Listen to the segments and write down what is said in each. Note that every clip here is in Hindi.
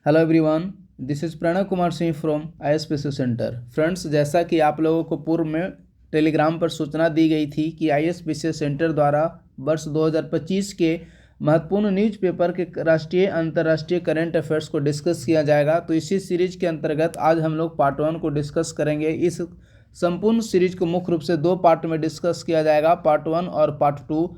Hello everyone, this is Pranav Kumar Singh from ISPC centre. Friends, जैसा कि आप लोगों को पूर्व में टेलीग्राम पर सूचना दी गई थी कि ISPC सेंटर द्वारा वर्ष 2025 के महत्वपूर्ण न्यूज़पेपर के राष्ट्रीय अंतर्राष्ट्रीय करंट अफेयर्स को डिस्कस किया जाएगा। तो इसी सीरीज के अंतर्गत आज हम लोग पार्ट 1 को डिस्कस करेंगे। इस संपूर्ण सीरीज को मुख्य रूप से दो पार्ट में डिस्कस किया जाएगा, पार्ट 1 और पार्ट 2।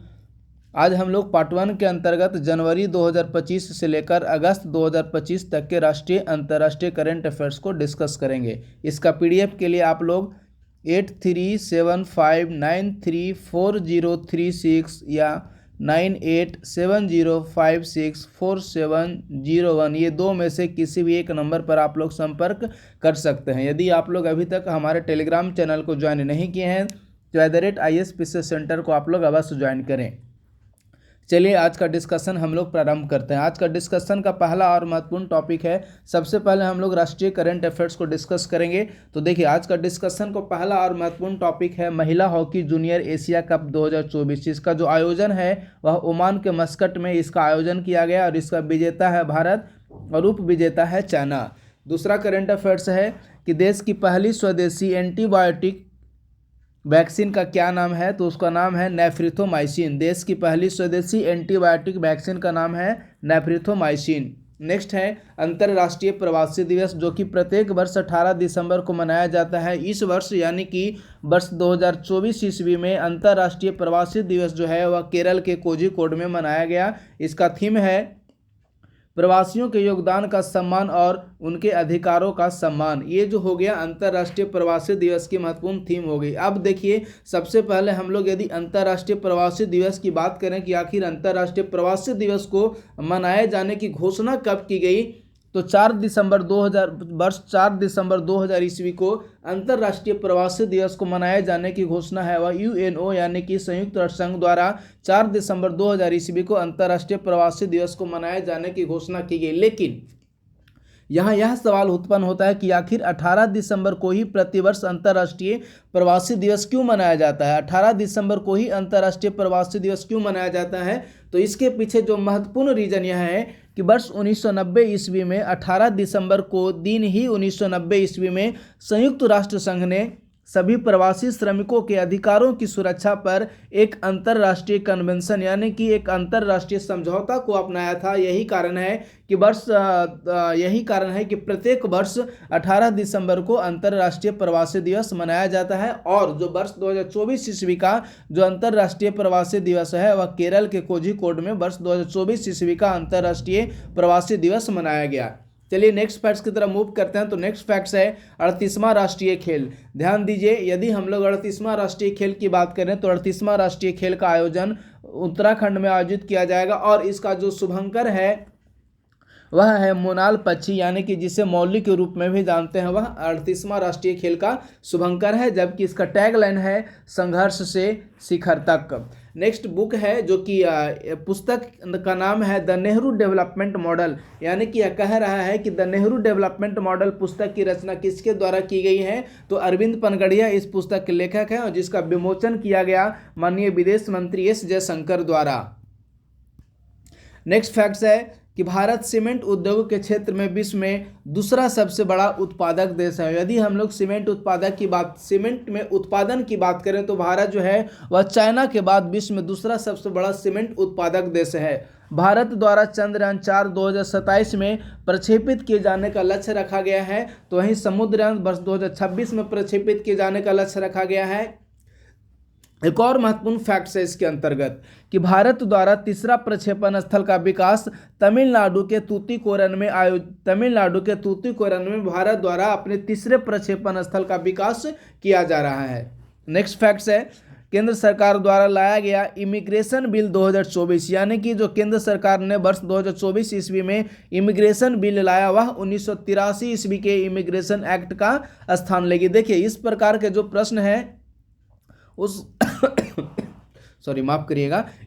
आज हम लोग पार्ट 1 के अंतर्गत जनवरी 2025 से लेकर अगस्त 2025 तक के राष्ट्रीय अंतर्राष्ट्रीय करंट अफेयर्स को डिस्कस करेंगे। इसका PDF के लिए आप लोग 8375934036 या 9870564701 ये दो में से किसी भी एक नंबर पर आप लोग संपर्क कर सकते हैं। यदि आप लोग अभी तक हमारे टेलीग्राम चैनल को ज्वाइन नहीं किए हैं तो @ISPC सेंटर को आप लोग अवश्य ज्वाइन करें। चलिए आज का डिस्कशन हम लोग प्रारंभ करते हैं। आज का डिस्कशन का पहला और महत्वपूर्ण टॉपिक है, सबसे पहले हम लोग राष्ट्रीय करंट अफेयर्स को डिस्कस करेंगे। तो देखिए, आज का डिस्कशन को पहला और महत्वपूर्ण टॉपिक है महिला हॉकी जूनियर एशिया कप 2024। इसका जो आयोजन है वह ओमान के मस्कट में इसका आयोजन किया गया और इसका विजेता है भारत और उप विजेता है चाइना। दूसरा करंट अफेयर्स है कि देश की पहली स्वदेशी एंटीबायोटिक वैक्सीन का क्या नाम है, तो उसका नाम है नेफ्रिथोमाइसिन। देश की पहली स्वदेशी एंटीबायोटिक वैक्सीन का नाम है नेफ्रिथोमाइसिन। नेक्स्ट है अंतर्राष्ट्रीय प्रवासी दिवस, जो कि प्रत्येक वर्ष 18 दिसंबर को मनाया जाता है। इस वर्ष यानी कि वर्ष 2024 ईस्वी में अंतर्राष्ट्रीय प्रवासी दिवस जो है वह केरल के कोझिकोड में मनाया गया। इसका थीम है प्रवासियों के योगदान का सम्मान और उनके अधिकारों का सम्मान। ये जो हो गया अंतर्राष्ट्रीय प्रवासी दिवस की महत्वपूर्ण थीम हो गई। अब देखिए, सबसे पहले हम लोग यदि अंतर्राष्ट्रीय प्रवासी दिवस की बात करें कि आखिर अंतर्राष्ट्रीय प्रवासी दिवस को मनाए जाने की घोषणा कब की गई, तो 4 दिसंबर 2000 ईस्वी को अंतर्राष्ट्रीय प्रवासी दिवस को मनाए जाने की घोषणा है वह UNO यानी कि संयुक्त राष्ट्र संघ द्वारा 4 दिसंबर 2000 ईस्वी को अंतर्राष्ट्रीय प्रवासी दिवस को मनाए जाने की घोषणा की गई। लेकिन यहाँ यह सवाल उत्पन्न होता है कि आखिर 18 दिसंबर को ही प्रतिवर्ष अंतर्राष्ट्रीय प्रवासी दिवस क्यों मनाया जाता है। 18 दिसंबर को ही अंतर्राष्ट्रीय प्रवासी दिवस क्यों मनाया जाता है, तो इसके पीछे जो महत्वपूर्ण रीजन यह है कि वर्ष 1990 ईस्वी में 18 दिसंबर को दिन ही 1990 ईस्वी में संयुक्त राष्ट्र संघ ने सभी प्रवासी श्रमिकों के अधिकारों की सुरक्षा पर एक अंतर्राष्ट्रीय कन्वेंशन यानी कि एक अंतर्राष्ट्रीय समझौता को अपनाया था। यही कारण है कि प्रत्येक वर्ष 18 दिसंबर को अंतर्राष्ट्रीय प्रवासी दिवस मनाया जाता है। और जो वर्ष 2024 ईस्वी का जो अंतर्राष्ट्रीय प्रवासी दिवस है वह केरल के कोझिकोड में वर्ष 2024 ईस्वी का अंतर्राष्ट्रीय प्रवासी दिवस मनाया गया। चलिए नेक्स्ट फैक्ट्स की तरफ मूव करते हैं। तो नेक्स्ट फैक्ट्स है 38वां राष्ट्रीय खेल। ध्यान दीजिए, यदि हम लोग 38वां राष्ट्रीय खेल की बात करें तो 38वां राष्ट्रीय खेल का आयोजन उत्तराखंड में आयोजित किया जाएगा और इसका जो शुभंकर है वह है मोनाल पक्षी यानी कि जिसे मौली के रूप में भी जानते हैं। वह 38वां राष्ट्रीय खेल का शुभंकर है, जबकि इसका टैगलाइन है संघर्ष से शिखर तक। नेक्स्ट बुक है जो कि पुस्तक का नाम है द नेहरू डेवलपमेंट मॉडल, यानी कि यह कह रहा है कि द नेहरू डेवलपमेंट मॉडल पुस्तक की रचना किसके द्वारा की गई है, तो अरविंद पनगड़िया इस पुस्तक के लेखक हैं और जिसका विमोचन किया गया माननीय विदेश मंत्री S जयशंकर द्वारा। नेक्स्ट फैक्ट्स है कि भारत सीमेंट उद्योग के क्षेत्र में विश्व में दूसरा सबसे बड़ा उत्पादक देश है। यदि हम लोग सीमेंट में उत्पादन की बात करें तो भारत जो है वह चाइना के बाद विश्व में दूसरा सबसे बड़ा सीमेंट उत्पादक देश है। भारत द्वारा चंद्रयान 4 2027 में प्रक्षेपित किए जाने का लक्ष्य रखा गया है, तो वहीं समुद्रयान वर्ष 2026 में प्रक्षेपित किए जाने का लक्ष्य रखा गया है। एक और महत्वपूर्ण फैक्ट है इसके अंतर्गत कि भारत द्वारा तीसरा प्रक्षेपण स्थल का विकास तमिलनाडु के तूतीकोरन में भारत द्वारा अपने तीसरे प्रक्षेपण स्थल का विकास किया जा रहा है। नेक्स्ट फैक्ट है केंद्र सरकार द्वारा लाया गया इमिग्रेशन बिल 2024, यानी कि जो केंद्र सरकार ने वर्ष 2024 ईस्वी में इमिग्रेशन बिल लाया वह 1983 ईस्वी के इमिग्रेशन एक्ट का स्थान लेगी। देखिए, इस प्रकार के जो प्रश्न है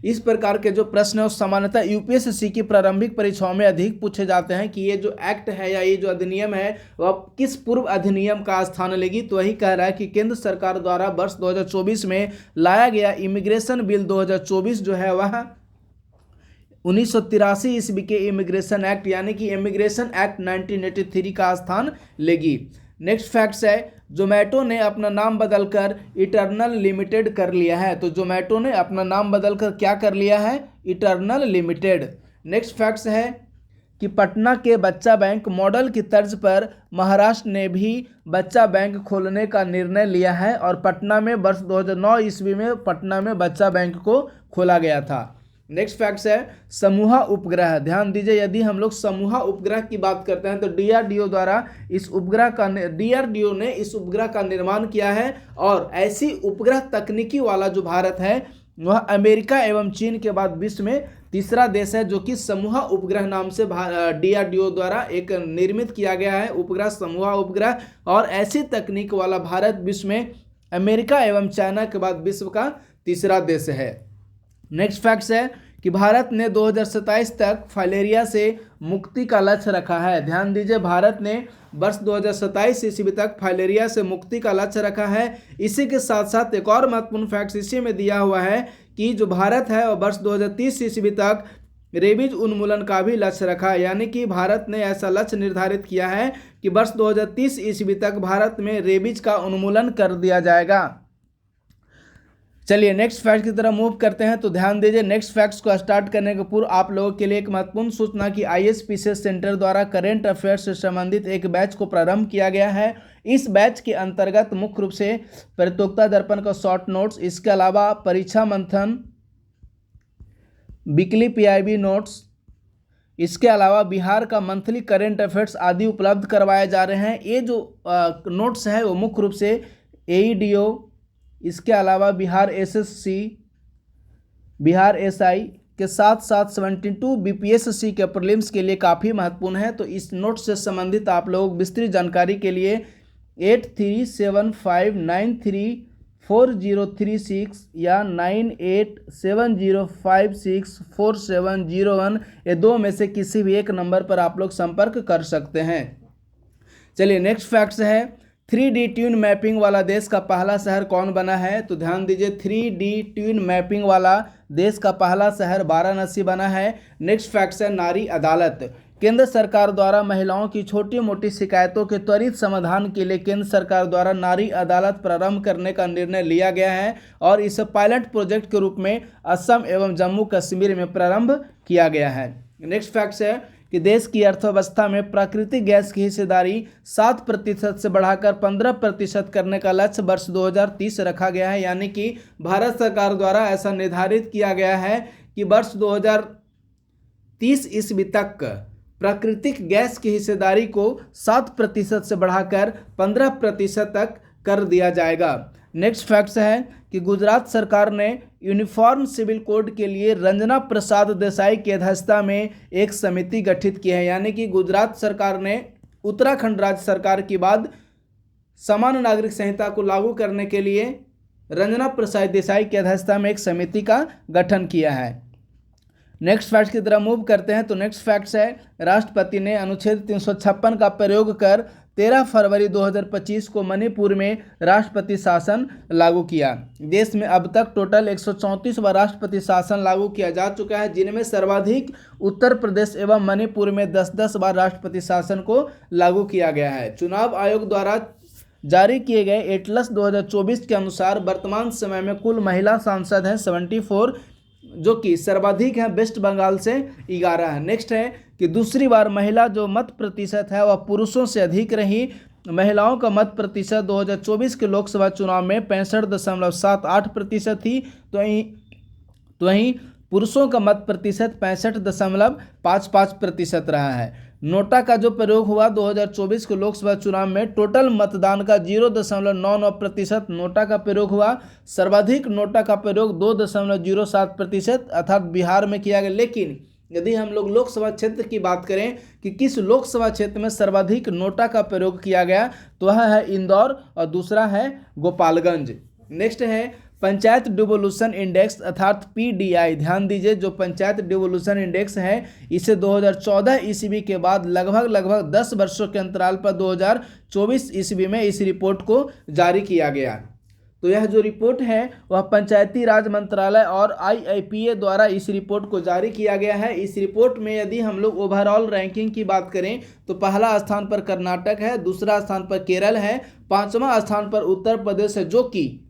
इस प्रकार के जो प्रश्न है उस सामान्यतः UPSC की प्रारंभिक परीक्षाओं में अधिक पूछे जाते हैं कि ये जो एक्ट है या ये जो अधिनियम है वह किस पूर्व अधिनियम का स्थान लेगी। तो वही कह रहा है कि केंद्र सरकार द्वारा वर्ष 2024 में लाया गया इमिग्रेशन बिल 2024 जो है वह 1983 ईस्वी के इमिग्रेशन एक्ट यानी कि इमिग्रेशन एक्ट 1983 का स्थान लेगी। नेक्स्ट फैक्ट्स है जोमेटो ने अपना नाम बदलकर इटर्नल लिमिटेड कर लिया है। तो जोमेटो ने अपना नाम बदलकर क्या कर लिया है? Eternal limited. नेक्स्ट फैक्ट्स है कि पटना के बच्चा बैंक मॉडल की तर्ज पर महाराष्ट्र ने भी बच्चा बैंक खोलने का निर्णय लिया है और पटना में वर्ष 2009 ईस्वी में पटना में बच्चा बैंक को खोला गया था। नेक्स्ट फैक्ट्स है समूहा उपग्रह। ध्यान दीजिए, यदि हम लोग समूहा उपग्रह की बात करते हैं तो डीआरडीओ ने इस उपग्रह का निर्माण किया है और ऐसी उपग्रह तकनीकी वाला जो भारत है वह अमेरिका एवं चीन के बाद विश्व में तीसरा देश है जो कि समूहा उपग्रह नाम से डीआरडीओ द्वारा एक निर्मित किया गया है उपग्रह, समूहा उपग्रह। और ऐसी तकनीक वाला भारत विश्व में अमेरिका एवं चाइना के बाद विश्व का तीसरा देश है। नेक्स्ट फैक्ट्स है कि भारत ने 2027 तक फाइलेरिया से मुक्ति का लक्ष्य रखा है। ध्यान दीजिए, भारत ने वर्ष 2027 ईस्वी तक फाइलेरिया से मुक्ति का लक्ष्य रखा है। इसी के साथ साथ एक और महत्वपूर्ण फैक्ट्स इसी में दिया हुआ है कि जो भारत है और वर्ष 2030 ईस्वी तक रेबीज उन्मूलन का भी लक्ष्य रखा है। यानी कि भारत ने ऐसा लक्ष्य निर्धारित किया है कि वर्ष 2030 ईस्वी तक भारत में रेबीज का उन्मूलन कर दिया जाएगा। चलिए नेक्स्ट फैक्ट की तरफ मूव करते हैं। तो ध्यान दीजिए, नेक्स्ट फैक्ट्स को स्टार्ट करने के पूर्व आप लोगों के लिए एक महत्वपूर्ण सूचना कि ISPCS सेंटर द्वारा करेंट अफेयर्स से संबंधित एक बैच को प्रारंभ किया गया है। इस बैच के अंतर्गत मुख्य रूप से प्रतियोगिता दर्पण का शॉर्ट नोट्स, इसके अलावा परीक्षा मंथन, वीकली PIB नोट्स, इसके अलावा बिहार का मंथली करेंट अफेयर्स आदि उपलब्ध करवाए जा रहे हैं। ये जो नोट्स है वो मुख्य रूप से AEDO, इसके अलावा बिहार SSC, बिहार SI के साथ साथ 72 BPSC के प्रीलिम्स के लिए काफ़ी महत्वपूर्ण है। तो इस नोट से संबंधित आप लोग विस्तृत जानकारी के लिए 8375934036 या 9870564701 ये दो में से किसी भी एक नंबर पर आप लोग संपर्क कर सकते हैं। चलिए नेक्स्ट फैक्ट्स है 3D ट्यून मैपिंग वाला देश का पहला शहर कौन बना है? तो ध्यान दीजिए, 3D ट्यून मैपिंग वाला देश का पहला शहर वाराणसी बना है। नेक्स्ट फैक्ट्स है नारी अदालत। केंद्र सरकार द्वारा महिलाओं की छोटी मोटी शिकायतों के त्वरित समाधान के लिए केंद्र सरकार द्वारा नारी अदालत प्रारंभ करने का निर्णय लिया गया है और इसे पायलट प्रोजेक्ट के रूप में असम एवं जम्मू कश्मीर में प्रारंभ किया गया है। नेक्स्ट फैक्ट्स है कि देश की अर्थव्यवस्था में प्राकृतिक गैस की हिस्सेदारी 7% से बढ़ाकर 15% करने का लक्ष्य वर्ष 2030 रखा गया है। यानी कि भारत सरकार द्वारा ऐसा निर्धारित किया गया है कि वर्ष 2030 ईस्वी तक प्राकृतिक गैस की हिस्सेदारी को 7% से बढ़ाकर 15% तक कर दिया जाएगा। नेक्स्ट फैक्ट्स है कि गुजरात सरकार ने यूनिफॉर्म सिविल कोड के लिए रंजना प्रसाद देसाई की अध्यक्षता में एक समिति गठित की है। यानी कि गुजरात सरकार ने उत्तराखंड राज्य सरकार के बाद सामान्य नागरिक संहिता को लागू करने के लिए रंजना प्रसाद देसाई की अध्यक्षता में एक समिति का गठन किया है। नेक्स्ट फैक्ट की तरफ मूव करते हैं। तो नेक्स्ट फैक्ट्स है राष्ट्रपति ने अनुच्छेद 356 का प्रयोग कर 13 फरवरी 2025 को मणिपुर में राष्ट्रपति शासन लागू किया। देश में अब तक टोटल 134वां राष्ट्रपति शासन लागू किया जा चुका है, जिनमें सर्वाधिक उत्तर प्रदेश एवं मणिपुर में 10-10 बार राष्ट्रपति शासन को लागू किया गया है। चुनाव आयोग द्वारा जारी किए गए एटलस 2024 के अनुसार वर्तमान समय में कुल महिला सांसद हैं 74, जो कि सर्वाधिक है वेस्ट बंगाल से 11 है। नेक्स्ट है कि दूसरी बार महिला जो मत प्रतिशत है वह पुरुषों से अधिक रही। महिलाओं का मत प्रतिशत 2024 के लोकसभा चुनाव में 65.78% थी, तो वहीं पुरुषों का मत प्रतिशत 65.55% रहा है। नोटा का जो प्रयोग हुआ 2024 के लोकसभा चुनाव में टोटल मतदान का 0.99% नोटा का प्रयोग हुआ। सर्वाधिक नोटा का प्रयोग 2.07% अर्थात बिहार में किया गया। लेकिन यदि हम लोग लोकसभा क्षेत्र की बात करें कि किस लोकसभा क्षेत्र में सर्वाधिक नोटा का प्रयोग किया गया, तो वह है इंदौर और दूसरा है गोपालगंज। नेक्स्ट है पंचायत डिवोल्यूशन इंडेक्स अर्थात PDI। ध्यान दीजिए, जो पंचायत डिवोल्यूशन इंडेक्स है इसे 2014 ईस्वी के बाद लगभग 10 वर्षों के अंतराल पर 2024 ईस्वी में इस रिपोर्ट को जारी किया गया। तो यह जो रिपोर्ट है वह पंचायती राज मंत्रालय और IIPA द्वारा इस रिपोर्ट को जारी किया गया है। इस रिपोर्ट में यदि हम लोग ओवरऑल रैंकिंग की बात करें तो पहला स्थान पर कर्नाटक है, दूसरा स्थान पर केरल है, पांचवा स्थान पर उत्तर प्रदेश है, जो कि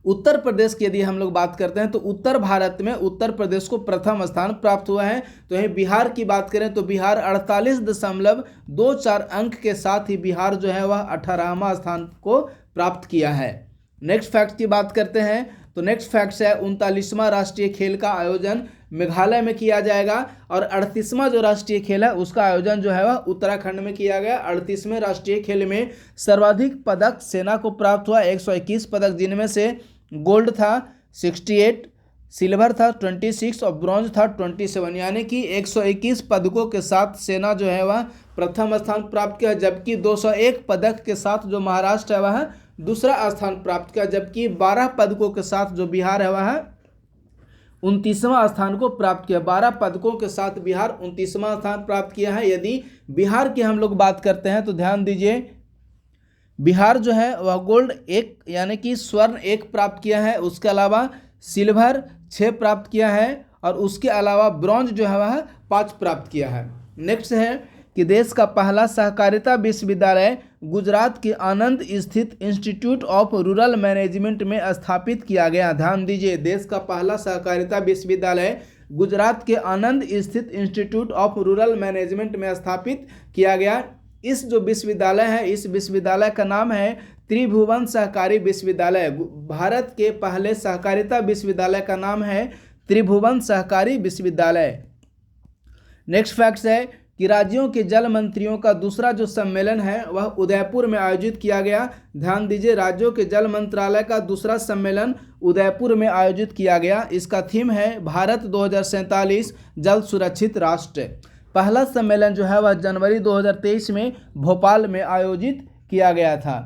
उत्तर प्रदेश की यदि हम लोग बात करते हैं तो उत्तर भारत में उत्तर प्रदेश को प्रथम स्थान प्राप्त हुआ है। तो यही बिहार की बात करें तो बिहार 48.24 अंक के साथ ही बिहार जो है वह 18वां स्थान को प्राप्त किया है। नेक्स्ट फैक्ट की बात करते हैं तो नेक्स्ट फैक्ट है 39वां राष्ट्रीय खेल का आयोजन मेघालय में किया जाएगा और 38वां जो राष्ट्रीय खेल है उसका आयोजन जो है वह उत्तराखंड में किया गया। 38वें राष्ट्रीय खेल में सर्वाधिक पदक सेना को प्राप्त हुआ 121 पदक, जिनमें से गोल्ड था 68, सिल्वर था 26 और ब्रॉन्ज था 27, यानी कि 121 पदकों के साथ सेना जो है वह प्रथम स्थान प्राप्त किया, जबकि 201 पदक के साथ जो महाराष्ट्र है वह दूसरा स्थान प्राप्त किया, जबकि 12 पदकों के साथ जो बिहार है वह 29वां स्थान को प्राप्त किया। 12 पदकों के साथ बिहार 29वां स्थान प्राप्त किया है। यदि बिहार की हम लोग बात करते हैं तो ध्यान दीजिए, बिहार जो है वह गोल्ड 1 यानी कि स्वर्ण 1 प्राप्त किया है, उसके अलावा सिल्वर 6 प्राप्त किया है और उसके अलावा ब्रॉन्ज जो है वह 5 प्राप्त किया है। नेक्स्ट है कि देश का पहला सहकारिता विश्वविद्यालय गुजरात के आनंद स्थित इंस्टीट्यूट ऑफ रूरल मैनेजमेंट में स्थापित किया गया। ध्यान दीजिए, देश का पहला सहकारिता विश्वविद्यालय गुजरात के आनंद स्थित इंस्टीट्यूट ऑफ रूरल मैनेजमेंट में स्थापित किया गया। इस जो विश्वविद्यालय है इस विश्वविद्यालय का नाम है त्रिभुवन सहकारी विश्वविद्यालय। भारत के पहले सहकारिता विश्वविद्यालय का नाम है त्रिभुवन सहकारी विश्वविद्यालय। नेक्स्ट फैक्ट है कि राज्यों के जल मंत्रियों का दूसरा जो सम्मेलन है वह उदयपुर में आयोजित किया गया। ध्यान दीजिए, राज्यों के जल मंत्रालय का दूसरा सम्मेलन उदयपुर में आयोजित किया गया। इसका थीम है भारत 2047 जल सुरक्षित राष्ट्र। पहला सम्मेलन जो है वह जनवरी 2023 में भोपाल में आयोजित किया गया था।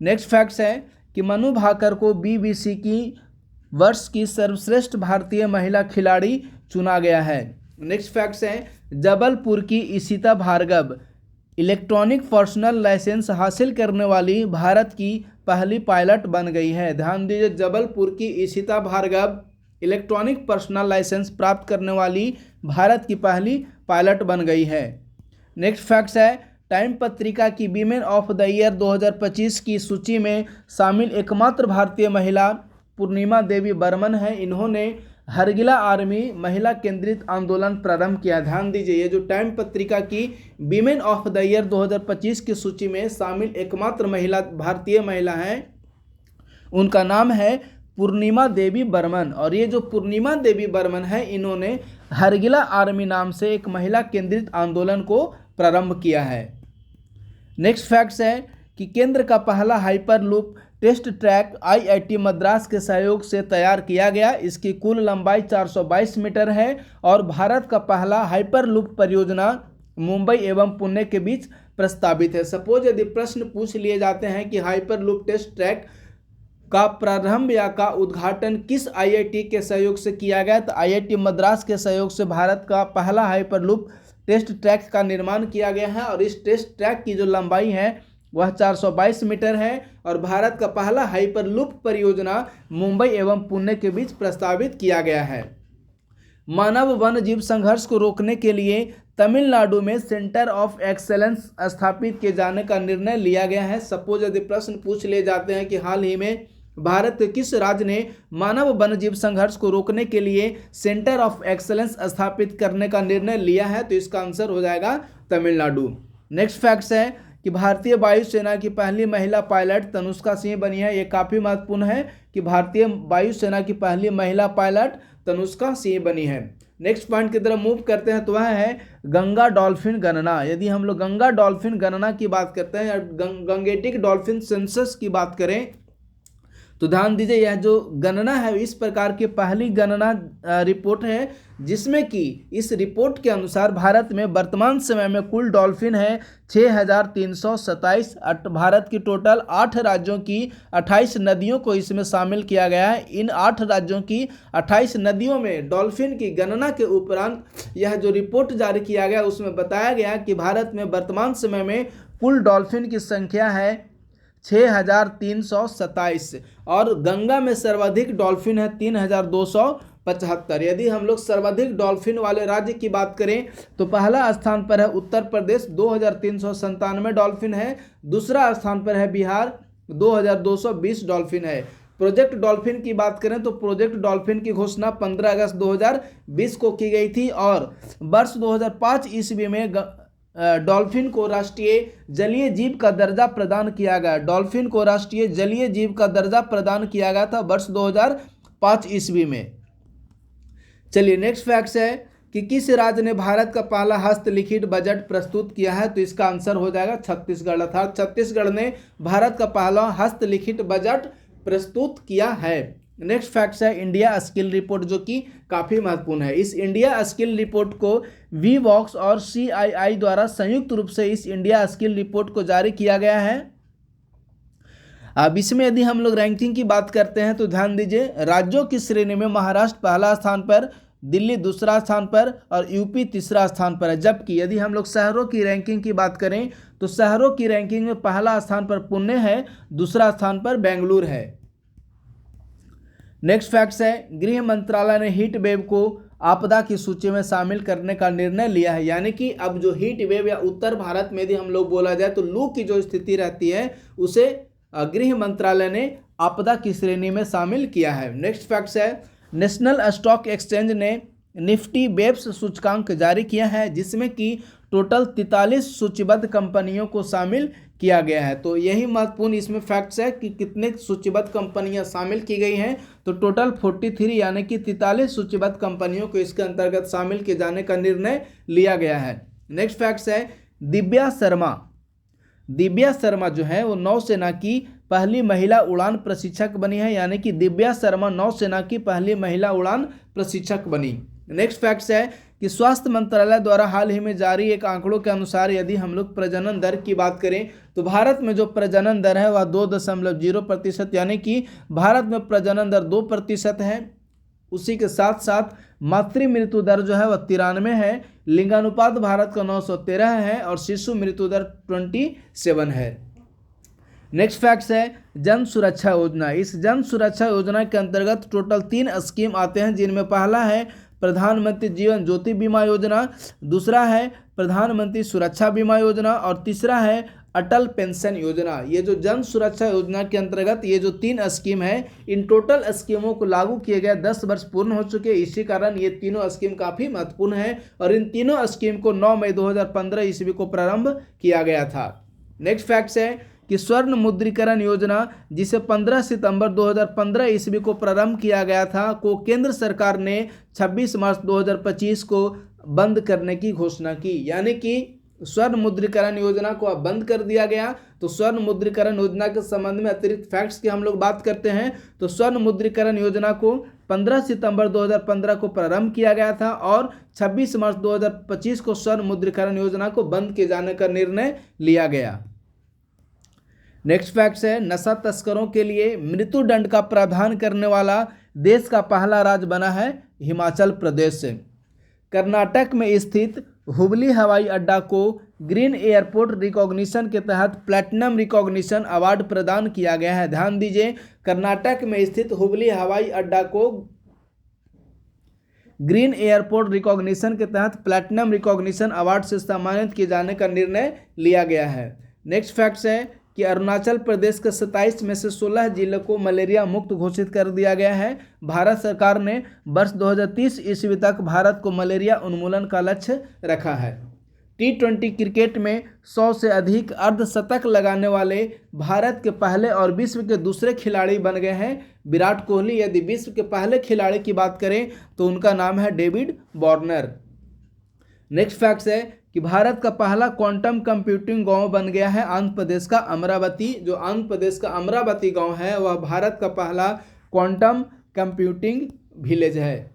नेक्स्ट फैक्ट्स है कि मनु भाकर को BBC की वर्ष की सर्वश्रेष्ठ भारतीय महिला खिलाड़ी चुना गया है। नेक्स्ट फैक्ट्स है जबलपुर की Ishita Bhargava electronic personal licence हासिल करने वाली भारत की पहली पायलट बन गई है। ध्यान दीजिए, जबलपुर की Ishita Bhargava electronic personal licence प्राप्त करने वाली भारत की पहली पायलट बन गई है। नेक्स्ट फैक्ट्स है टाइम पत्रिका की वीमेन ऑफ द ईयर 2025 की सूची में शामिल एकमात्र भारतीय महिला पूर्णिमा देवी बर्मन है। इन्होंने हरगिला आर्मी महिला केंद्रित आंदोलन प्रारंभ किया। ध्यान दीजिए, ये जो टाइम पत्रिका की वीमेन ऑफ द ईयर 2025 की सूची में शामिल एकमात्र महिला भारतीय महिला हैं, उनका नाम है पूर्णिमा देवी बर्मन। और ये जो पूर्णिमा देवी बर्मन है इन्होंने हरगिला आर्मी नाम से एक महिला केंद्रित आंदोलन को प्रारंभ किया है। नेक्स्ट फैक्ट्स है कि केंद्र का पहला hyperloop test track IIT Madras के सहयोग से तैयार किया गया। इसकी कुल लंबाई 422 मीटर है और भारत का पहला हाइपर लूप परियोजना मुंबई एवं पुणे के बीच प्रस्तावित है। सपोज यदि प्रश्न पूछ लिए जाते हैं कि हाइपर लूप टेस्ट ट्रैक का प्रारंभ या का उद्घाटन किस IIT के सहयोग से किया गया, तो IIT मद्रास के सहयोग से भारत का पहला हाइपर लूप टेस्ट ट्रैक का निर्माण किया गया है और इस टेस्ट ट्रैक की जो लंबाई है वह 422 मीटर है और भारत का पहला हाइपर लूप परियोजना मुंबई एवं पुणे के बीच प्रस्तावित किया गया है। मानव वन्य जीव संघर्ष को रोकने के लिए तमिलनाडु में सेंटर ऑफ एक्सेलेंस स्थापित किए जाने का निर्णय लिया गया है। सपोज यदि प्रश्न पूछ लिए जाते हैं कि हाल ही में भारत के किस राज्य ने मानव वन्य जीव संघर्ष को रोकने के लिए सेंटर ऑफ एक्सेलेंस स्थापित करने का निर्णय लिया है, तो इसका आंसर हो जाएगा तमिलनाडु। नेक्स्ट फैक्ट्स है कि भारतीय वायुसेना की पहली महिला पायलट तनुष्का सिंह बनी है। ये काफ़ी महत्वपूर्ण है कि भारतीय वायुसेना की पहली महिला पायलट तनुष्का सिंह बनी है। नेक्स्ट पॉइंट की तरफ मूव करते हैं तो वह है गंगा डॉल्फिन गणना। यदि हम लोग गंगा डॉल्फिन गणना की बात करते हैं या गंगेटिक डॉल्फिन सेंसस की बात करें तो ध्यान दीजिए, यह जो गणना है इस प्रकार की पहली गणना रिपोर्ट है जिसमें कि इस रिपोर्ट के अनुसार भारत में वर्तमान समय में कुल डॉल्फिन है 6327। भारत की टोटल 8 राज्यों की 28 नदियों को इसमें शामिल किया गया है। इन 8 राज्यों की 28 नदियों में डॉल्फिन की गणना के उपरांत यह जो रिपोर्ट जारी किया गया उसमें बताया गया कि भारत में वर्तमान समय में कुल डॉल्फिन की संख्या है 6,327 और गंगा में सर्वाधिक डॉल्फिन है 3,275। यदि हम लोग सर्वाधिक डॉल्फिन वाले राज्य की बात करें तो पहला स्थान पर है उत्तर प्रदेश 2,397 डॉल्फिन है, दूसरा स्थान पर है बिहार 2,220 डॉल्फिन है। प्रोजेक्ट डॉल्फिन की बात करें तो प्रोजेक्ट डॉल्फिन की घोषणा 15 अगस्त 2020 को की गई थी और वर्ष 2005 ईस्वी में डॉल्फिन को राष्ट्रीय जलीय जीव का दर्जा प्रदान किया गया। डॉल्फिन को राष्ट्रीय जलीय जीव का दर्जा प्रदान किया गया था वर्ष 2005 ईस्वी में। चलिए नेक्स्ट फैक्ट्स है कि किस राज्य ने भारत का पहला हस्तलिखित बजट प्रस्तुत किया है, तो इसका आंसर हो जाएगा छत्तीसगढ़। अर्थात छत्तीसगढ़ ने भारत का पहला हस्तलिखित बजट प्रस्तुत किया है। नेक्स्ट फैक्ट्स है इंडिया स्किल रिपोर्ट, जो कि काफ़ी महत्वपूर्ण है। इस इंडिया स्किल रिपोर्ट को वीवॉक्स और CII द्वारा संयुक्त रूप से इस इंडिया स्किल रिपोर्ट को जारी किया गया है। अब इसमें यदि हम लोग रैंकिंग की बात करते हैं तो ध्यान दीजिए, राज्यों की श्रेणी में महाराष्ट्र पहला स्थान पर, दिल्ली दूसरा स्थान पर और यूपी तीसरा स्थान पर है। जबकि यदि हम लोग शहरों की रैंकिंग की बात करें तो शहरों की रैंकिंग में पहला स्थान पर पुणे है, दूसरा स्थान पर बेंगलुरु है। नेक्स्ट फैक्ट्स है गृह मंत्रालय ने हीट वेव को आपदा की सूची में शामिल करने का निर्णय लिया है। यानी कि अब जो हीट वेव या उत्तर भारत में यदि हम लोग बोला जाए तो लू की जो स्थिति रहती है उसे गृह मंत्रालय ने आपदा की श्रेणी में शामिल किया है। नेक्स्ट फैक्ट्स है नेशनल स्टॉक एक्सचेंज ने निफ्टी बेप्स सूचकांक जारी किया है, जिसमें कि टोटल 43 सूचीबद्ध कंपनियों को शामिल किया गया है। तो यही महत्वपूर्ण इसमें फैक्ट्स है कि कितने सूचीबद्ध कंपनियां शामिल की गई हैं, तो टोटल 43 यानी कि 43 सूचीबद्ध कंपनियों को इसके अंतर्गत शामिल किए जाने का निर्णय लिया गया है। नेक्स्ट फैक्ट्स है दिव्या शर्मा जो है वो नौसेना की पहली महिला उड़ान प्रशिक्षक बनी है। यानी कि दिव्या शर्मा नौसेना की पहली महिला उड़ान प्रशिक्षक बनी। नेक्स्ट फैक्ट्स है कि स्वास्थ्य मंत्रालय द्वारा हाल ही में जारी एक आंकड़ों के अनुसार यदि हम लोग प्रजनन दर की बात करें तो भारत में जो प्रजनन दर है वह 2.0% यानी कि भारत में प्रजनन दर 2% है। उसी के साथ साथ मातृ मृत्यु दर जो है वह 93 है, लिंगानुपात भारत का 913 है और शिशु मृत्यु दर 27 है। नेक्स्ट फैक्ट्स है जन सुरक्षा योजना। इस जन सुरक्षा योजना के अंतर्गत टोटल 3 स्कीम आते हैं, जिनमें पहला है प्रधानमंत्री जीवन ज्योति बीमा योजना, दूसरा है प्रधानमंत्री सुरक्षा बीमा योजना और तीसरा है अटल पेंशन योजना। ये जो जन सुरक्षा योजना के अंतर्गत ये जो 3 स्कीम है, इन टोटल स्कीमों को लागू किए गए 10 वर्ष पूर्ण हो चुके हैं। इसी कारण ये तीनों स्कीम काफ़ी महत्वपूर्ण है और इन तीनों स्कीम को 9 मई 2015 ईस्वी को प्रारंभ किया गया था। नेक्स्ट फैक्ट्स है कि स्वर्ण मुद्रीकरण योजना, जिसे 15 सितंबर 2015 ईस्वी को प्रारंभ किया गया था, को केंद्र सरकार ने 26 मार्च 2025 को बंद करने की घोषणा की। यानी कि स्वर्ण मुद्रीकरण योजना को अब बंद कर दिया गया। तो स्वर्ण मुद्रीकरण योजना के संबंध में अतिरिक्त फैक्ट्स की हम लोग बात करते हैं तो स्वर्ण मुद्रीकरण योजना को 15 सितंबर 2015 को प्रारंभ किया गया था और 26 मार्च 2025 को स्वर्ण मुद्रीकरण योजना को बंद किए जाने का निर्णय लिया गया। नेक्स्ट फैक्ट्स है नशा तस्करों के लिए मृत्युदंड का प्रावधान करने वाला देश का पहला राज्य बना है हिमाचल प्रदेश। कर्नाटक में स्थित हुबली हवाई अड्डा को ग्रीन एयरपोर्ट रिकॉग्निशन के तहत प्लैटिनम रिकॉग्निशन अवार्ड प्रदान किया गया है। ध्यान दीजिए, कर्नाटक में स्थित हुबली हवाई अड्डा को ग्रीन एयरपोर्ट रिकॉग्निशन के तहत प्लैटिनम रिकॉग्निशन अवार्ड से सम्मानित किए जाने का निर्णय लिया गया है। नेक्स्ट फैक्ट्स है कि अरुणाचल प्रदेश के 27 में से 16 जिलों को मलेरिया मुक्त घोषित कर दिया गया है। भारत सरकार ने वर्ष 2030 ईस्वी तक भारत को मलेरिया उन्मूलन का लक्ष्य रखा है। T20 क्रिकेट में 100 से अधिक अर्धशतक लगाने वाले भारत के पहले और विश्व के दूसरे खिलाड़ी बन गए हैं विराट कोहली। यदि विश्व के पहले खिलाड़ी की बात करें तो उनका नाम है डेविड वार्नर। नेक्स्ट फैक्ट्स है कि भारत का पहला क्वांटम कंप्यूटिंग गांव बन गया है आंध्र प्रदेश का अमरावती। जो आंध्र प्रदेश का अमरावती गांव है वह भारत का पहला क्वांटम कंप्यूटिंग विलेज है।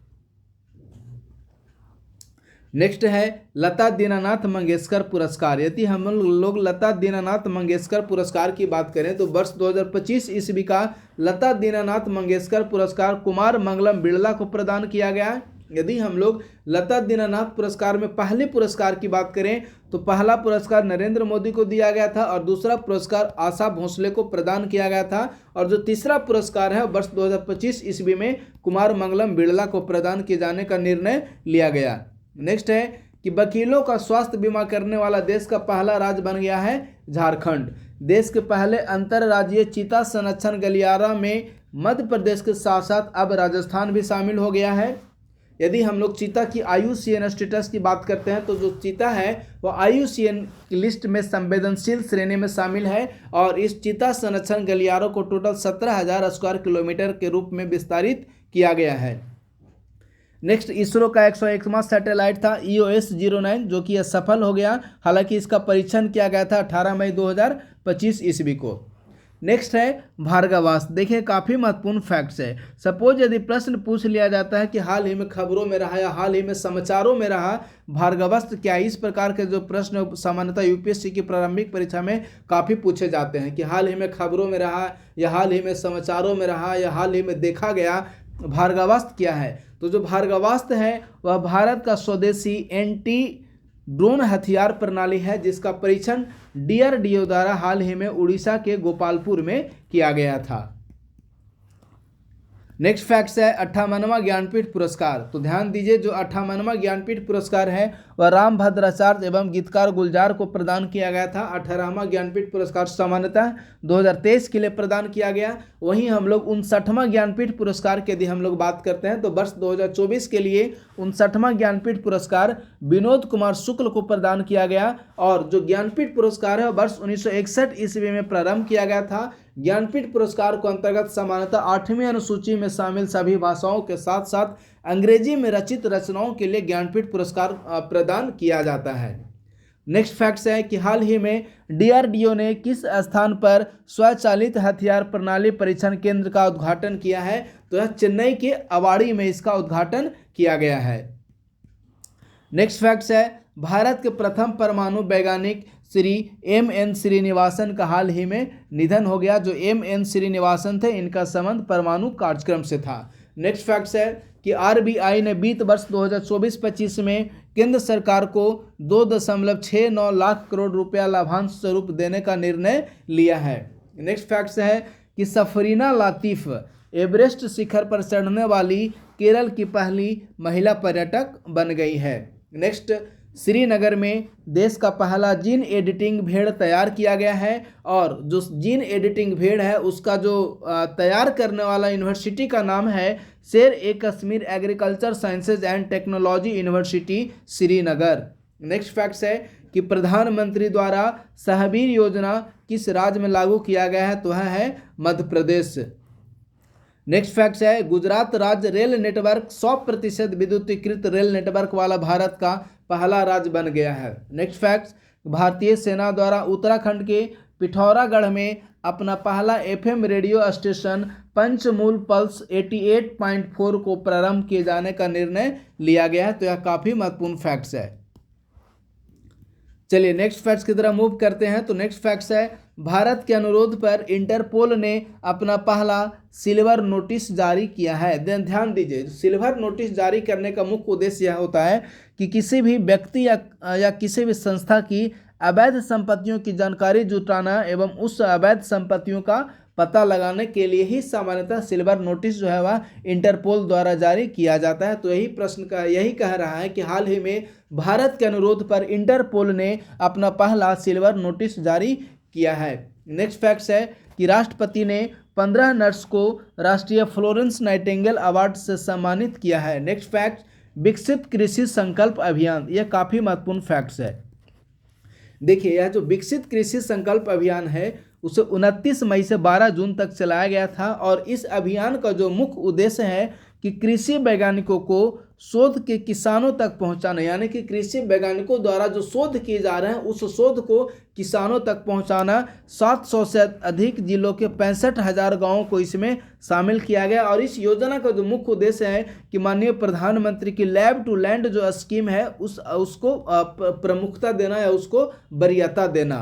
नेक्स्ट है लता दीनानाथ मंगेशकर पुरस्कार। यदि हम लोग लता दीनानाथ मंगेशकर पुरस्कार की बात करें तो वर्ष 2025 ईस्वी का लता दीनानाथ मंगेशकर पुरस्कार कुमार मंगलम बिड़ला को प्रदान किया गया। यदि हम लोग लता दीनानाथ पुरस्कार में पहले पुरस्कार की बात करें तो पहला पुरस्कार नरेंद्र मोदी को दिया गया था और दूसरा पुरस्कार आशा भोसले को प्रदान किया गया था, और जो तीसरा पुरस्कार है वर्ष 2025 ईस्वी में कुमार मंगलम बिरला को प्रदान किए जाने का निर्णय लिया गया। नेक्स्ट है कि वकीलों का स्वास्थ्य बीमा करने वाला देश का पहला राज्य बन गया है झारखंड। देश के पहले अंतर्राज्यीय चीता संरक्षण गलियारा में मध्य प्रदेश के साथ साथ अब राजस्थान भी शामिल हो गया है। यदि हम लोग चीता की IUCN स्टेटस की बात करते हैं तो जो चीता है वह IUCN की लिस्ट में संवेदनशील श्रेणी में शामिल है, और इस चीता संरक्षण गलियारों को टोटल 17,000 स्क्वायर किलोमीटर के रूप में विस्तारित किया गया है। नेक्स्ट, इसरो का 101वां सैटेलाइट था EOS-09 जो कि सफल हो गया। हालांकि इसका परीक्षण किया गया था 18 मई 2025 ईस्वी को। नेक्स्ट है भार्गवास्त्र। देखिए काफ़ी महत्वपूर्ण फैक्ट्स है। सपोज यदि प्रश्न पूछ लिया जाता है कि हाल ही में खबरों में रहा या हाल ही में समाचारों में रहा भार्गवास्त्र क्या, इस प्रकार के जो प्रश्न सामान्यतः UPSC की प्रारंभिक परीक्षा में काफ़ी पूछे जाते हैं कि हाल ही में खबरों में रहा या हाल ही में समाचारों में रहा या हाल ही में देखा गया भार्गवास्त्र क्या है। तो जो भार्गवास्त्र है वह भारत का स्वदेशी एंटी ड्रोन हथियार प्रणाली है जिसका परीक्षण DRDO द्वारा हाल ही में उड़ीसा के गोपालपुर में किया गया था। नेक्स्ट फैक्ट्स है 58वां ज्ञानपीठ पुरस्कार। तो ध्यान दीजिए जो 58वां ज्ञानपीठ पुरस्कार है वह राम भद्राचार्य एवं गीतकार गुलजार को प्रदान किया गया था। 18वां ज्ञानपीठ पुरस्कार सामान्यतः 2023 के लिए प्रदान किया गया। वहीं हम लोग 59वां ज्ञानपीठ पुरस्कार की यदि हम लोग बात करते हैं तो वर्ष 2024 के लिए 59वां ज्ञानपीठ पुरस्कार विनोद कुमार शुक्ल को प्रदान किया गया, और जो ज्ञानपीठ पुरस्कार है वर्ष 1961 ईस्वी में प्रारंभ किया गया था। ज्ञानपीठ पुरस्कार को अंतर्गत सामान्यतः 8वीं अनुसूची में शामिल सभी भाषाओं के साथ साथ अंग्रेजी में रचित रचनाओं के लिए ज्ञानपीठ पुरस्कार प्रदान किया जाता है। नेक्स्ट फैक्ट्स है कि हाल ही में DRDO ने किस स्थान पर स्वचालित हथियार प्रणाली परीक्षण केंद्र का उद्घाटन किया है, तो यह चेन्नई के अवाड़ी में इसका उद्घाटन किया गया है। नेक्स्ट फैक्ट्स है भारत के प्रथम परमाणु वैज्ञानिक श्री MN श्रीनिवासन का हाल ही में निधन हो गया। जो MN श्रीनिवासन थे इनका संबंध परमाणु कार्यक्रम से था। नेक्स्ट फैक्ट्स है कि RBI ने वित्त वर्ष 2024-25 में केंद्र सरकार को 2.69 लाख करोड़ रुपया लाभांश स्वरूप देने का निर्णय लिया है। नेक्स्ट फैक्ट्स है कि सफरीना लातिफ एवरेस्ट शिखर पर चढ़ने वाली केरल की पहली महिला पर्यटक बन गई है। नेक्स्ट, श्रीनगर में देश का पहला जीन एडिटिंग भेड़ तैयार किया गया है, और जो जीन एडिटिंग भेड़ है उसका जो तैयार करने वाला यूनिवर्सिटी का नाम है Sher e Kashmir agriculture sciences and technology university Srinagar. Next facts है कि प्रधानमंत्री द्वारा सहबीर योजना किस राज्य में लागू किया गया है, तो वह है मध्य प्रदेश। नेक्स्ट फैक्ट्स है गुजरात राज्य रेल नेटवर्क 100% विद्युतीकृत रेल नेटवर्क वाला भारत का पहला राज्य बन गया है। नेक्स्ट फैक्ट्स, भारतीय सेना द्वारा उत्तराखंड के पिथौरागढ़ में अपना पहला FM रेडियो स्टेशन पंचमूल पल्स 88.4 को प्रारंभ किए जाने का निर्णय लिया गया है। तो यह काफ़ी महत्वपूर्ण फैक्ट्स है। चलिए नेक्स्ट फैक्ट्स की तरफ मूव करते हैं। तो नेक्स्ट फैक्ट्स है भारत के अनुरोध पर इंटरपोल ने अपना पहला सिल्वर नोटिस जारी किया है। ध्यान दीजिए सिल्वर नोटिस जारी करने का मुख्य उद्देश्य यह होता है कि किसी भी व्यक्ति या किसी भी संस्था की अवैध संपत्तियों की जानकारी जुटाना एवं उस अवैध संपत्तियों का पता लगाने के लिए ही सामान्यतः सिल्वर नोटिस जो है वह इंटरपोल द्वारा जारी किया जाता है। तो यही प्रश्न का यही कह रहा है कि हाल ही में भारत के अनुरोध पर इंटरपोल ने अपना पहला सिल्वर नोटिस जारी किया है। नेक्स्ट फैक्ट्स है कि राष्ट्रपति ने 15 नर्स को राष्ट्रीय फ्लोरेंस नाइटिंगेल अवार्ड से सम्मानित किया है। नेक्स्ट फैक्ट, विकसित कृषि संकल्प अभियान, यह काफ़ी महत्वपूर्ण फैक्ट्स है। देखिए यह जो विकसित कृषि संकल्प अभियान है उसे 29 मई से 12 जून तक चलाया गया था, और इस अभियान का जो मुख्य उद्देश्य है कि कृषि वैज्ञानिकों को शोध के किसानों तक पहुंचाना, यानी कि कृषि वैज्ञानिकों द्वारा जो शोध किए जा रहे हैं उस शोध को किसानों तक पहुंचाना। 700 से अधिक जिलों के 65,000 गाँवों को इसमें शामिल किया गया, और इस योजना का जो मुख्य उद्देश्य है कि माननीय प्रधानमंत्री की लैब टू लैंड जो स्कीम है उसको प्रमुखता देना या उसको वरीयता देना।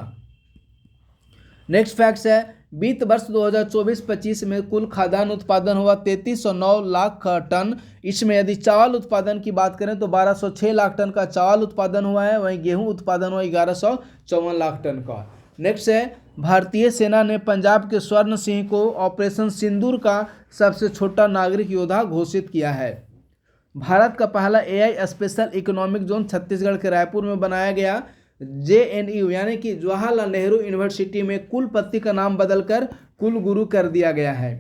नेक्स्ट फैक्ट्स है वित्त वर्ष 2024-25 में कुल खाद्यान्न उत्पादन हुआ 3309 लाख टन। इसमें यदि चावल उत्पादन की बात करें तो 1206 लाख टन का चावल उत्पादन हुआ है, वहीं गेहूं उत्पादन हुआ 1154 लाख टन का। नेक्स्ट है, भारतीय सेना ने पंजाब के स्वर्ण सिंह को ऑपरेशन सिंदूर का सबसे छोटा नागरिक योद्धा घोषित किया है। भारत का पहला AI special economic zone Chhattisgarh के रायपुर में बनाया गया। JNU यानी कि जवाहरलाल नेहरू यूनिवर्सिटी में कुलपति का नाम बदलकर कुलगुरु कर दिया गया है।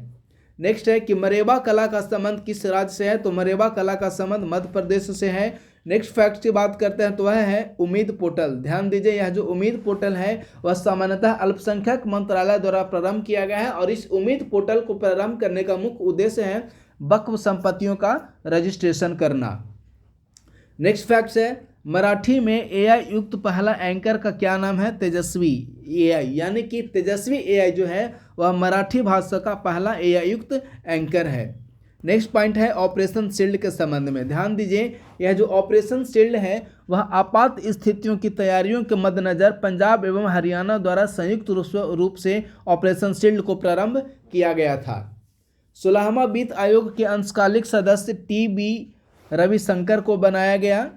नेक्स्ट है कि मरेबा कला का संबंध किस राज्य से है, तो मरेबा कला का संबंध मध्य प्रदेश से है। नेक्स्ट फैक्ट की बात करते हैं तो वह है उम्मीद पोर्टल। ध्यान दीजिए, यह जो उम्मीद पोर्टल है वह सामान्यतः अल्पसंख्यक मंत्रालय द्वारा प्रारंभ किया गया है, और इस उम्मीद पोर्टल को प्रारंभ करने का मुख्य उद्देश्य है वक्फ संपत्तियों का रजिस्ट्रेशन करना। नेक्स्ट फैक्ट है, मराठी में AI युक्त पहला एंकर का क्या नाम है, तेजस्वी AI, यानी कि तेजस्वी AI जो है वह मराठी भाषा का पहला AI युक्त एंकर है। नेक्स्ट पॉइंट है ऑपरेशन शील्ड के संबंध में। ध्यान दीजिए, यह जो ऑपरेशन शील्ड है वह आपात स्थितियों की तैयारियों के मद्देनजर पंजाब एवं हरियाणा द्वारा संयुक्त रूप से ऑपरेशन शील्ड को प्रारंभ किया गया था। 16वां वित्त आयोग के अंशकालिक सदस्य TB रविशंकर को बनाया गया।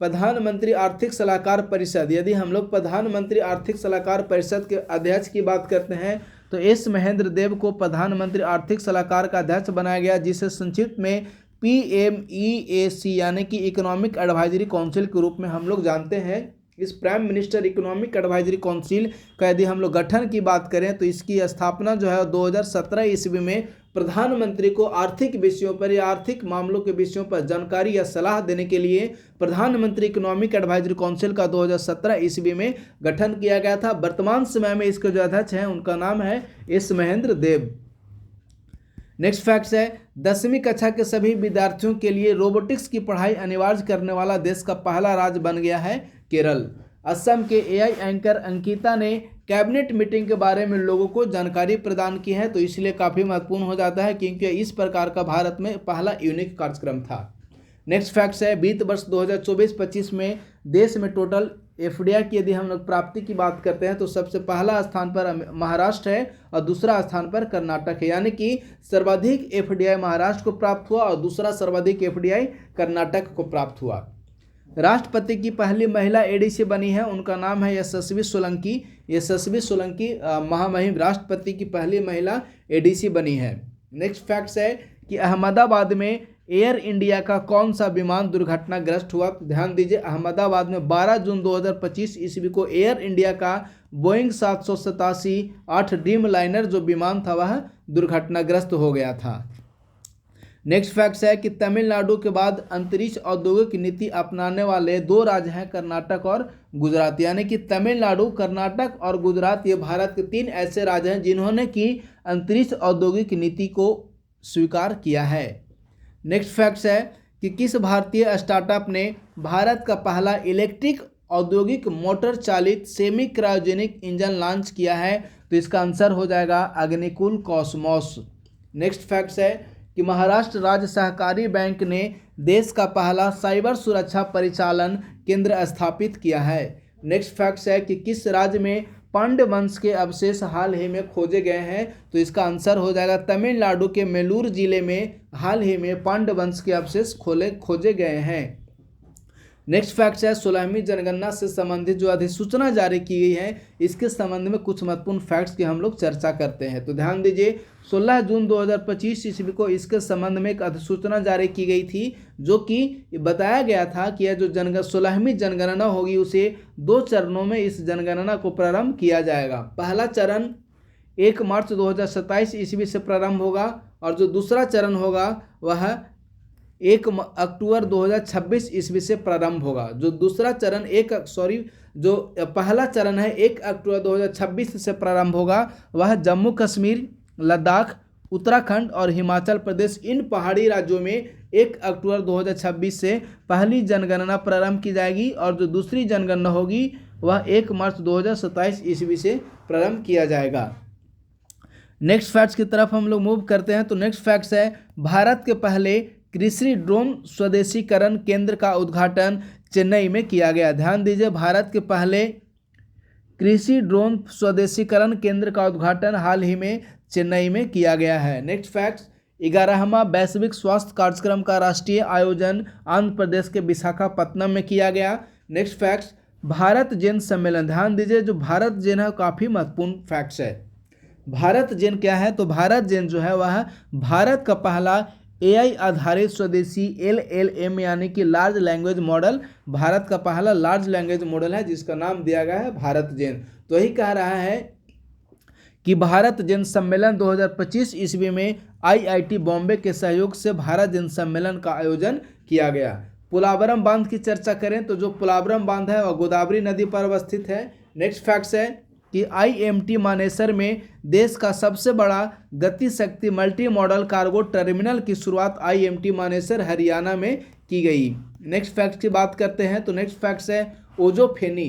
प्रधानमंत्री आर्थिक सलाहकार परिषद, यदि हम लोग प्रधानमंत्री आर्थिक सलाहकार परिषद के अध्यक्ष की बात करते हैं तो S महेंद्र देव को प्रधानमंत्री आर्थिक सलाहकार का अध्यक्ष बनाया गया, जिसे संक्षिप्त में PMEAC यानी कि इकोनॉमिक एडवाइजरी काउंसिल के रूप में हम लोग जानते हैं। इस prime minister economic advisory council का यदि हम लोग गठन की बात करें तो इसकी स्थापना जो है 2017 ईस्वी में प्रधानमंत्री को आर्थिक विषयों पर या आर्थिक मामलों के विषयों पर जानकारी या सलाह देने के लिए प्रधानमंत्री इकोनॉमिक एडवाइजरी काउंसिल का 2017 ईस्वी में गठन किया गया था। वर्तमान समय में इसके जो अध्यक्ष हैं उनका नाम है S महेंद्र देव। नेक्स्ट फैक्ट्स है, 10वीं कक्षा के सभी विद्यार्थियों के लिए रोबोटिक्स की पढ़ाई अनिवार्य करने वाला देश का पहला राज्य बन गया है केरल। असम के AI एंकर अंकिता ने कैबिनेट मीटिंग के बारे में लोगों को जानकारी प्रदान की है, तो इसलिए काफ़ी महत्वपूर्ण हो जाता है क्योंकि इस प्रकार का भारत में पहला यूनिक कार्यक्रम था। नेक्स्ट फैक्ट्स है, वित्त वर्ष 2024-25 में देश में टोटल FDI की यदि हम लोग प्राप्ति की बात करते हैं तो सबसे पहला स्थान पर महाराष्ट्र है और दूसरा स्थान पर कर्नाटक है, यानी कि सर्वाधिक FDI महाराष्ट्र को प्राप्त हुआ और दूसरा सर्वाधिक FDI कर्नाटक को प्राप्त हुआ। राष्ट्रपति की पहली महिला ADC बनी है, उनका नाम है यशस्वी सोलंकी। यशस्वी सोलंकी महामहिम राष्ट्रपति की पहली महिला ADC बनी है। नेक्स्ट फैक्ट्स है कि अहमदाबाद में एयर इंडिया का कौन सा विमान दुर्घटनाग्रस्त हुआ। ध्यान दीजिए, अहमदाबाद में 12 जून 2025 ईस्वी को एयर इंडिया का बोइंग 787-8 ड्रीम लाइनर जो विमान था वह दुर्घटनाग्रस्त हो गया था। नेक्स्ट फैक्ट्स है कि तमिलनाडु के बाद अंतरिक्ष औद्योगिक नीति अपनाने वाले 2 राज्य हैं कर्नाटक और गुजरात, यानी कि तमिलनाडु, कर्नाटक और गुजरात ये भारत के 3 ऐसे राज्य हैं जिन्होंने की अंतरिक्ष औद्योगिक नीति को स्वीकार किया है। नेक्स्ट फैक्ट्स है कि किस भारतीय स्टार्टअप ने भारत का पहला इलेक्ट्रिक औद्योगिक मोटर चालित सेमी क्रायोजेनिक इंजन लॉन्च किया है, तो इसका आंसर हो जाएगा अग्निकुल कॉस्मोस। नेक्स्ट फैक्ट्स है कि महाराष्ट्र राज्य सहकारी बैंक ने देश का पहला साइबर सुरक्षा परिचालन केंद्र स्थापित किया है। नेक्स्ट फैक्ट्स है कि किस राज्य में पांड्य वंश के अवशेष हाल ही में खोजे गए हैं, तो इसका आंसर हो जाएगा तमिलनाडु के मेलूर जिले में हाल ही में पांड्य वंश के अवशेष खोजे गए हैं। नेक्स्ट फैक्ट्स है 16वीं जनगणना से संबंधित जो अधिसूचना जारी की गई है इसके संबंध में कुछ महत्वपूर्ण फैक्ट्स की हम लोग चर्चा करते हैं। तो ध्यान दीजिए, 16 जून 2025 ईस्वी को इसके संबंध में एक अधिसूचना जारी की गई थी, जो कि बताया गया था कि यह जो 16वीं जनगणना होगी उसे 2 चरणों में इस जनगणना को प्रारंभ किया जाएगा। पहला चरण 1 मार्च 2027 ईस्वी से प्रारंभ होगा और जो दूसरा चरण होगा वह 1 अक्टूबर 2026 ईस्वी से प्रारंभ होगा। जो दूसरा चरण जो पहला चरण है 1 अक्टूबर 2026 से प्रारंभ होगा, वह जम्मू कश्मीर, लद्दाख, उत्तराखंड और हिमाचल प्रदेश इन पहाड़ी राज्यों में 1 अक्टूबर 2026 से पहली जनगणना प्रारंभ की जाएगी और जो दूसरी जनगणना होगी वह 1 मार्च 2027 ईस्वी से प्रारंभ किया जाएगा। नेक्स्ट फैक्ट्स की तरफ हम लोग मूव करते हैं। तो नेक्स्ट फैक्ट्स है भारत के पहले कृषि ड्रोन स्वदेशीकरण केंद्र का उद्घाटन चेन्नई में किया गया। ध्यान दीजिए, भारत के पहले कृषि ड्रोन स्वदेशीकरण केंद्र का उद्घाटन हाल ही में चेन्नई में किया गया है। नेक्स्ट फैक्ट्स, 11वां वैश्विक स्वास्थ्य कार्यक्रम का राष्ट्रीय आयोजन आंध्र प्रदेश के विशाखापत्तनम में किया गया। नेक्स्ट फैक्ट्स, भारत जैन सम्मेलन। ध्यान दीजिए, जो भारत जैन है काफ़ी महत्वपूर्ण फैक्ट्स है। भारत जैन क्या है? तो भारत जैन जो है वह भारत का पहला AI आधारित स्वदेशी LLM यानी कि लार्ज लैंग्वेज मॉडल, भारत का पहला लार्ज लैंग्वेज मॉडल है जिसका नाम दिया गया है भारत जैन। तो यही कह रहा है कि भारत जैन सम्मेलन 2025 ईस्वी में IIT बॉम्बे के सहयोग से भारत जैन सम्मेलन का आयोजन किया गया। पोलावरम बांध की चर्चा करें तो जो पोलावरम बांध है वह गोदावरी नदी पर अवस्थित है। नेक्स्ट फैक्ट्स है कि IMT मानेसर में देश का सबसे बड़ा गति शक्ति मल्टी मॉडल कार्गो टर्मिनल की शुरुआत IMT मानेसर हरियाणा में की गई। नेक्स्ट फैक्ट की बात करते हैं तो नेक्स्ट फैक्ट्स है ओजोफेनी।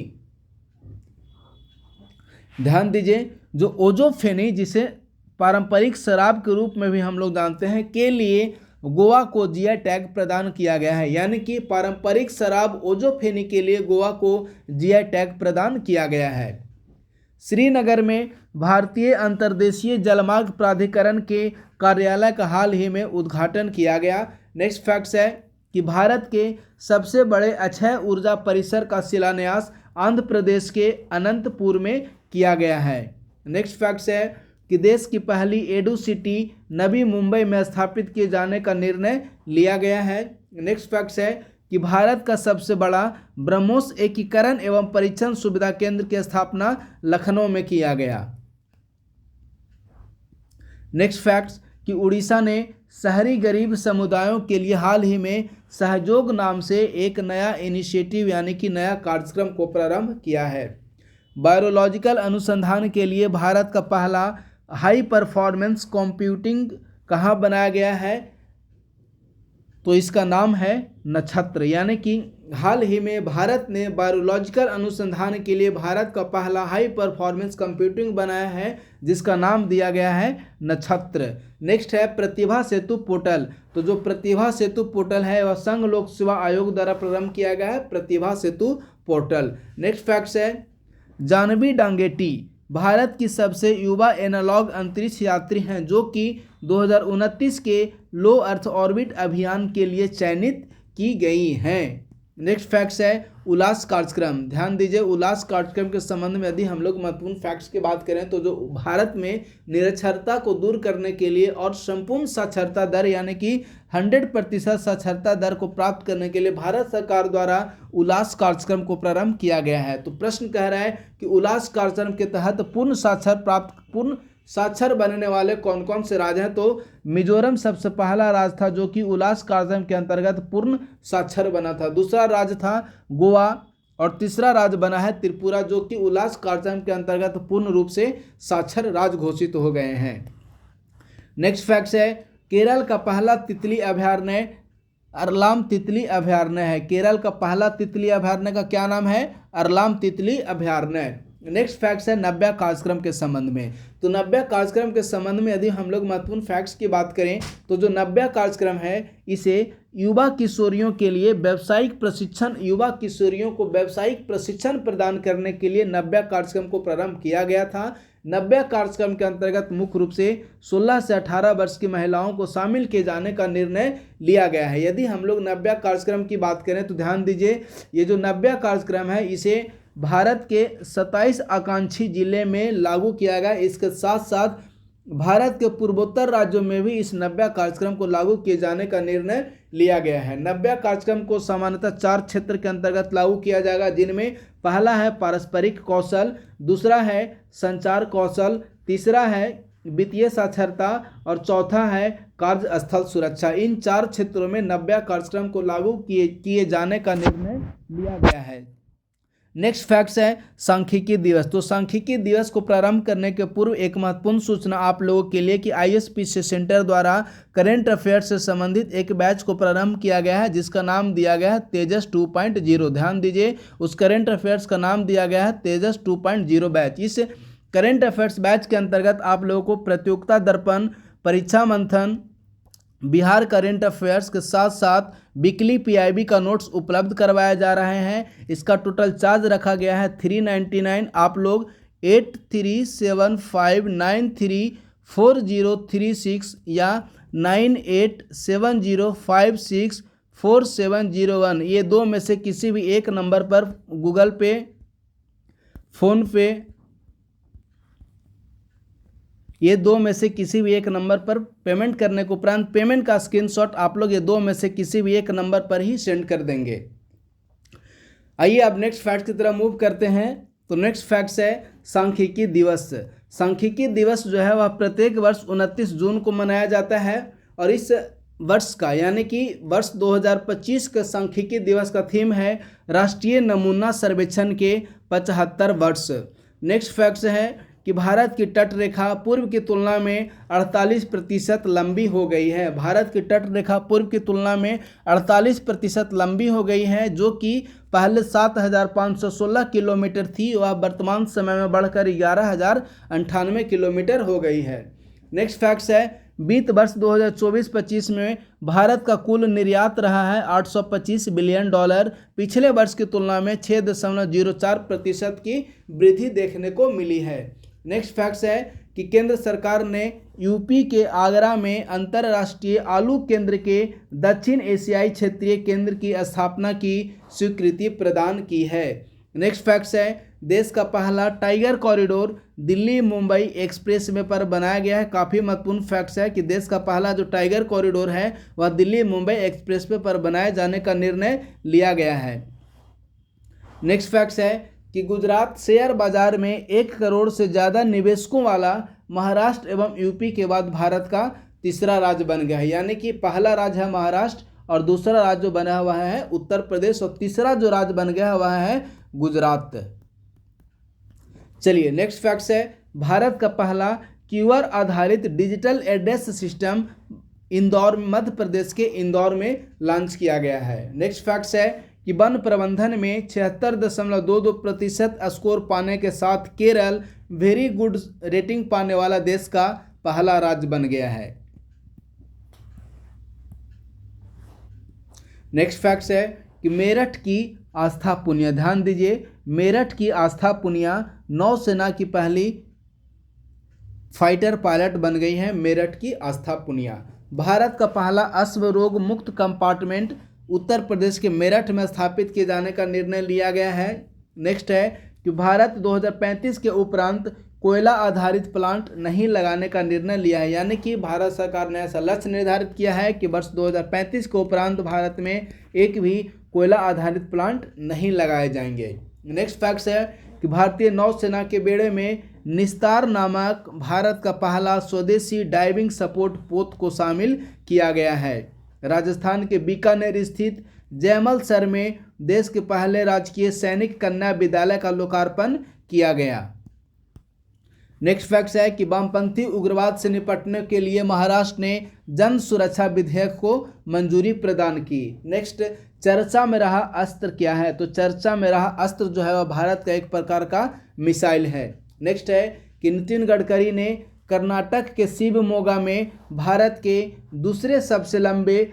ध्यान दीजिए, जो ओजोफेनी जिसे पारंपरिक शराब के रूप में भी हम लोग जानते हैं के लिए गोवा को GI टैग प्रदान किया गया है, यानी कि पारंपरिक शराब ओजोफेनी के लिए गोवा को GI टैग प्रदान किया गया है। श्रीनगर में भारतीय अंतर्देशीय जलमार्ग प्राधिकरण के कार्यालय का हाल ही में उद्घाटन किया गया। नेक्स्ट फैक्ट्स है कि भारत के सबसे बड़े अक्षय ऊर्जा परिसर का शिलान्यास आंध्र प्रदेश के अनंतपुर में किया गया है। नेक्स्ट फैक्ट्स है कि देश की पहली एडू सिटी नवी मुंबई में स्थापित किए जाने का निर्णय लिया गया है। नेक्स्ट फैक्ट्स है कि भारत का सबसे बड़ा ब्रह्मोस एकीकरण एवं परीक्षण सुविधा केंद्र की स्थापना लखनऊ में किया गया। नेक्स्ट फैक्ट्स कि उड़ीसा ने शहरी गरीब समुदायों के लिए हाल ही में सहयोग नाम से एक नया इनिशिएटिव यानी कि नया कार्यक्रम को प्रारंभ किया है। बायोलॉजिकल अनुसंधान के लिए भारत का पहला हाई परफॉर्मेंस कंप्यूटिंग कहाँ बनाया गया है? तो इसका नाम है नक्षत्र, यानी कि हाल ही में भारत ने बायोलॉजिकल अनुसंधान के लिए भारत का पहला हाई परफॉर्मेंस कंप्यूटिंग बनाया है जिसका नाम दिया गया है नक्षत्र। नेक्स्ट है प्रतिभा सेतु पोर्टल। तो जो प्रतिभा सेतु पोर्टल है वह संघ लोक सेवा आयोग द्वारा प्रारंभ किया गया है, प्रतिभा सेतु पोर्टल। नेक्स्ट फैक्ट्स है जानवी डांगेटी भारत की सबसे युवा एनालॉग अंतरिक्ष यात्री हैं जो कि 2029 के लो अर्थ ऑर्बिट अभियान के लिए चयनित की गई हैं। नेक्स्ट फैक्ट्स है उल्लास कार्यक्रम। ध्यान दीजिए, उल्लास कार्यक्रम के संबंध में यदि हम लोग महत्वपूर्ण फैक्ट्स की बात करें तो जो भारत में निरक्षरता को दूर करने के लिए और संपूर्ण साक्षरता दर यानी कि 100% साक्षरता दर को प्राप्त करने के लिए भारत सरकार द्वारा उल्लास कार्यक्रम को प्रारंभ किया गया है। तो प्रश्न कह रहा है कि उल्लास कार्यक्रम के तहत पूर्ण साक्षर बनने वाले कौन कौन से राज्य हैं? तो मिजोरम सबसे पहला राज्य था जो कि उल्लास कार्यक्रम के अंतर्गत पूर्ण साक्षर बना था। दूसरा राज्य था गोवा और तीसरा राज्य बना है त्रिपुरा जो कि उल्लास कार्यक्रम के अंतर्गत पूर्ण रूप से साक्षर राज्य घोषित हो गए हैं। नेक्स्ट फैक्ट्स है केरल का पहला तितली अभयारण्य अरलाम तितली अभयारण्य है। केरल का पहला तितली अभयारण्य का क्या नाम है? अरलाम तितली अभयारण्य। नेक्स्ट फैक्ट्स है नव्या कार्यक्रम के संबंध में। तो नव्या कार्यक्रम के संबंध में यदि हम लोग महत्वपूर्ण फैक्ट्स की बात करें तो जो नव्या कार्यक्रम है इसे युवा किशोरियों के लिए व्यावसायिक प्रशिक्षण प्रदान करने के लिए नव्या कार्यक्रम को प्रारंभ किया गया था। नव्या कार्यक्रम के अंतर्गत मुख्य रूप से 16 से 18 वर्ष की महिलाओं को शामिल किए जाने का निर्णय लिया गया है। यदि हम लोग नव्या कार्यक्रम की बात करें तो ध्यान दीजिए, ये जो नव्या कार्यक्रम है इसे भारत के 27 आकांक्षी जिले में लागू किया गया। इसके साथ साथ भारत के पूर्वोत्तर राज्यों में भी इस नव्या कार्यक्रम को लागू किए जाने का निर्णय लिया गया है। नव्या कार्यक्रम को सामान्यतः 4 क्षेत्र के अंतर्गत लागू किया जाएगा जिनमें पहला है पारस्परिक कौशल, दूसरा है संचार कौशल, तीसरा है वित्तीय साक्षरता और चौथा है कार्यस्थल सुरक्षा। इन 4 क्षेत्रों में नव्या कार्यक्रम को लागू किए जाने का निर्णय लिया गया है। नेक्स्ट फैक्ट्स है सांख्यिकी दिवस। तो सांख्यिकी दिवस को प्रारंभ करने के पूर्व एक महत्वपूर्ण सूचना आप लोगों के लिए कि ISPC सेंटर द्वारा करेंट अफेयर्स से संबंधित एक बैच को प्रारंभ किया गया है जिसका नाम दिया गया है तेजस 2.0। ध्यान दीजिए, उस करेंट अफेयर्स का नाम दिया गया है तेजस 2.0 बैच। इस करेंट अफेयर्स बैच के अंतर्गत आप लोगों को प्रतियोगिता दर्पण, परीक्षा मंथन, बिहार करेंट अफेयर्स के साथ साथ वीकली पीआईबी का नोट्स उपलब्ध करवाए जा रहे हैं। इसका टोटल चार्ज रखा गया है 399। आप लोग 8375934036 या 9870564701 ये दो में से किसी भी एक नंबर पर गूगल पे, फ़ोनपे, ये दो में से किसी भी एक नंबर पर पेमेंट करने के उपरांत पेमेंट का स्क्रीनशॉट आप लोग ये दो में से किसी भी एक नंबर पर ही सेंड कर देंगे। आइए अब नेक्स्ट फैक्ट की तरफ मूव करते हैं। तो नेक्स्ट फैक्ट है सांख्यिकी दिवस। सांख्यिकी दिवस जो है वह प्रत्येक वर्ष 29 जून को मनाया जाता है और इस वर्ष का यानी कि वर्ष 2025 के सांख्यिकी दिवस का थीम है राष्ट्रीय नमूना सर्वेक्षण के 75 वर्ष। नेक्स्ट फैक्ट है कि भारत की तट रेखा पूर्व की तुलना में 48% लंबी हो गई है। भारत की तट रेखा पूर्व की तुलना में 48% लंबी हो गई है, जो कि पहले 7,516 किलोमीटर थी, वह वर्तमान समय में बढ़कर 11,098 किलोमीटर हो गई है। नेक्स्ट फैक्ट्स है वित्त वर्ष 2024-25 में भारत का कुल निर्यात रहा है 825 बिलियन डॉलर। पिछले वर्ष की तुलना में 6.04% की वृद्धि देखने को मिली है। नेक्स्ट फैक्ट्स है कि केंद्र सरकार ने यूपी के आगरा में अंतर्राष्ट्रीय आलू केंद्र के दक्षिण एशियाई क्षेत्रीय केंद्र की स्थापना की स्वीकृति प्रदान की है। नेक्स्ट फैक्ट्स है देश का पहला tiger corridor Delhi Mumbai express way पर बनाया गया है। काफ़ी महत्वपूर्ण फैक्ट्स है कि देश का पहला जो टाइगर कॉरिडोर है वह दिल्ली मुंबई एक्सप्रेस वे पर बनाए जाने का निर्णय लिया गया है। नेक्स्ट फैक्ट्स है कि गुजरात शेयर बाजार में 1 करोड़ से ज़्यादा निवेशकों वाला महाराष्ट्र एवं यूपी के बाद भारत का तीसरा राज्य बन गया है। यानी कि पहला राज्य है महाराष्ट्र और दूसरा राज्य जो बना हुआ है उत्तर प्रदेश और तीसरा जो राज्य बन गया वह है गुजरात। चलिए नेक्स्ट फैक्ट्स है भारत का पहला क्यूआर आधारित digital address system Indore Madhya Pradesh के इंदौर में लॉन्च किया गया है। नेक्स्ट फैक्ट्स है कि वन प्रबंधन में 76.22% स्कोर पाने के साथ केरल वेरी गुड रेटिंग पाने वाला देश का पहला राज्य बन गया है। नेक्स्ट फैक्ट्स है कि मेरठ की आस्था पुनिया, ध्यान दीजिए, मेरठ की आस्था पुनिया नौसेना की पहली फाइटर पायलट बन गई है। मेरठ की आस्था पुनिया। भारत का पहला अश्व रोग मुक्त कंपार्टमेंट उत्तर प्रदेश के मेरठ में स्थापित किए जाने का निर्णय लिया गया है। नेक्स्ट है कि भारत 2035 के उपरांत कोयला आधारित प्लांट नहीं लगाने का निर्णय लिया है। यानी कि भारत सरकार ने ऐसा लक्ष्य निर्धारित किया है कि वर्ष 2035 के उपरांत भारत में एक भी कोयला आधारित प्लांट नहीं लगाए जाएंगे। नेक्स्ट फैक्ट्स है कि भारतीय नौसेना के बेड़े में निस्तार नामक भारत का पहला स्वदेशी डाइविंग सपोर्ट पोत को शामिल किया गया है। राजस्थान के बीकानेर स्थित जयमल सर में देश के पहले राजकीय सैनिक कन्या विद्यालय का लोकार्पण किया गया। नेक्स्ट फैक्ट्स है कि वामपंथी उग्रवाद से निपटने के लिए महाराष्ट्र ने जन सुरक्षा विधेयक को मंजूरी प्रदान की। नेक्स्ट, चर्चा में रहा अस्त्र क्या है? तो चर्चा में रहा अस्त्र जो है वह भारत का एक प्रकार का मिसाइल है। नेक्स्ट है कि नितिन गडकरी ने कर्नाटक के शिवमोगा में भारत के दूसरे सबसे लंबे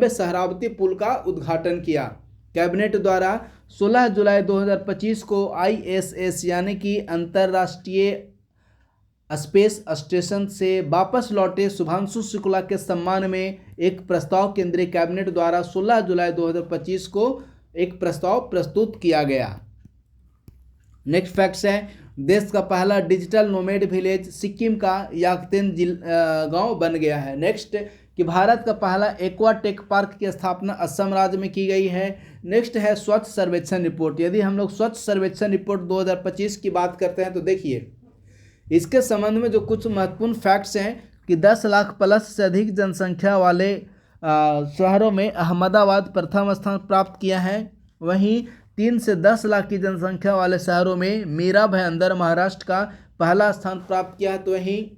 सहरावती पुल का उद्घाटन किया। कैबिनेट द्वारा 16 जुलाई 2025 को ISS यानी कि अंतर्राष्ट्रीय स्पेस स्टेशन से वापस लौटे शुभांशु शुक्ला के सम्मान में एक प्रस्ताव केंद्रीय कैबिनेट द्वारा 16 जुलाई 2025 को एक प्रस्ताव प्रस्तुत किया गया। नेक्स्ट फैक्ट्स है देश का पहला डिजिटल नोमेड विलेज सिक्किम का याकतेन गांव बन गया है। नेक्स्ट कि भारत का पहला एक्वा टेक पार्क की स्थापना असम राज्य में की गई है। नेक्स्ट है स्वच्छ सर्वेक्षण रिपोर्ट। यदि हम लोग स्वच्छ सर्वेक्षण रिपोर्ट 2025 की बात करते हैं तो देखिए इसके संबंध में जो कुछ महत्वपूर्ण फैक्ट्स हैं कि 10 लाख प्लस से अधिक जनसंख्या वाले शहरों में अहमदाबाद प्रथम स्थान प्राप्त किया है। वहीं 3 से 10 लाख की जनसंख्या वाले शहरों में मीरा भाईंदर महाराष्ट्र का पहला स्थान प्राप्त किया है। तो वहीं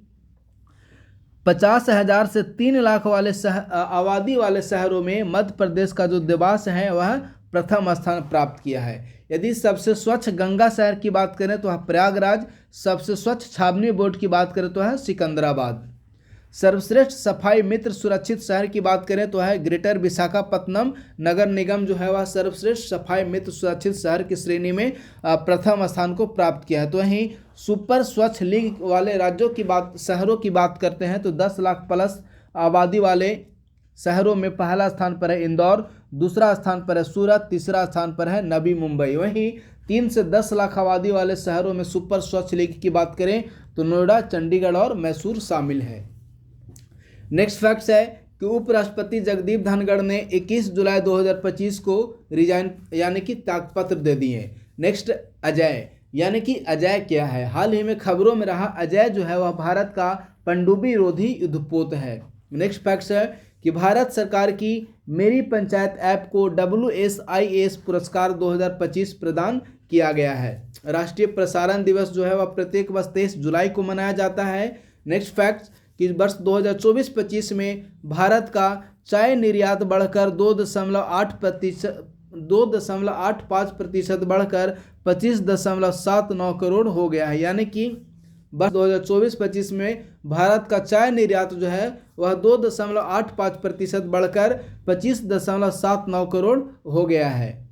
50,000 से 3 लाख वाले आबादी वाले शहरों में मध्य प्रदेश का जो देवास है वह प्रथम स्थान प्राप्त किया है। यदि सबसे स्वच्छ गंगा शहर की बात करें तो वह प्रयागराज, सबसे स्वच्छ छावनी बोर्ड की बात करें तो है सिकंदराबाद। सर्वश्रेष्ठ सफाई मित्र सुरक्षित शहर की बात करें तो है ग्रेटर विशाखापत्तनम नगर निगम जो है वह सर्वश्रेष्ठ सफाई मित्र सुरक्षित शहर की श्रेणी में प्रथम स्थान को प्राप्त किया है। तो वहीं सुपर स्वच्छ लीग वाले राज्यों की बात शहरों की बात करते हैं तो 10 लाख प्लस आबादी वाले शहरों में पहला स्थान पर है इंदौर, दूसरा स्थान पर है सूरत, तीसरा स्थान पर है नवी मुंबई। वहीं 3 से 10 लाख आबादी वाले शहरों में सुपर स्वच्छ लीग की बात करें तो नोएडा, चंडीगढ़ और मैसूर शामिल है। नेक्स्ट फैक्ट्स है कि उपराष्ट्रपति जगदीप धनखड़ ने 21 जुलाई 2025 को रिजाइन यानी कि त्यागपत्र दे दिए। नेक्स्ट अजय, यानी कि अजय क्या है? हाल ही में खबरों में रहा अजय जो है वह भारत का पनडुब्बी रोधी युद्धपोत है। नेक्स्ट फैक्ट्स है कि भारत सरकार की मेरी पंचायत ऐप को WSIS पुरस्कार 2025 प्रदान किया गया है। राष्ट्रीय प्रसारण दिवस जो है वह प्रत्येक वर्ष 23 जुलाई को मनाया जाता है। नेक्स्ट फैक्ट्स कि वर्ष 2024-25 में भारत का चाय निर्यात बढ़कर 2.85% बढ़कर 25.79 करोड़ हो गया है। यानी कि वर्ष 2024-25 में भारत का चाय निर्यात जो है वह 2.85% बढ़कर 25.79 करोड़ हो गया है।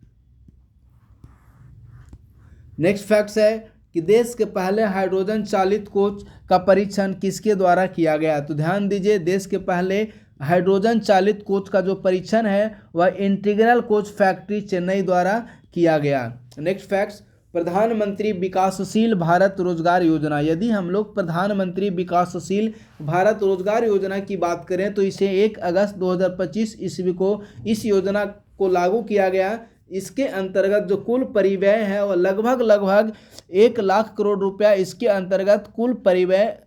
नेक्स्ट फैक्ट्स है कि देश के पहले हाइड्रोजन चालित कोच का परीक्षण किसके द्वारा किया गया? तो ध्यान दीजिए, देश के पहले हाइड्रोजन चालित कोच का जो परीक्षण है वह इंटीग्रल कोच फैक्ट्री चेन्नई द्वारा किया गया। नेक्स्ट फैक्ट्स, प्रधानमंत्री विकासशील भारत रोजगार योजना। यदि हम लोग प्रधानमंत्री विकासशील भारत रोजगार योजना की बात करें तो इसे 1 अगस्त 2025 ईस्वी को इस योजना को लागू किया गया। इसके अंतर्गत जो कुल परिव्यय है वह लगभग 1 लाख करोड़ रुपया इसके अंतर्गत कुल परिव्यय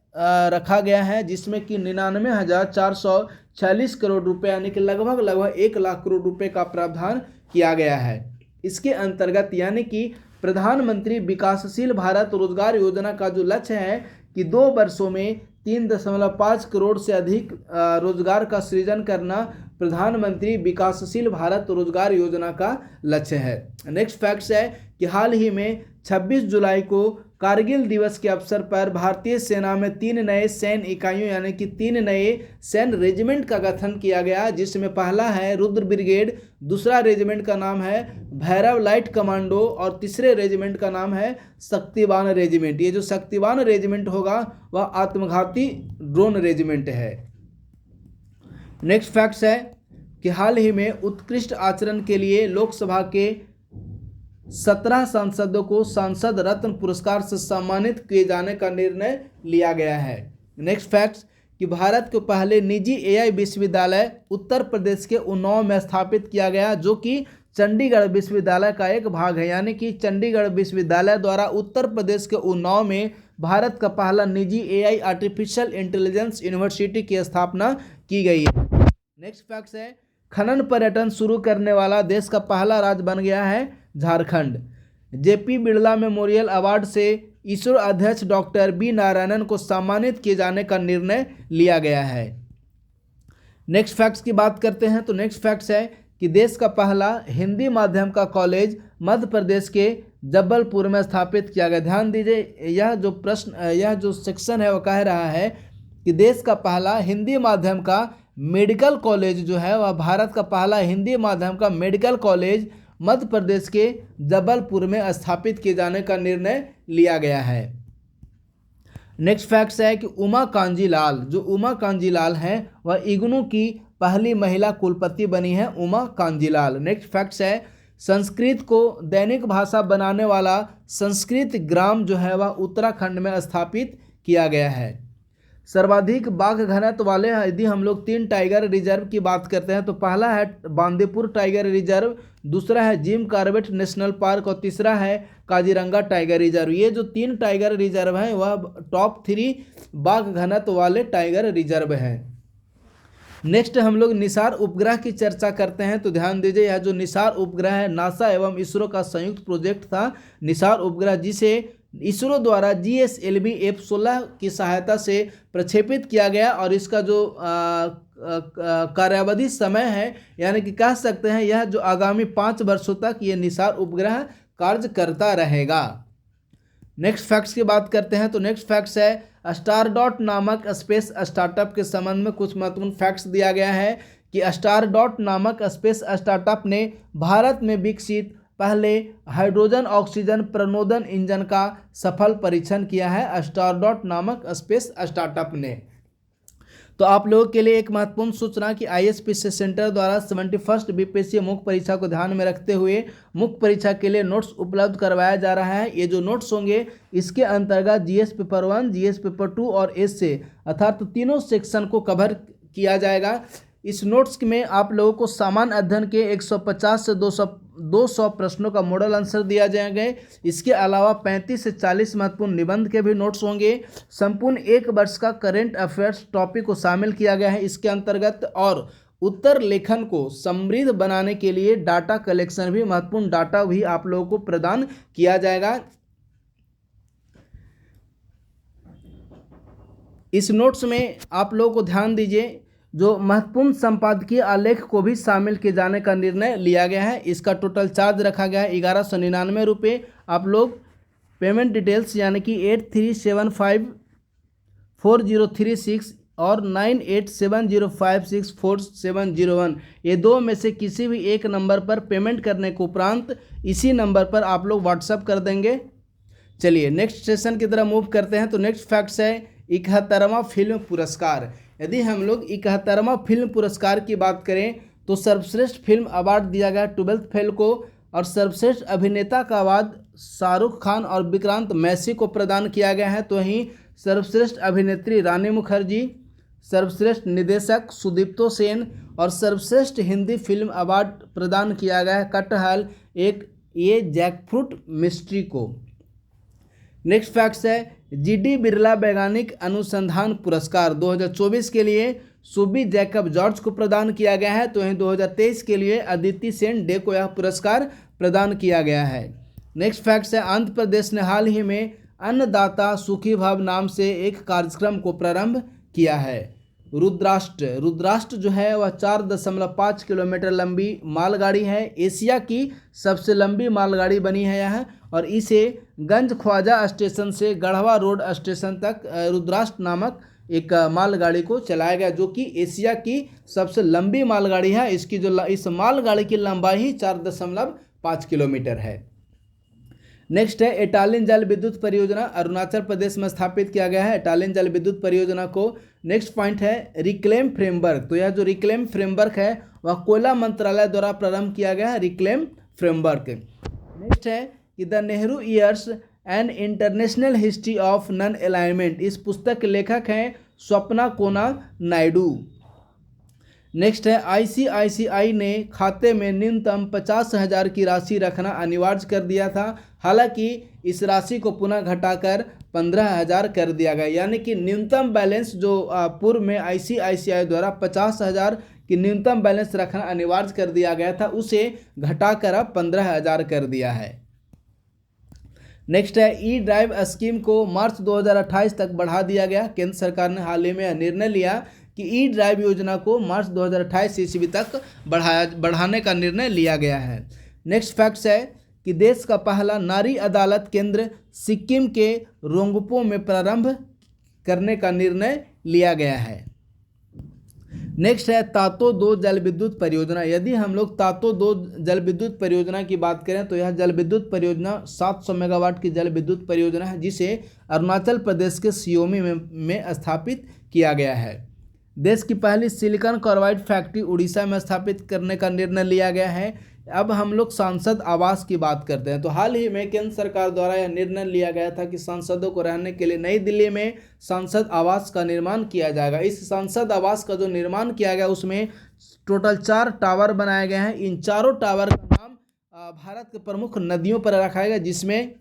रखा गया है, जिसमें कि 99,446 करोड़ रुपये यानी कि लगभग 1 लाख करोड़ रुपए का प्रावधान किया गया है। इसके अंतर्गत यानी कि प्रधानमंत्री विकासशील भारत रोजगार योजना का जो लक्ष्य है कि 2 वर्षों में 3.5 करोड़ से अधिक रोजगार का सृजन करना प्रधानमंत्री विकासशील भारत रोजगार योजना का लक्ष्य है। नेक्स्ट फैक्ट्स है कि हाल ही में 26 जुलाई को कारगिल दिवस के अवसर पर भारतीय सेना में 3 नए सैन्य इकाइयों यानी कि 3 नए सैन्य रेजिमेंट का गठन किया गया, जिसमें पहला है रुद्र ब्रिगेड, दूसरा रेजिमेंट का नाम है भैरव लाइट कमांडो और तीसरे रेजिमेंट का नाम है शक्तिवान रेजिमेंट। ये जो शक्तिवान रेजिमेंट होगा वह आत्मघाती ड्रोन रेजिमेंट है। नेक्स्ट फैक्ट्स है कि हाल ही में उत्कृष्ट आचरण के लिए लोकसभा के 17 सांसदों को सांसद रत्न पुरस्कार से सम्मानित किए जाने का निर्णय लिया गया है। नेक्स्ट फैक्ट्स कि भारत के पहले निजी AI विश्वविद्यालय उत्तर प्रदेश के उन्नाव में स्थापित किया गया, जो कि चंडीगढ़ विश्वविद्यालय का एक भाग है। यानी कि चंडीगढ़ विश्वविद्यालय द्वारा उत्तर प्रदेश के उन्नाव में भारत का पहला निजी AI आर्टिफिशियल इंटेलिजेंस यूनिवर्सिटी की स्थापना की गई है। नेक्स्ट फैक्ट्स है खनन पर्यटन शुरू करने वाला देश का पहला राज्य बन गया है Jharkhand. JP Birla memorial award से इसरो अध्यक्ष डॉक्टर B नारायणन को सम्मानित किए जाने का निर्णय लिया गया है। नेक्स्ट फैक्ट्स की बात करते हैं तो नेक्स्ट फैक्ट्स है कि देश का पहला हिंदी माध्यम का कॉलेज मध्य प्रदेश के जबलपुर में स्थापित किया गया। ध्यान दीजिए, यह जो सेक्शन है वो कह रहा है कि देश का पहला हिंदी माध्यम का मेडिकल कॉलेज जो है वह भारत का पहला हिंदी माध्यम का मेडिकल कॉलेज मध्य प्रदेश के जबलपुर में स्थापित किए जाने का निर्णय लिया गया है। नेक्स्ट फैक्ट्स है कि उमा कांजीलाल, जो उमा कांजीलाल हैं वह इग्नू की पहली महिला कुलपति बनी है, उमा कांजीलाल। नेक्स्ट फैक्ट्स है संस्कृत को दैनिक भाषा बनाने वाला संस्कृत ग्राम जो है वह उत्तराखंड में स्थापित किया गया है। सर्वाधिक बाघ घनत्व वाले यदि हम लोग 3 टाइगर रिजर्व की बात करते हैं तो पहला है बांदीपुर टाइगर रिजर्व, दूसरा है जिम कॉर्बेट नेशनल पार्क और तीसरा है काजीरंगा टाइगर रिजर्व। ये जो 3 टाइगर रिजर्व हैं वह टॉप 3 बाघ घनत्व वाले टाइगर रिजर्व हैं। नेक्स्ट हम लोग निसार उपग्रह की चर्चा करते हैं तो ध्यान दीजिए, यह जो निसार उपग्रह है नासा एवं इसरो का संयुक्त प्रोजेक्ट था निसार उपग्रह, जिसे इसरो द्वारा GSLV F-16 की सहायता से प्रक्षेपित किया गया और इसका जो कार्यावधि समय है यानी कि कह सकते हैं यह जो आगामी 5 वर्षों तक ये निसार उपग्रह कार्य करता रहेगा। नेक्स्ट फैक्ट्स की बात करते हैं तो नेक्स्ट फैक्ट्स है स्टारडॉट नामक स्पेस स्टार्टअप के संबंध में कुछ महत्वपूर्ण फैक्ट्स दिया गया है कि स्टारडॉट नामक स्पेस स्टार्टअप ने भारत में विकसित पहले हाइड्रोजन ऑक्सीजन प्रणोदन इंजन का सफल परीक्षण किया है स्टारडॉट नामक स्पेस स्टार्टअप ने। तो आप लोगों के लिए एक महत्वपूर्ण सूचना कि ISPC सेंटर द्वारा 71st BPSC मुख्य परीक्षा को ध्यान में रखते हुए मुख्य परीक्षा के लिए नोट्स उपलब्ध करवाया जा रहा है। ये जो नोट्स होंगे इसके अंतर्गत GS पेपर 1, GS पेपर 2 और एसे अर्थात तीनों सेक्शन को कवर किया जाएगा। इस नोट्स में आप लोगों को सामान्य अध्ययन के 150 से 200 प्रश्नों का मॉडल आंसर दिया जाएंगे। इसके अलावा 35 से 40 महत्वपूर्ण निबंध के भी नोट्स होंगे। संपूर्ण एक वर्ष का करेंट अफेयर्स टॉपिक को शामिल किया गया है इसके अंतर्गत, और उत्तर लेखन को समृद्ध बनाने के लिए डाटा कलेक्शन भी महत्वपूर्ण डाटा भी आप लोगों को प्रदान किया जाएगा। इस नोट्स में आप लोगों को ध्यान दीजिए जो महत्वपूर्ण संपादकीय आलेख को भी शामिल किए जाने का निर्णय लिया गया है। इसका टोटल चार्ज रखा गया है 1199 रुपये। आप लोग पेमेंट डिटेल्स यानी कि 83754036 और 9870564701 ये दो में से किसी भी एक नंबर पर पेमेंट करने के उपरांत इसी नंबर पर आप लोग व्हाट्सअप कर देंगे। चलिए नेक्स्ट सेशन की तरफ मूव करते हैं। तो नेक्स्ट फैक्ट्स है 71वां फिल्म पुरस्कार। यदि हम लोग 71वां फिल्म पुरस्कार की बात करें तो सर्वश्रेष्ठ फिल्म अवार्ड दिया गया 12th फेल को, और सर्वश्रेष्ठ अभिनेता का अवार्ड शाहरुख खान और विक्रांत मैसी को प्रदान किया गया है। तो वहीं सर्वश्रेष्ठ अभिनेत्री रानी मुखर्जी, सर्वश्रेष्ठ निदेशक सुदीप्तो सेन और सर्वश्रेष्ठ हिंदी फिल्म अवार्ड प्रदान किया गया है कटहल एक ये जैकफ्रूट मिस्ट्री को। नेक्स्ट फैक्ट्स है GD बिरला वैज्ञानिक अनुसंधान पुरस्कार 2024 के लिए सुबी जैकब जॉर्ज को प्रदान किया गया है। तो वहीं 2023 के लिए अदिति सेन डे को यह पुरस्कार प्रदान किया गया है। नेक्स्ट फैक्ट्स है आंध्र प्रदेश ने हाल ही में अन्नदाता सुखी भव नाम से एक कार्यक्रम को प्रारंभ किया है। रुद्राष्ट्र जो है वह 4.5 किलोमीटर लंबी मालगाड़ी है। एशिया की सबसे लंबी मालगाड़ी बनी है यह, और इसे गंज ख्वाजा स्टेशन से गढ़वा रोड स्टेशन तक रुद्राष्ट्र नामक एक मालगाड़ी को चलाया गया, जो कि एशिया की सबसे लंबी मालगाड़ी है। इसकी जो इस मालगाड़ी की लंबाई ही 4.5 किलोमीटर है। नेक्स्ट है एटालिन जल विद्युत परियोजना अरुणाचल प्रदेश में स्थापित किया गया है एटालिन जल विद्युत परियोजना को। नेक्स्ट पॉइंट है रिक्लेम फ्रेमवर्क। तो यह जो रिक्लेम फ्रेमवर्क है वह कोयला मंत्रालय द्वारा प्रारंभ किया गया है रिक्लेम फ्रेमवर्क। नेक्स्ट है कि the Nehru years an international history of non alignment. इस पुस्तक के लेखक हैं स्वप्ना कोना नायडू। नेक्स्ट है ICICI ने खाते में न्यूनतम 50,000 की राशि रखना अनिवार्य कर दिया था। हालांकि इस राशि को पुनः घटाकर 15,000 कर दिया गया, यानी कि न्यूनतम बैलेंस जो पूर्व में ICICI द्वारा 50,000 की न्यूनतम बैलेंस रखना अनिवार्य कर दिया गया था, उसे घटाकर अब 15,000 कर दिया है। नेक्स्ट है E-ड्राइव स्कीम को मार्च 2028 तक बढ़ा दिया गया। केंद्र सरकार ने हाल ही में निर्णय लिया कि E-ड्राइव योजना को मार्च 2028 ईस्वी तक बढ़ाने का निर्णय लिया गया है। नेक्स्ट फैक्ट्स है कि देश का पहला नारी अदालत केंद्र सिक्किम के रोंगपो में प्रारंभ करने का निर्णय लिया गया है। नेक्स्ट है तातो 2 जल विद्युत परियोजना। यदि हम लोग तातो 2 जल विद्युत परियोजना की बात करें तो यह जल विद्युत परियोजना 700 मेगावाट की जल विद्युत परियोजना है, जिसे अरुणाचल प्रदेश के सियोमी में स्थापित किया गया है। देश की पहली सिलिकॉन कार्बाइड फैक्ट्री उड़ीसा में स्थापित करने का निर्णय लिया गया है। अब हम लोग सांसद आवास की बात करते हैं। तो हाल ही में केंद्र सरकार द्वारा यह निर्णय लिया गया था कि सांसदों को रहने के लिए नई दिल्ली में सांसद आवास का निर्माण किया जाएगा। इस सांसद आवास का जो निर्माण किया गया उसमें टोटल 4 टावर बनाए गए हैं। इन चारों टावर का नाम भारत के प्रमुख नदियों पर रखा गया, जिसमें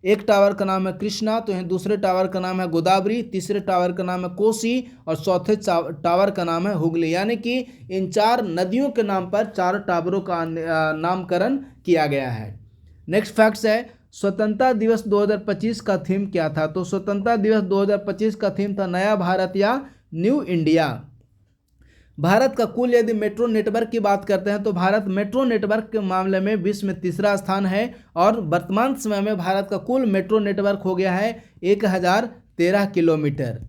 एक टावर का नाम है कृष्णा, तो दूसरे टावर का नाम है गोदावरी, तीसरे टावर का नाम है कोसी और चौथे टावर का नाम है हुगली। यानी कि इन 4 नदियों के नाम पर 4 टावरों का नामकरण किया गया है। नेक्स्ट फैक्ट्स है स्वतंत्रता दिवस 2025 का थीम क्या था। तो स्वतंत्रता दिवस 2025 का थीम था नया भारत या न्यू इंडिया। भारत का कुल यदि मेट्रो नेटवर्क की बात करते हैं तो भारत मेट्रो नेटवर्क के मामले में विश्व में तीसरा स्थान है और वर्तमान समय में भारत का कुल मेट्रो नेटवर्क हो गया है 1013 किलोमीटर।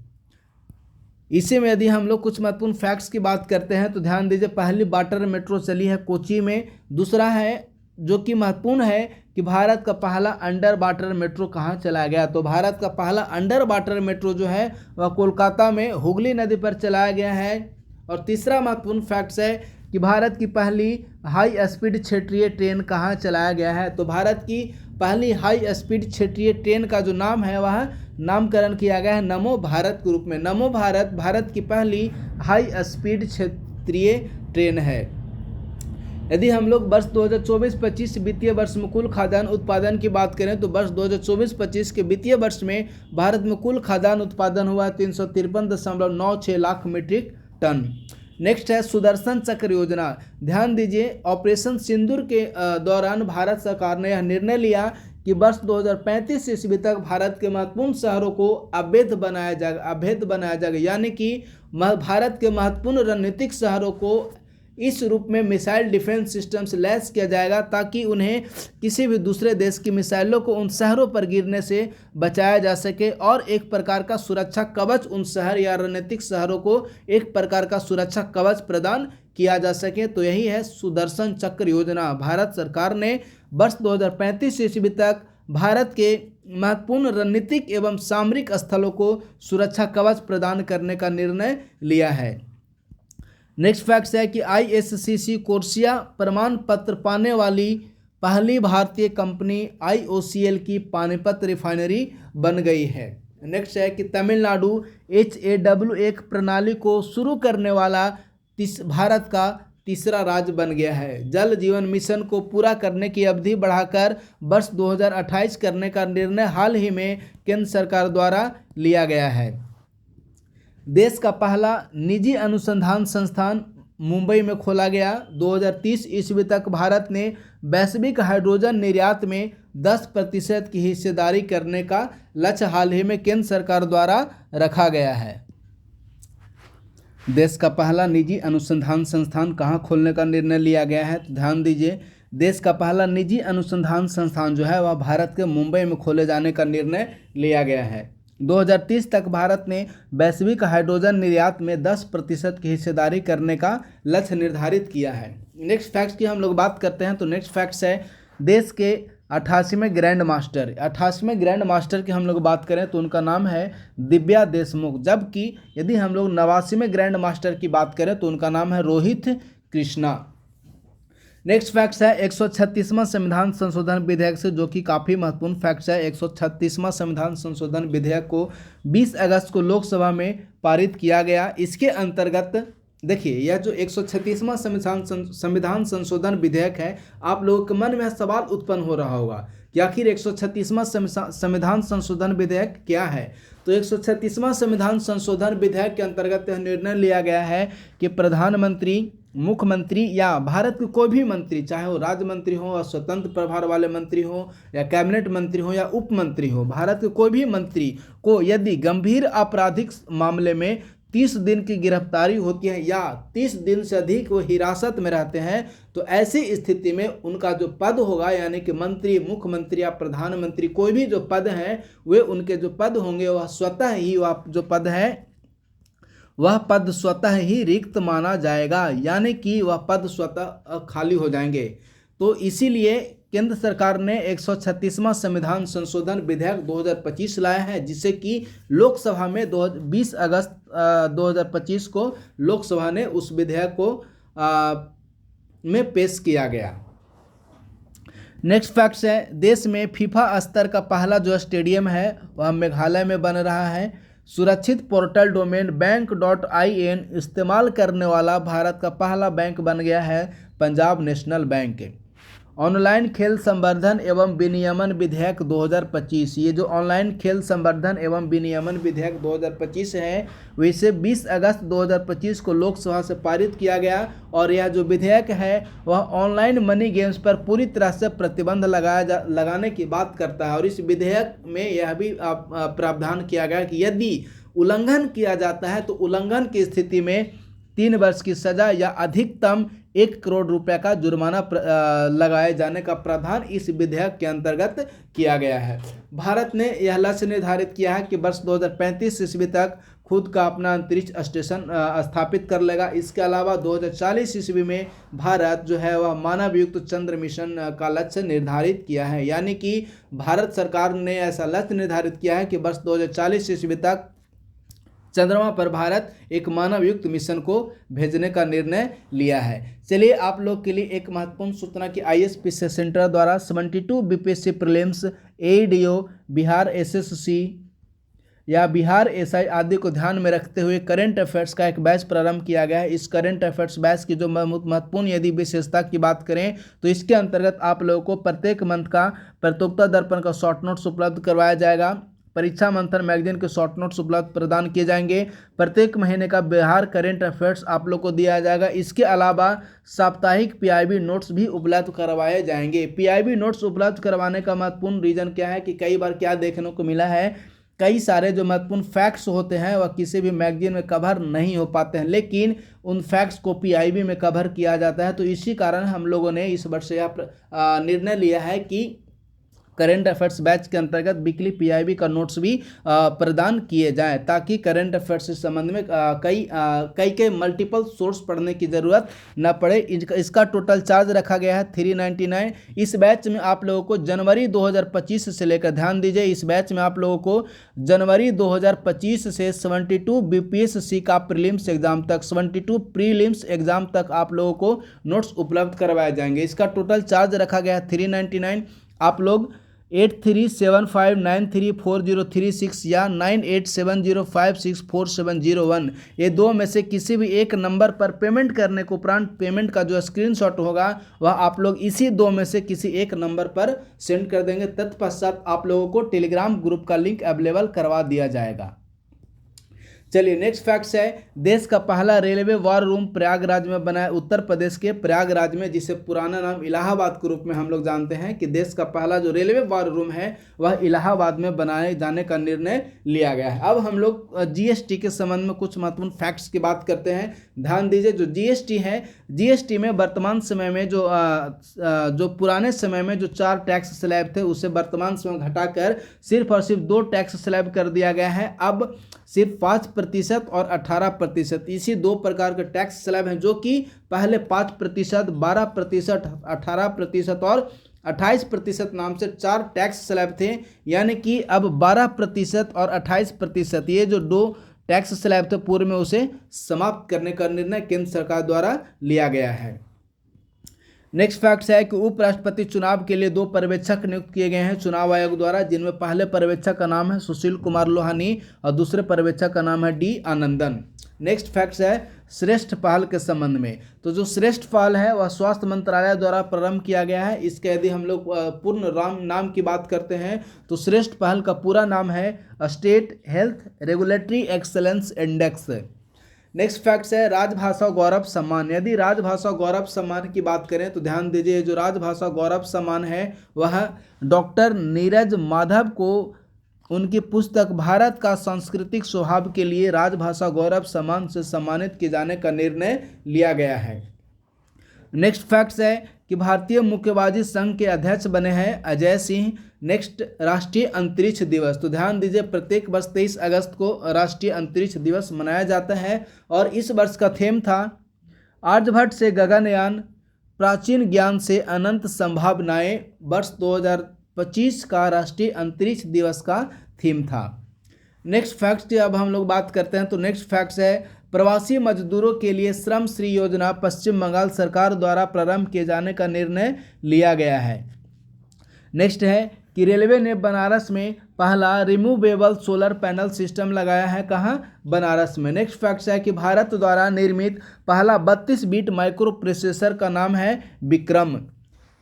इसी में यदि हम लोग कुछ महत्वपूर्ण फैक्ट्स की बात करते हैं तो ध्यान दीजिए, पहली वाटर मेट्रो चली है कोची में। दूसरा है जो कि महत्वपूर्ण है कि भारत का पहला अंडर वाटर मेट्रो कहाँ चलाया गया, तो भारत का पहला अंडर वाटर मेट्रो जो है वह कोलकाता में हुगली नदी पर चलाया गया है। और तीसरा महत्वपूर्ण फैक्ट्स है कि भारत की पहली हाई स्पीड क्षेत्रीय ट्रेन कहाँ चलाया गया है, तो भारत की पहली हाई स्पीड क्षेत्रीय ट्रेन का जो नाम है वह नामकरण किया गया है नमो भारत के रूप में। नमो भारत भारत की पहली हाई स्पीड क्षेत्रीय ट्रेन है। यदि हम लोग वर्ष 2024-25 वित्तीय वर्ष में कुल खाद्यान्न उत्पादन की बात करें तो वर्ष 2024-25 के वित्तीय वर्ष में भारत में कुल खाद्यान्न उत्पादन हुआ 353.96 लाख मीट्रिक टन। नेक्स्ट है सुदर्शन चक्र योजना। ध्यान दीजिए, ऑपरेशन सिंदूर के दौरान भारत सरकार ने यह निर्णय लिया कि वर्ष 2035 ईस्वी तक भारत के महत्वपूर्ण शहरों को अवैध बनाया जाएगा, यानी कि भारत के महत्वपूर्ण रणनीतिक शहरों को इस रूप में मिसाइल डिफेंस सिस्टम से लैस किया जाएगा ताकि उन्हें किसी भी दूसरे देश की मिसाइलों को उन शहरों पर गिरने से बचाया जा सके और एक प्रकार का सुरक्षा कवच उन शहर या रणनीतिक शहरों को एक प्रकार का सुरक्षा कवच प्रदान किया जा सके। तो यही है सुदर्शन चक्र योजना। भारत सरकार ने वर्ष 2035 ईस्वी तक भारत के महत्वपूर्ण रणनीतिक एवं सामरिक स्थलों को सुरक्षा कवच प्रदान करने का निर्णय लिया है। नेक्स्ट फैक्ट है कि ISCC कोर्सिया प्रमाण पत्र पाने वाली पहली भारतीय कंपनी IOCL की पानीपत रिफाइनरी बन गई है। नेक्स्ट है कि तमिलनाडु HAW1 प्रणाली को शुरू करने वाला भारत का तीसरा राज्य बन गया है। जल जीवन मिशन को पूरा करने की अवधि बढ़ाकर वर्ष 2028 करने का निर्णय हाल ही में केंद्र सरकार द्वारा लिया गया है। देश का पहला निजी अनुसंधान संस्थान मुंबई में खोला गया। 2030 ईस्वी तक भारत ने वैश्विक हाइड्रोजन निर्यात में 10% की हिस्सेदारी करने का लक्ष्य हाल ही में केंद्र सरकार द्वारा रखा गया है। देश का पहला निजी अनुसंधान संस्थान कहाँ खोलने का निर्णय लिया गया है, तो ध्यान दीजिए, देश का पहला निजी अनुसंधान संस्थान जो है वह भारत के मुंबई में खोले जाने का निर्णय लिया गया है। 2030 तक भारत ने वैश्विक हाइड्रोजन निर्यात में 10% की हिस्सेदारी करने का लक्ष्य निर्धारित किया है। नेक्स्ट फैक्ट्स की हम लोग बात करते हैं तो नेक्स्ट फैक्ट्स है देश के 88वें ग्रैंड मास्टर की हम लोग बात करें तो उनका नाम है दिव्या देशमुख, जबकि यदि हम लोग 89वें ग्रैंड मास्टर की बात करें तो उनका नाम है रोहित कृष्णा। नेक्स्ट फैक्ट्स है 136वां संविधान संशोधन विधेयक से, जो कि काफ़ी महत्वपूर्ण फैक्ट्स है। 136वां संविधान संशोधन विधेयक को 20 अगस्त को लोकसभा में पारित किया गया। इसके अंतर्गत देखिए, यह जो 136वां संविधान संशोधन विधेयक है, आप लोगों के मन में सवाल उत्पन्न हो रहा होगा कि आखिर 136वां संविधान संशोधन विधेयक क्या है। तो 136वां संविधान संशोधन विधेयक के अंतर्गत यह निर्णय लिया गया है कि प्रधानमंत्री, मुख्यमंत्री या भारत के कोई भी मंत्री, चाहे वो राज्य मंत्री हो या स्वतंत्र प्रभार वाले मंत्री हो या कैबिनेट मंत्री हो या उप मंत्री हो, भारत के कोई भी मंत्री को यदि गंभीर आपराधिक मामले में 30 दिन की गिरफ्तारी होती है या 30 दिन से अधिक वो हिरासत में रहते हैं, तो ऐसी स्थिति में उनका जो पद होगा, यानी कि मंत्री, मुख्यमंत्री या प्रधानमंत्री, कोई भी जो पद हैं वे उनके जो पद होंगे वह स्वतः ही वह जो पद है वह पद स्वतः ही रिक्त माना जाएगा, यानी कि वह पद स्वतः खाली हो जाएंगे। तो इसीलिए केंद्र सरकार ने 136वां संविधान संशोधन विधेयक 2025 लाया है, जिसे कि लोकसभा में 20 अगस्त 2025 को लोकसभा ने उस विधेयक को में पेश किया गया। नेक्स्ट फैक्ट्स है देश में फीफा स्तर का पहला जो स्टेडियम है वह मेघालय में बन रहा है। सुरक्षित पोर्टल डोमेन बैंक.in इस्तेमाल करने वाला भारत का पहला बैंक बन गया है पंजाब नेशनल बैंक। ऑनलाइन खेल संवर्धन एवं विनियमन विधेयक 2025, ये जो ऑनलाइन खेल संवर्धन एवं विनियमन विधेयक 2025 है वैसे 20 अगस्त 2025 को लोकसभा से पारित किया गया और यह जो विधेयक है वह ऑनलाइन मनी गेम्स पर पूरी तरह से प्रतिबंध लगाने की बात करता है। और इस विधेयक में यह भी प्रावधान किया गया कि यदि उल्लंघन किया जाता है तो उल्लंघन की स्थिति में 3 वर्ष की सजा या अधिकतम 1 करोड़ रुपए का जुर्माना लगाए जाने का प्रावधान इस विधेयक के अंतर्गत किया गया है। भारत ने यह लक्ष्य निर्धारित किया है कि वर्ष 2035 ईस्वी तक खुद का अपना अंतरिक्ष स्टेशन स्थापित कर लेगा। इसके अलावा 2040 ईस्वी में भारत जो है वह मानव युक्त चंद्र मिशन का लक्ष्य निर्धारित किया है। यानी कि भारत सरकार ने ऐसा लक्ष्य निर्धारित किया है कि वर्ष 2040 ईस्वी तक चंद्रमा पर भारत एक मानव युक्त मिशन को भेजने का निर्णय लिया है। चलिए आप लोग के लिए एक महत्वपूर्ण सूचना कि ISPC सेंटर द्वारा 72 BPSC prelims, AEDO, Bihar SSC या बिहार SI आदि को ध्यान में रखते हुए करंट अफेयर्स का एक बैच प्रारंभ किया गया है। इस करंट अफेयर्स बैच की जो महत्वपूर्ण यदि विशेषता की बात करें तो इसके अंतर्गत आप लोगों को प्रत्येक मंथ का प्रतियोगिता दर्पण का शॉर्ट नोट्स उपलब्ध करवाया जाएगा। परीक्षा मंथन मैगजीन के शॉर्ट नोट्स उपलब्ध प्रदान किए जाएंगे। प्रत्येक महीने का बिहार करंट अफेयर्स आप लोग को दिया जाएगा। इसके अलावा साप्ताहिक PIB नोट्स भी उपलब्ध करवाए जाएंगे। PIB नोट्स उपलब्ध करवाने का महत्वपूर्ण रीजन क्या है कि कई बार क्या देखने को मिला है, कई सारे जो महत्वपूर्ण फैक्ट्स होते हैं वह किसी भी मैगजीन में कवर नहीं हो पाते हैं, लेकिन उन फैक्ट्स को PIB में कवर किया जाता है। तो इसी कारण हम लोगों ने इस वर्ष यह निर्णय लिया है कि करंट अफेयर्स बैच के अंतर्गत वीकली PIB का नोट्स भी प्रदान किए जाएं, ताकि करंट अफेयर्स के संबंध में कई मल्टीपल सोर्स पढ़ने की ज़रूरत न पड़े। इसका टोटल चार्ज रखा गया है 399। इस बैच में आप लोगों को जनवरी 2025 से लेकर, ध्यान दीजिए, इस बैच में आप लोगों को जनवरी 2025 से 72 BPSC का प्रीलिम्स एग्जाम तक, 72 प्रीलिम्स एग्जाम तक आप लोगों को नोट्स उपलब्ध करवाए जाएंगे। इसका टोटल चार्ज रखा गया है 399। आप लोग 8375934036 या 9870564701 ये दो में से किसी भी एक नंबर पर पेमेंट करने के उपरांत पेमेंट का जो स्क्रीनशॉट होगा वह आप लोग इसी दो में से किसी एक नंबर पर सेंड कर देंगे। तत्पश्चात आप लोगों को टेलीग्राम ग्रुप का लिंक अवेलेबल करवा दिया जाएगा। चलिए नेक्स्ट फैक्ट्स है, देश का पहला रेलवे वॉर रूम प्रयागराज में बना है। उत्तर प्रदेश के प्रयागराज में, जिसे पुराना नाम इलाहाबाद के रूप में हम लोग जानते हैं, कि देश का पहला जो रेलवे वॉर रूम है वह इलाहाबाद में बनाए जाने का निर्णय लिया गया है। अब हम लोग GST के संबंध में कुछ महत्वपूर्ण फैक्ट्स की बात करते हैं। ध्यान दीजिए, जो GST है, GST में वर्तमान समय में जो पुराने समय में जो 4 टैक्स स्लैब थे उसे वर्तमान समय घटाकर सिर्फ और सिर्फ 2 टैक्स स्लैब कर दिया गया है। अब सिर्फ 5% और 18%, इसी 2 प्रकार के टैक्स स्लैब हैं, जो कि पहले 5%, 12%, 18% और 28% नाम से 4 टैक्स स्लैब थे। यानी कि अब 12% और 28% ये जो 2 टैक्स स्लैब थे पूर्व में उसे समाप्त करने का निर्णय केंद्र सरकार द्वारा लिया गया है। नेक्स्ट फैक्ट्स है कि उपराष्ट्रपति चुनाव के लिए 2 पर्यवेक्षक नियुक्त किए गए हैं चुनाव आयोग द्वारा, जिनमें पहले पर्यवेक्षक का नाम है सुशील कुमार लोहानी और दूसरे पर्यवेक्षक का नाम है D आनंदन। नेक्स्ट फैक्ट्स है श्रेष्ठ पहल के संबंध में। तो जो श्रेष्ठ पहल है वह स्वास्थ्य मंत्रालय द्वारा प्रारंभ किया गया है। इसके यदि हम लोग पूर्ण नाम की बात करते हैं तो श्रेष्ठ पहल का पूरा नाम है state health regulatory excellence index. Next facts है राजभाषा गौरव सम्मान। यदि राजभाषा गौरव सम्मान की बात करें तो ध्यान दीजिए, जो राजभाषा गौरव सम्मान है वह डॉक्टर नीरज माधव को उनकी पुस्तक भारत का सांस्कृतिक स्वभाव के लिए राजभाषा गौरव सम्मान से सम्मानित किए जाने का निर्णय लिया गया है। नेक्स्ट फैक्ट्स है कि भारतीय मुक्केबाजी संघ के अध्यक्ष बने हैं अजय सिंह। नेक्स्ट राष्ट्रीय अंतरिक्ष दिवस। तो ध्यान दीजिए, प्रत्येक वर्ष 23 अगस्त को राष्ट्रीय अंतरिक्ष दिवस मनाया जाता है और इस वर्ष का थीम था आर्यभट्ट से गगनयान, प्राचीन ज्ञान से अनंत संभावनाएं। वर्ष 2025 का राष्ट्रीय अंतरिक्ष दिवस का थीम था। नेक्स्ट फैक्ट्स की अब हम लोग बात करते हैं तो नेक्स्ट फैक्ट्स है प्रवासी मजदूरों के लिए श्रम श्री योजना पश्चिम बंगाल सरकार द्वारा प्रारंभ किए जाने का निर्णय लिया गया है। नेक्स्ट है कि रेलवे ने बनारस में पहला रिमूवेबल सोलर पैनल सिस्टम लगाया है। कहाँ? बनारस में। नेक्स्ट फैक्ट्स है कि भारत द्वारा निर्मित पहला 32 बिट माइक्रो प्रोसेसर का नाम है विक्रम।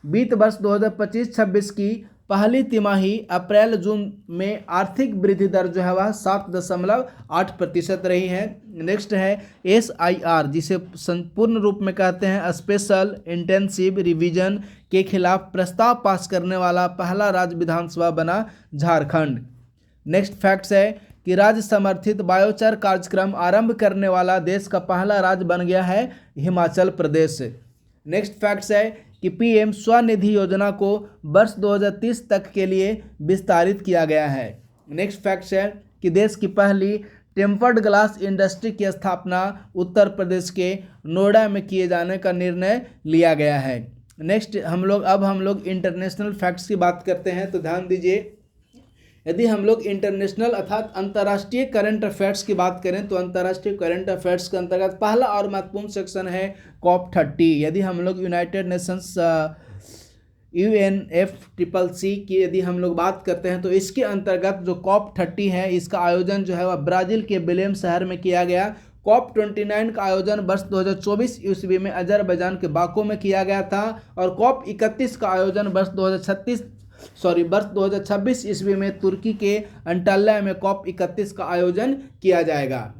वित्त वर्ष 2025-26 की पहली तिमाही अप्रैल जून में आर्थिक वृद्धि दर जो है वह 7.8% रही है। नेक्स्ट है SIR, जिसे संपूर्ण रूप में कहते हैं स्पेशल इंटेंसिव रिवीजन के खिलाफ प्रस्ताव पास करने वाला पहला राज्य विधानसभा बना झारखंड। नेक्स्ट फैक्ट्स है कि राज्य समर्थित बायोचार कार्यक्रम आरंभ करने वाला देश का पहला राज्य बन गया है हिमाचल प्रदेश। नेक्स्ट फैक्ट्स है कि पीएम स्वनिधि योजना को वर्ष 2030 तक के लिए विस्तारित किया गया है। नेक्स्ट फैक्ट्स है कि देश की पहली टेम्पर्ड ग्लास इंडस्ट्री की स्थापना उत्तर प्रदेश के नोएडा में किए जाने का निर्णय लिया गया है। नेक्स्ट हम लोग इंटरनेशनल फैक्ट्स की बात करते हैं, तो ध्यान दीजिए, यदि हम लोग इंटरनेशनल अर्थात अंतर्राष्ट्रीय करंट अफेयर्स की बात करें तो अंतर्राष्ट्रीय करंट अफेयर्स के अंतर्गत पहला और महत्वपूर्ण सेक्शन है COP30। यदि हम लोग यूनाइटेड नेशंस UNFCCC की यदि हम लोग बात करते हैं तो इसके अंतर्गत जो COP30 है इसका आयोजन जो है वह ब्राज़ील के बेलेम शहर में किया गया। COP29 का आयोजन वर्ष 2024 ईस्वी में अजरबैजान के बाकू में किया गया था और COP31 का आयोजन वर्ष 2026 ईस्वी में तुर्की के अंटाल्या में COP31 का आयोजन किया जाएगा।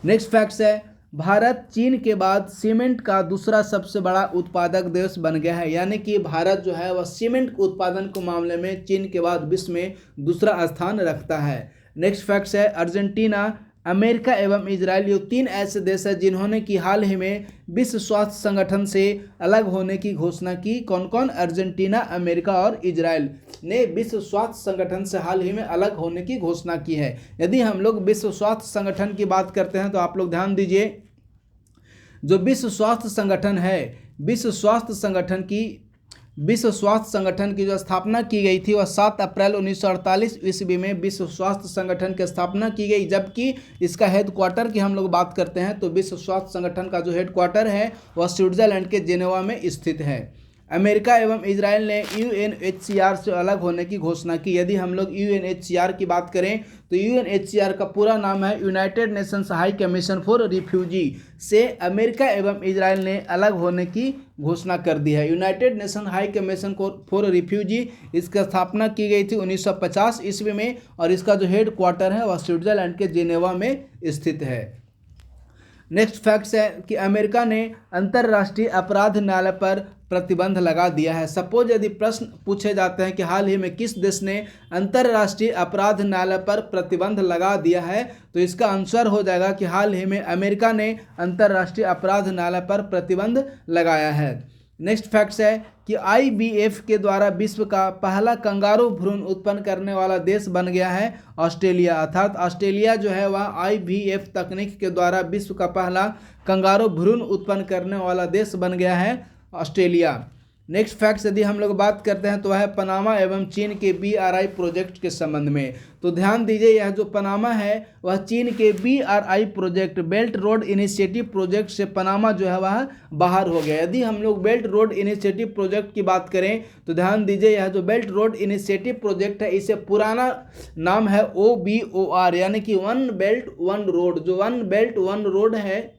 नेक्स्ट फैक्ट्स है भारत चीन के बाद सीमेंट का दूसरा सबसे बड़ा उत्पादक देश बन गया है, यानी कि भारत जो है वह सीमेंट उत्पादन के मामले में चीन के बाद विश्व में दूसरा स्थान रखता है। नेक्स्ट फैक्ट्स है अर्जेंटीना, अमेरिका एवं इजराइल ये तीन ऐसे देश हैं जिन्होंने कि हाल ही में विश्व स्वास्थ्य संगठन से अलग होने की घोषणा की। कौन कौन? अर्जेंटीना, अमेरिका और इजराइल ने विश्व स्वास्थ्य संगठन से हाल ही में अलग होने की घोषणा की है। यदि हम लोग विश्व स्वास्थ्य संगठन की बात करते हैं तो आप लोग ध्यान दीजिए, जो विश्व स्वास्थ्य संगठन है, विश्व स्वास्थ्य संगठन की जो स्थापना की गई थी वह 7 अप्रैल 1948 ईस्वी में विश्व स्वास्थ्य संगठन की स्थापना की गई, जबकि इसका हेडक्वार्टर की हम लोग बात करते हैं तो विश्व स्वास्थ्य संगठन का जो हेडक्वार्टर है वह स्विट्जरलैंड के जेनेवा में स्थित है। अमेरिका एवं इजराइल ने UNHCR से अलग होने की घोषणा की। यदि हम लोग UNHCR की बात करें तो UNHCR का पूरा नाम है United Nations high commission for refugee से अमेरिका एवं इजराइल ने अलग होने की घोषणा कर दी है। United nation high commission for refugee इसकी स्थापना की गई थी 1950 ईस्वी में और इसका जो हेड क्वार्टर है वह स्विट्जरलैंड के जेनेवा में स्थित है। नेक्स्ट फैक्ट्स है कि अमेरिका ने अंतर्राष्ट्रीय अपराध न्यायालय पर प्रतिबंध लगा दिया है। सपोज यदि प्रश्न पूछे जाते हैं कि हाल ही में किस देश ने अंतर्राष्ट्रीय अपराध न्यायालय पर प्रतिबंध लगा दिया है, तो इसका आंसर हो जाएगा कि हाल ही में अमेरिका ने अंतर्राष्ट्रीय अपराध न्यायालय पर प्रतिबंध लगाया है। नेक्स्ट फैक्ट्स है कि IVF के द्वारा विश्व का पहला कंगारू भ्रूण उत्पन्न करने वाला देश बन गया है ऑस्ट्रेलिया, अर्थात ऑस्ट्रेलिया जो है वह IVF तकनीक के द्वारा विश्व का पहला कंगारू भ्रूण उत्पन्न करने वाला देश बन गया है ऑस्ट्रेलिया। नेक्स्ट फैक्ट्स यदि हम लोग बात करते हैं तो वह है पनामा एवं चीन के BRI प्रोजेक्ट के संबंध में। तो ध्यान दीजिए, यह जो पनामा है वह चीन के BRI project belt road initiative project से पनामा जो है वह बाहर हो गया। यदि हम लोग बेल्ट रोड इनिशिएटिव प्रोजेक्ट की बात करें तो ध्यान दीजिए, यह जो बेल्ट रोड इनिशिएटिव प्रोजेक्ट है इसे पुराना नाम है OBOR, यानी कि वन बेल्ट वन रोड। जो वन बेल्ट वन रोड है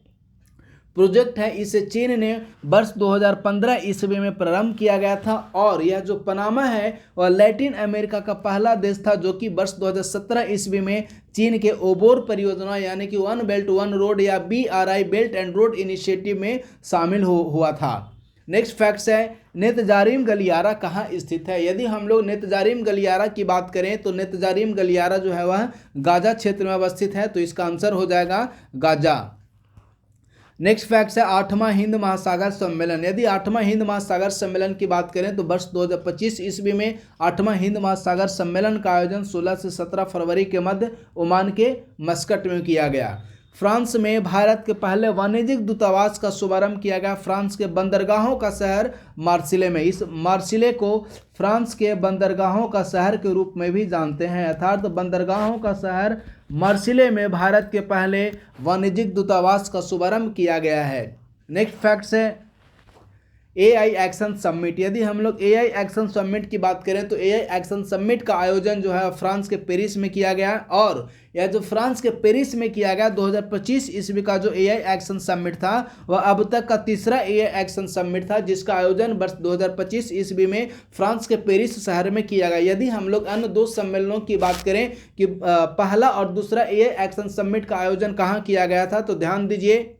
प्रोजेक्ट है इसे चीन ने वर्ष 2015 ईस्वी में प्रारंभ किया गया था और यह जो पनामा है वह लैटिन अमेरिका का पहला देश था जो कि वर्ष 2017 ईस्वी में चीन के ओबोर परियोजना यानी कि वन बेल्ट वन रोड या BRI belt and road initiative में शामिल हुआ था। नेक्स्ट फैक्ट्स है नेतजारिम गलियारा कहाँ स्थित है। यदि हम लोग नेतजारिम गलियारा की बात करें तो नेतजारिम गलियारा जो है वह गाजा क्षेत्र में अवस्थित है, तो इसका आंसर हो जाएगा गाजा। नेक्स्ट फैक्ट्स है 8वां हिंद महासागर सम्मेलन। यदि 8वां हिंद महासागर सम्मेलन की बात करें तो वर्ष 2025 ईस्वी में 8वां हिंद महासागर सम्मेलन का आयोजन 16 से 17 फरवरी के मध्य ओमान के मस्कट में किया गया। फ्रांस में भारत के पहले वाणिज्यिक दूतावास का शुभारंभ किया गया फ्रांस के बंदरगाहों का शहर मार्सिले में। इस मार्सिले को फ्रांस के बंदरगाहों का शहर के रूप में भी जानते हैं, अर्थात बंदरगाहों का शहर मार्सिले में भारत के पहले वाणिज्यिक दूतावास का शुभारंभ किया गया है। नेक्स्ट फैक्ट्स है AI एक्शन समिट। यदि हम लोग AI एक्शन समिट की बात करें तो AI एक्शन समिट का आयोजन जो है फ्रांस के पेरिस में किया गया और यह जो फ्रांस के पेरिस में किया गया 2025 ईस्वी का जो AI एक्शन समिट था वह अब तक का तीसरा AI एक्शन समिट था जिसका आयोजन वर्ष 2025 ईस्वी में फ्रांस के पेरिस शहर में किया गया। यदि हम लोग अन्य दो सम्मेलनों की बात करें कि पहला और दूसरा AI एक्शन समिट का आयोजन कहाँ किया गया था तो ध्यान दीजिए,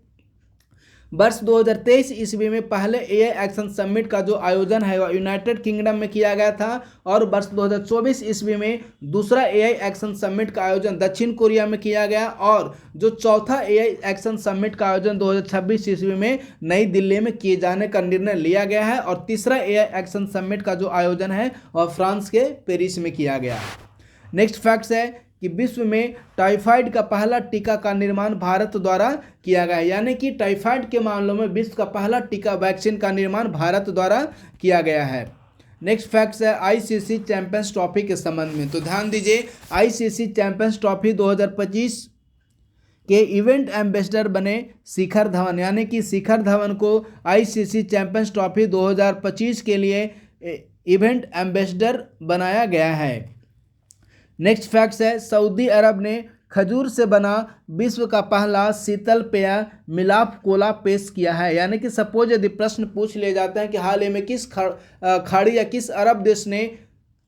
वर्ष 2023 ईस्वी में पहले एआई एक्शन समिट का जो आयोजन है वह यूनाइटेड किंगडम में किया गया था और वर्ष 2024 ईस्वी में दूसरा एआई एक्शन समिट का आयोजन दक्षिण कोरिया में किया गया और जो चौथा एआई एक्शन समिट का आयोजन 2026 ईस्वी में नई दिल्ली में किए जाने का निर्णय लिया गया है और तीसरा एआई एक्शन समिट का जो आयोजन है वह फ्रांस के पेरिस में किया गया। नेक्स्ट फैक्ट्स है कि विश्व में टाइफाइड का पहला टीका का निर्माण भारत द्वारा किया गया है, यानी कि टाइफाइड के मामलों में विश्व का पहला टीका वैक्सीन का निर्माण भारत द्वारा किया गया है। नेक्स्ट फैक्ट्स है आईसीसी चैंपियंस ट्रॉफी के संबंध में, तो ध्यान दीजिए आईसीसी चैंपियंस ट्रॉफी 2025 के इवेंट एम्बेसडर बने शिखर धवन, यानी कि शिखर धवन को आईसीसी चैंपियंस ट्रॉफी 2025 के लिए इवेंट एम्बेसडर बनाया गया है। नेक्स्ट फैक्ट्स है सऊदी अरब ने खजूर से बना विश्व का पहला शीतल पेय मिलाप कोला पेश किया है, यानी कि सपोज यदि प्रश्न पूछ लिए जाते हैं कि हाल ही में किस खाड़ी या किस अरब देश ने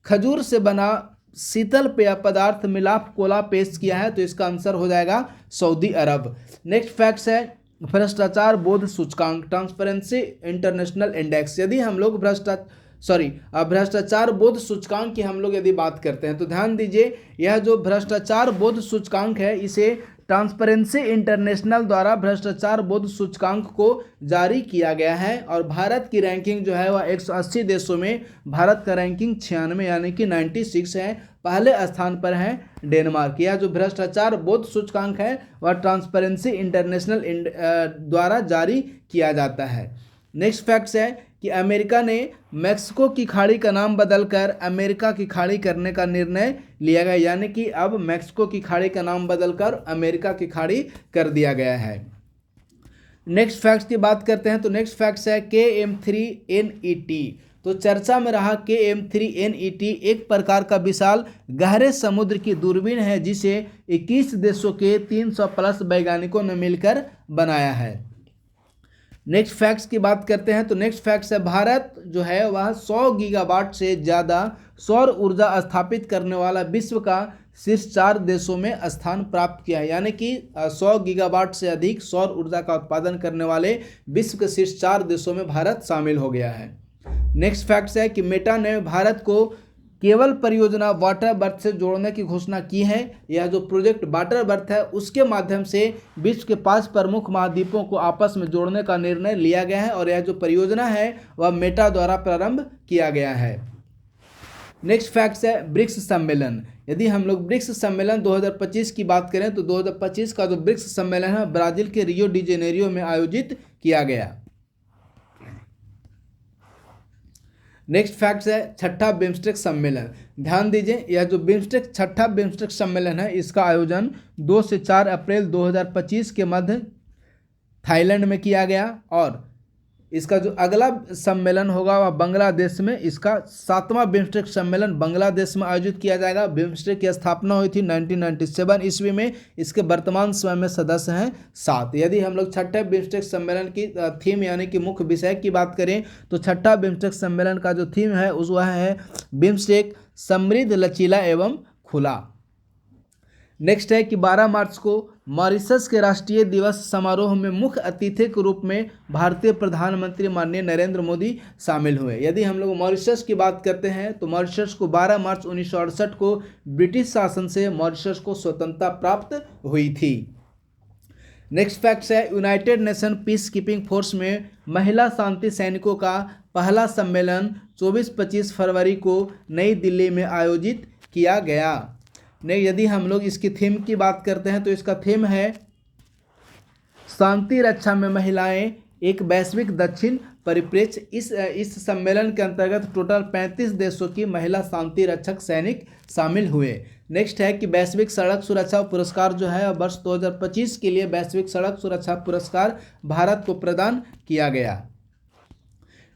खजूर से बना शीतल पेय पदार्थ मिलाप कोला पेश किया है, तो इसका आंसर हो जाएगा सऊदी अरब। नेक्स्ट फैक्ट्स है भ्रष्टाचार बोध सूचकांक ट्रांसपेरेंसी इंटरनेशनल इंडेक्स, यदि हम लोग भ्रष्टाचार बोध सूचकांक की हम लोग यदि बात करते हैं तो ध्यान दीजिए यह जो भ्रष्टाचार बोध सूचकांक है इसे ट्रांसपेरेंसी इंटरनेशनल द्वारा भ्रष्टाचार बोध सूचकांक को जारी किया गया है और भारत की रैंकिंग जो है वह 180 देशों में भारत का रैंकिंग 96 यानी कि 96 है, पहले स्थान पर है डेनमार्क। यह जो भ्रष्टाचार बोध सूचकांक है वह ट्रांसपेरेंसी इंटरनेशनल द्वारा जारी किया जाता है। नेक्स्ट फैक्ट्स है कि अमेरिका ने मैक्सिको की खाड़ी का नाम बदलकर अमेरिका की खाड़ी करने का निर्णय लिया गया, यानी कि अब मैक्सिको की खाड़ी का नाम बदलकर अमेरिका की खाड़ी कर दिया गया है। नेक्स्ट फैक्ट्स की बात करते हैं तो नेक्स्ट फैक्ट्स है KM3NET, तो चर्चा में रहा KM3NET एक प्रकार का विशाल गहरे समुद्र की दूरबीन है जिसे 21 देशों के 300 प्लस वैज्ञानिकों ने मिलकर बनाया है। नेक्स्ट फैक्ट्स की बात करते हैं तो नेक्स्ट फैक्ट्स है भारत जो है वह 100 गीगावाट से ज़्यादा सौर ऊर्जा स्थापित करने वाला विश्व का शीर्ष 4 देशों में स्थान प्राप्त किया है, यानी कि 100 गीगावाट से अधिक सौर ऊर्जा का उत्पादन करने वाले विश्व के शीर्ष 4 देशों में भारत शामिल हो गया है। नेक्स्ट फैक्ट्स है कि मेटा ने भारत को केवल परियोजना वाटर बर्थ से जोड़ने की घोषणा की है। यह जो प्रोजेक्ट वाटर बर्थ है उसके माध्यम से विश्व के 5 प्रमुख महाद्वीपों को आपस में जोड़ने का निर्णय लिया गया है और यह जो परियोजना है वह मेटा द्वारा प्रारंभ किया गया है। नेक्स्ट फैक्ट्स है ब्रिक्स सम्मेलन, यदि हम लोग ब्रिक्स सम्मेलन 2025 की बात करें तो 2025 का जो ब्रिक्स सम्मेलन है ब्राजील के रियो डी जेनेरियो में आयोजित किया गया। नेक्स्ट फैक्ट्स है छठा बिम्स्टेक सम्मेलन, ध्यान दीजिए यह जो छठा बिम्स्टेक सम्मेलन है इसका आयोजन 2 से 4 अप्रैल 2025 के मध्य थाईलैंड में किया गया और इसका जो अगला सम्मेलन होगा वह बांग्लादेश में, इसका 7वां बिम्स्टेक सम्मेलन बांग्लादेश में आयोजित किया जाएगा। बिम्स्टेक की स्थापना हुई थी 1997 ईस्वी में, इसके वर्तमान समय में सदस्य हैं 7। यदि हम लोग छठे बिम्स्टेक सम्मेलन की थीम यानी कि मुख्य विषय की बात करें तो छठा बिम्स्टेक सम्मेलन का जो थीम है वह है बिम्स्टेक समृद्ध, लचीला एवं खुला। नेक्स्ट है कि 12 मार्च को मॉरिशस के राष्ट्रीय दिवस समारोह में मुख्य अतिथि के रूप में भारतीय प्रधानमंत्री माननीय नरेंद्र मोदी शामिल हुए। यदि हम लोग मॉरिशस की बात करते हैं तो मॉरिशस को 12 मार्च 1968 को ब्रिटिश शासन से मॉरिशस को स्वतंत्रता प्राप्त हुई थी। नेक्स्ट फैक्ट्स है United nation peace keeping force में महिला शांति सैनिकों का पहला सम्मेलन 24-25 फरवरी को नई दिल्ली में आयोजित किया गया। यदि हम लोग इसकी थीम की बात करते हैं तो इसका थीम है शांति रक्षा में महिलाएं एक वैश्विक दक्षिण परिप्रेक्ष्य। इस सम्मेलन के अंतर्गत टोटल 35 देशों की महिला शांति रक्षक सैनिक शामिल हुए। नेक्स्ट है कि वैश्विक सड़क सुरक्षा पुरस्कार जो है वर्ष 2025 के लिए वैश्विक सड़क सुरक्षा पुरस्कार भारत को प्रदान किया गया।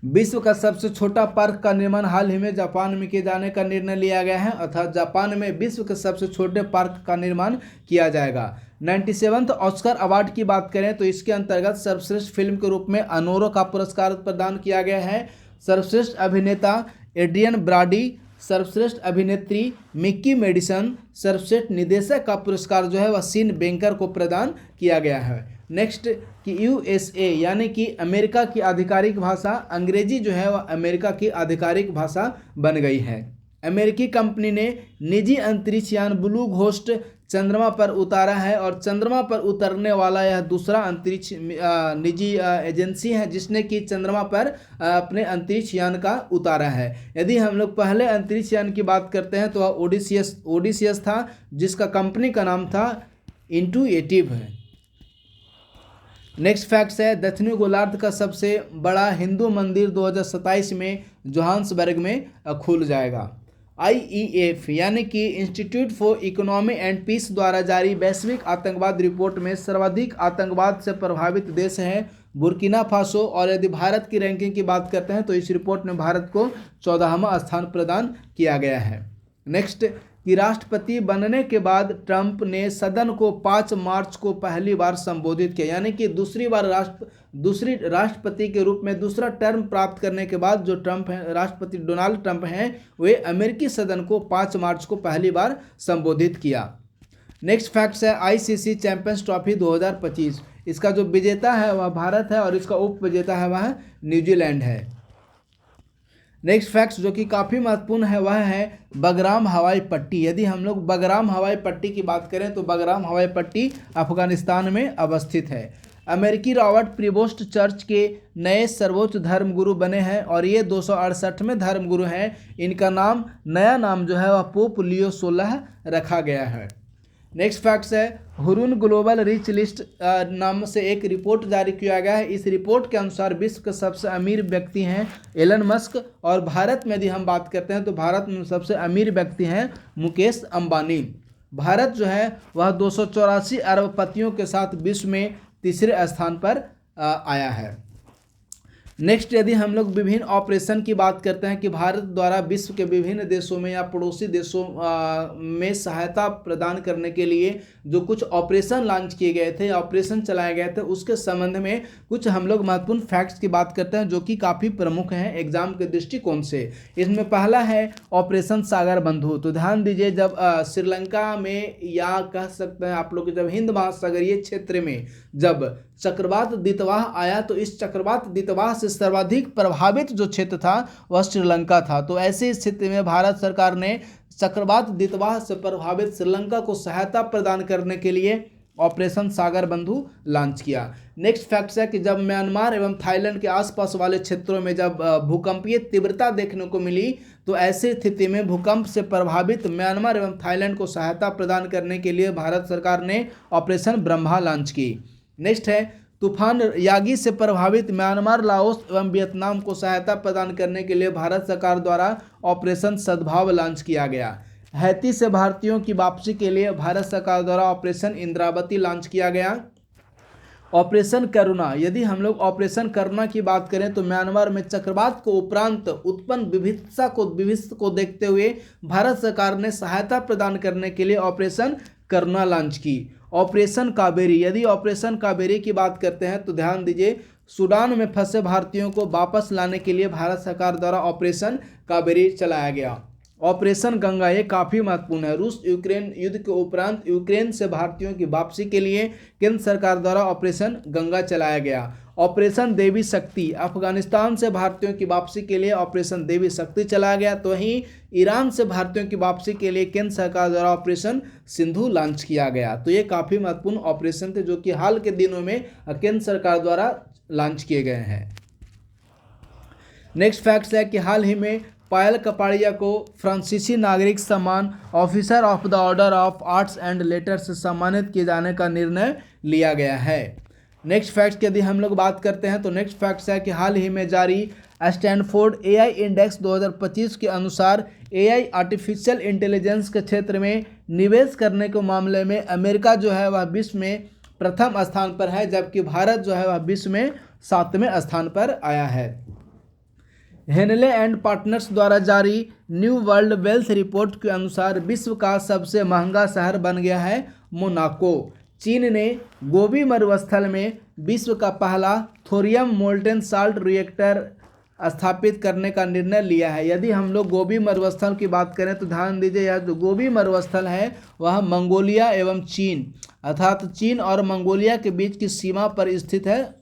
विश्व का सबसे छोटा पार्क का निर्माण हाल ही में जापान में किए जाने का निर्णय लिया गया है, अर्थात जापान में विश्व के सबसे छोटे पार्क का निर्माण किया जाएगा। 97वां ऑस्कर अवार्ड की बात करें तो इसके अंतर्गत सर्वश्रेष्ठ फिल्म के रूप में अनोरो का पुरस्कार प्रदान किया गया है। सर्वश्रेष्ठ अभिनेता एड्रियन ब्रॉडी, सर्वश्रेष्ठ अभिनेत्री मिक्की मेडिसन, सर्वश्रेष्ठ निदेशक का पुरस्कार जो है वह सीन बेंकर को प्रदान किया गया है। नेक्स्ट कि यूएसए यानी कि अमेरिका की आधिकारिक भाषा, अंग्रेजी जो है वह अमेरिका की आधिकारिक भाषा बन गई है। अमेरिकी कंपनी ने निजी अंतरिक्ष यान ब्लू घोस्ट चंद्रमा पर उतारा है और चंद्रमा पर उतरने वाला यह दूसरा अंतरिक्ष निजी एजेंसी है जिसने कि चंद्रमा पर अपने अंतरिक्ष यान का उतारा है। यदि हम लोग पहले अंतरिक्ष यान की बात करते हैं तो वह ओडिसियस था जिसका कंपनी का नाम था इंटुएटिव है। नेक्स्ट फैक्ट्स है दक्षिणी गोलार्ध का सबसे बड़ा हिंदू मंदिर 2027 में जोहान्सबर्ग में खुल जाएगा। IEF यानी कि institute for economy and peace द्वारा जारी वैश्विक आतंकवाद रिपोर्ट में सर्वाधिक आतंकवाद से प्रभावित देश है बुर्किना फासो, और यदि भारत की रैंकिंग की बात करते हैं तो इस रिपोर्ट में भारत को 14वां स्थान प्रदान किया गया है। नेक्स्ट कि राष्ट्रपति बनने के बाद ट्रंप ने सदन को 5 मार्च को पहली बार संबोधित किया, यानी कि दूसरी राष्ट्रपति के रूप में दूसरा टर्म प्राप्त करने के बाद जो ट्रंप है, राष्ट्रपति डोनाल्ड ट्रंप हैं, वे अमेरिकी सदन को 5 मार्च को पहली बार संबोधित किया। नेक्स्ट फैक्ट्स है ICC चैंपियंस ट्रॉफी 2025, इसका जो विजेता है वह भारत है और इसका उप विजेता है वह न्यूजीलैंड है। नेक्स्ट फैक्ट्स जो कि काफ़ी महत्वपूर्ण है वह है बगराम हवाई पट्टी। यदि हम लोग बगराम हवाई पट्टी की बात करें तो बगराम हवाई पट्टी अफगानिस्तान में अवस्थित है। अमेरिकी रॉबर्ट प्रीबोस्ट चर्च के नए सर्वोच्च धर्मगुरु बने हैं और ये 268वें धर्मगुरु हैं। इनका नया नाम जो है वह पोप लियो 16 रखा गया है। नेक्स्ट फैक्ट्स है हुरून ग्लोबल रिच लिस्ट नाम से एक रिपोर्ट जारी किया गया है। इस रिपोर्ट के अनुसार विश्व के सबसे अमीर व्यक्ति हैं एलन मस्क, और भारत में यदि हम बात करते हैं तो भारत में सबसे अमीर व्यक्ति हैं मुकेश अंबानी। भारत जो है वह 284 अरबपतियों के साथ विश्व में तीसरे स्थान पर आया है। नेक्स्ट यदि हम लोग विभिन्न ऑपरेशन की बात करते हैं कि भारत द्वारा विश्व के विभिन्न देशों में या पड़ोसी देशों में सहायता प्रदान करने के लिए जो कुछ ऑपरेशन लॉन्च किए गए थे, ऑपरेशन चलाए गए थे, उसके संबंध में कुछ हम लोग महत्वपूर्ण फैक्ट्स की बात करते हैं जो कि काफ़ी प्रमुख हैं एग्जाम के दृष्टिकोण से। इसमें पहला है ऑपरेशन सागर बंधु। तो ध्यान दीजिए, जब श्रीलंका में या कह सकते हैं आप लोग जब हिंद महासागरीय क्षेत्र में जब चक्रवात दितवाह आया तो इस चक्रवात दितवाह से सर्वाधिक प्रभावित जो क्षेत्र था वह श्रीलंका था। तो ऐसी स्थिति में भारत सरकार ने चक्रवात दितवाह से प्रभावित श्रीलंका को सहायता प्रदान करने के लिए ऑपरेशन सागर बंधु लॉन्च किया। नेक्स्ट फैक्ट है कि जब म्यांमार एवं थाईलैंड के आसपास वाले क्षेत्रों में जब भूकंपीय तीव्रता देखने को मिली तो ऐसी स्थिति में भूकंप से प्रभावित म्यांमार एवं थाईलैंड को सहायता प्रदान करने के लिए भारत सरकार ने ऑपरेशन ब्रह्मा लॉन्च की। नेक्स्ट है तूफान यागी से प्रभावित म्यांमार, लाओस एवं वियतनाम को सहायता प्रदान करने के लिए भारत सरकार द्वारा ऑपरेशन सद्भाव लॉन्च किया गया। हैती से भारतीयों की वापसी के लिए भारत सरकार द्वारा ऑपरेशन इंद्रावती लॉन्च किया गया। ऑपरेशन करुणा, यदि हम लोग ऑपरेशन करुणा की बात करें तो म्यांमार में चक्रवात को उपरांत उत्पन्न विभिन्नता को देखते हुए भारत सरकार ने सहायता प्रदान करने के लिए ऑपरेशन करुणा लॉन्च की। ऑपरेशन कावेरी, यदि ऑपरेशन कावेरी की बात करते हैं तो ध्यान दीजिए, सूडान में फंसे भारतीयों को वापस लाने के लिए भारत सरकार द्वारा ऑपरेशन कावेरी चलाया गया। ऑपरेशन गंगा, ये काफ़ी महत्वपूर्ण है। रूस यूक्रेन युद्ध के उपरांत यूक्रेन से भारतीयों की वापसी के लिए केंद्र सरकार द्वारा ऑपरेशन गंगा चलाया गया। ऑपरेशन देवी शक्ति, अफगानिस्तान से भारतीयों की वापसी के लिए ऑपरेशन देवी शक्ति चलाया गया। तो वहीं ईरान से भारतीयों की वापसी के लिए केंद्र सरकार द्वारा ऑपरेशन सिंधु लॉन्च किया गया। तो ये काफ़ी महत्वपूर्ण ऑपरेशन थे जो कि हाल के दिनों में केंद्र सरकार द्वारा लॉन्च किए गए हैं। नेक्स्ट फैक्ट्स है कि हाल ही में पायल कपाड़िया को फ्रांसीसी नागरिक सम्मान officer of the order of arts and letters से सम्मानित किए जाने का निर्णय लिया गया है। नेक्स्ट फैक्ट्स की यदि हम लोग बात करते हैं तो नेक्स्ट फैक्ट्स है कि हाल ही में जारी स्टैनफोर्ड AI इंडेक्स 2025 के अनुसार AI आर्टिफिशियल इंटेलिजेंस के क्षेत्र में निवेश करने के मामले में अमेरिका जो है वह विश्व में प्रथम स्थान पर है, जबकि भारत जो है वह विश्व में 7वें स्थान पर आया है। हेनले एंड पार्टनर्स द्वारा जारी न्यू वर्ल्ड वेल्थ रिपोर्ट के अनुसार विश्व का सबसे महंगा शहर बन गया है मोनाको। चीन ने गोबी मरुस्थल में विश्व का पहला थोरियम मोल्टेन साल्ट रिएक्टर स्थापित करने का निर्णय लिया है। यदि हम लोग गोबी मरुस्थल की बात करें तो ध्यान दीजिए, यह जो गोबी मरुस्थल है वह मंगोलिया एवं चीन अर्थात चीन और मंगोलिया के बीच की सीमा पर स्थित है।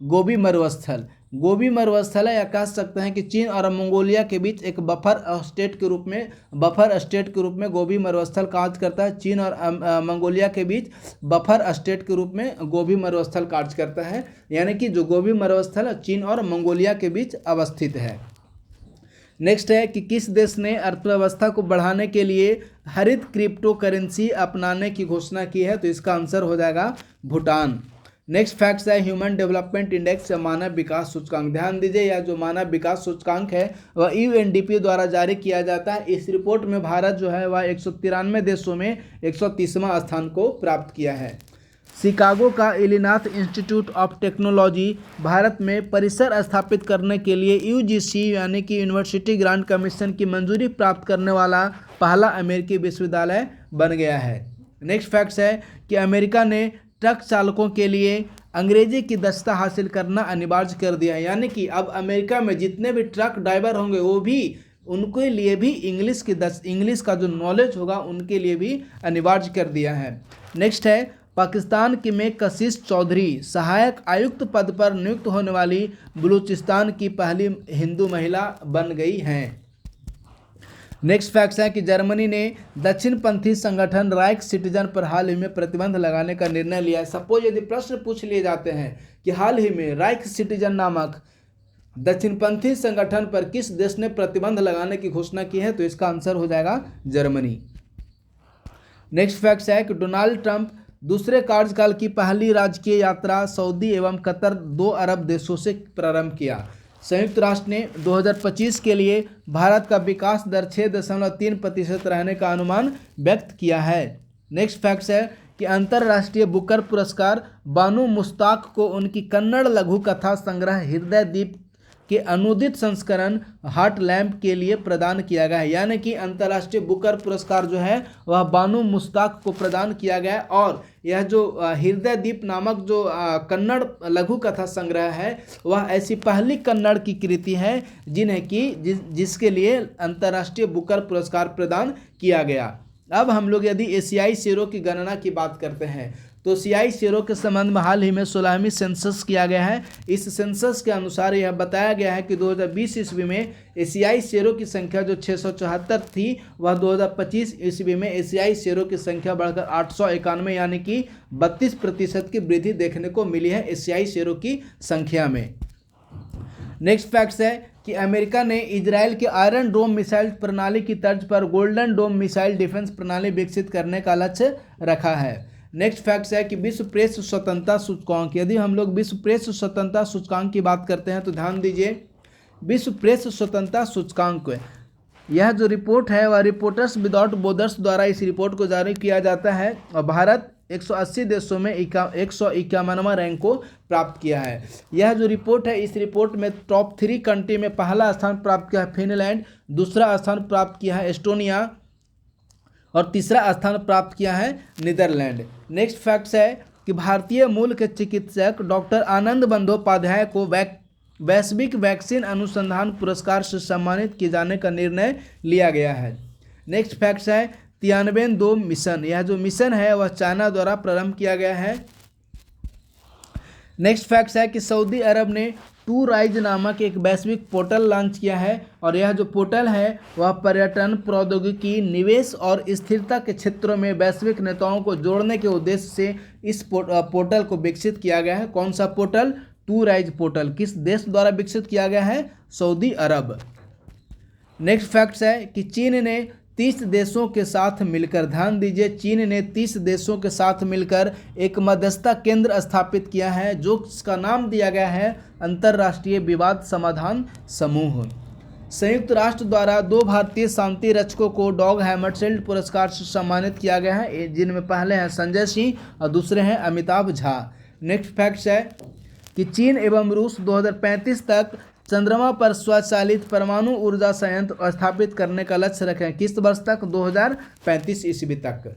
गोबी मरुस्थल है, या कह सकते हैं कि चीन और मंगोलिया के बीच एक बफर स्टेट के रूप में गोबी मरुस्थल कार्य करता है। चीन और मंगोलिया के बीच बफर स्टेट के रूप में गोबी मरुस्थल कार्य करता है, यानी कि जो गोबी मरुस्थल चीन और मंगोलिया के बीच अवस्थित है। नेक्स्ट है कि किस देश ने अर्थव्यवस्था को बढ़ाने के लिए हरित क्रिप्टो करेंसी अपनाने की घोषणा की है, तो इसका आंसर हो जाएगा भूटान। नेक्स्ट फैक्ट्स है ह्यूमन डेवलपमेंट इंडेक्स या मानव विकास सूचकांक। ध्यान दीजिए, यह जो मानव विकास सूचकांक है वह यूएनडीपी द्वारा जारी किया जाता है। इस रिपोर्ट में भारत जो है वह 193 देशों में 130वां स्थान को प्राप्त किया है। शिकागो का Illinois institute of technology Bharat में परिसर स्थापित करने के लिए यूजीसी यानी कि यूनिवर्सिटी ग्रांट कमीशन की मंजूरी प्राप्त करने वाला पहला अमेरिकी विश्वविद्यालय बन गया है। नेक्स्ट फैक्ट्स है कि अमेरिका ने ट्रक चालकों के लिए अंग्रेजी की दक्षता हासिल करना अनिवार्य कर दिया है, यानी कि अब अमेरिका में जितने भी ट्रक ड्राइवर होंगे वो भी उनके लिए भी इंग्लिश का जो नॉलेज होगा उनके लिए भी अनिवार्य कर दिया है। नेक्स्ट है पाकिस्तान की में कशिश चौधरी सहायक आयुक्त पद पर नियुक्त होने वाली बलूचिस्तान की पहली हिंदू महिला बन गई हैं। नेक्स्ट फैक्ट्स है कि जर्मनी ने दक्षिणपंथी संगठन राइख सिटीजन पर हाल ही में प्रतिबंध लगाने का निर्णय लिया है। सपोज यदि प्रश्न पूछ लिए जाते हैं कि हाल ही में राइख सिटीजन नामक दक्षिणपंथी संगठन पर किस देश ने प्रतिबंध लगाने की घोषणा की है, तो इसका आंसर हो जाएगा जर्मनी। नेक्स्ट फैक्ट्स है कि डोनाल्ड ट्रंप दूसरे कार्यकाल की पहली राजकीय यात्रा सऊदी एवं कतर 2 अरब देशों से प्रारंभ किया। संयुक्त राष्ट्र ने 2025 के लिए भारत का विकास दर 6.3% रहने का अनुमान व्यक्त किया है। नेक्स्ट फैक्ट्स है कि अंतर्राष्ट्रीय बुकर पुरस्कार बानू मुश्ताक को उनकी कन्नड़ लघु कथा संग्रह हृदय दीप के अनुदित संस्करण हार्ट लैम्प के लिए प्रदान किया गया है, यानी कि अंतर्राष्ट्रीय बुकर पुरस्कार जो है वह बानू मुश्ताक को प्रदान किया गया है। और यह जो हृदय दीप नामक जो कन्नड़ लघु कथा संग्रह है वह ऐसी पहली कन्नड़ की कृति है जिसके लिए अंतर्राष्ट्रीय बुकर पुरस्कार प्रदान किया गया। अब हम लोग यदि एशियाई शेरों की गणना की बात करते हैं तो एशियाई शेरों के संबंध में हाल ही में 16वीं सेंसस किया गया है। इस सेंसस के अनुसार यह बताया गया है कि 2020 ईस्वी में एशियाई शेरों की संख्या जो 674 थी वह 2025 ईस्वी में एशियाई शेरों की संख्या बढ़कर 891 यानी कि 32% की वृद्धि देखने को मिली है एशियाई शेरों की संख्या में। नेक्स्ट फैक्ट्स है कि अमेरिका ने इजराइल के आयरन डोम मिसाइल प्रणाली की तर्ज पर गोल्डन डोम मिसाइल डिफेंस प्रणाली विकसित करने का लक्ष्य रखा है। नेक्स्ट फैक्ट्स है कि विश्व प्रेस स्वतंत्रता सूचकांक। यदि हम लोग विश्व प्रेस स्वतंत्रता सूचकांक की बात करते हैं तो ध्यान दीजिए, विश्व प्रेस स्वतंत्रता सूचकांक यह जो रिपोर्ट है वह रिपोर्टर्स विदाउट बॉर्डर्स द्वारा इस रिपोर्ट को जारी किया जाता है और भारत 180 देशों में 151वां रैंक को प्राप्त किया है। यह जो रिपोर्ट है इस रिपोर्ट में टॉप 3 कंट्री में पहला स्थान प्राप्त किया है फिनलैंड, दूसरा स्थान प्राप्त किया है एस्टोनिया और तीसरा स्थान प्राप्त किया है नीदरलैंड। नेक्स्ट फैक्ट्स है कि भारतीय मूल के चिकित्सक डॉक्टर आनंद बंदोपाध्याय को वैश्विक वैक्सीन अनुसंधान पुरस्कार से सम्मानित किए जाने का निर्णय लिया गया है। नेक्स्ट फैक्ट्स है तियानबेन-2 मिशन। यह जो मिशन है वह चाइना द्वारा प्रारंभ किया गया है। नेक्स्ट फैक्ट्स है कि सऊदी अरब ने टू राइज नामक एक वैश्विक पोर्टल लॉन्च किया है और यह जो पोर्टल है वह पर्यटन, प्रौद्योगिकी, निवेश और स्थिरता के क्षेत्रों में वैश्विक नेताओं को जोड़ने के उद्देश्य से इस पोर्टल को विकसित किया गया है। कौन सा पोर्टल? To rise portal. किस देश द्वारा विकसित किया गया है? सऊदी अरब। नेक्स्ट फैक्ट्स है कि चीन ने 30 देशों के साथ मिलकर, ध्यान दीजिए, चीन ने 30 देशों के साथ मिलकर एक मध्यस्थता केंद्र स्थापित किया है जो इसका नाम दिया गया है अंतर्राष्ट्रीय विवाद समाधान समूह। संयुक्त राष्ट्र द्वारा 2 भारतीय शांति रक्षकों को डॉग हैमरशेल्ड पुरस्कार से सम्मानित किया गया है, जिनमें पहले हैं संजय सिंह और दूसरे हैं अमिताभ झा। नेक्स्ट फैक्ट्स है कि चीन एवं रूस 2035 तक चंद्रमा पर स्वचालित परमाणु ऊर्जा संयंत्र स्थापित करने का लक्ष्य रखें। किस वर्ष तक? 2035 ईस्वी तक।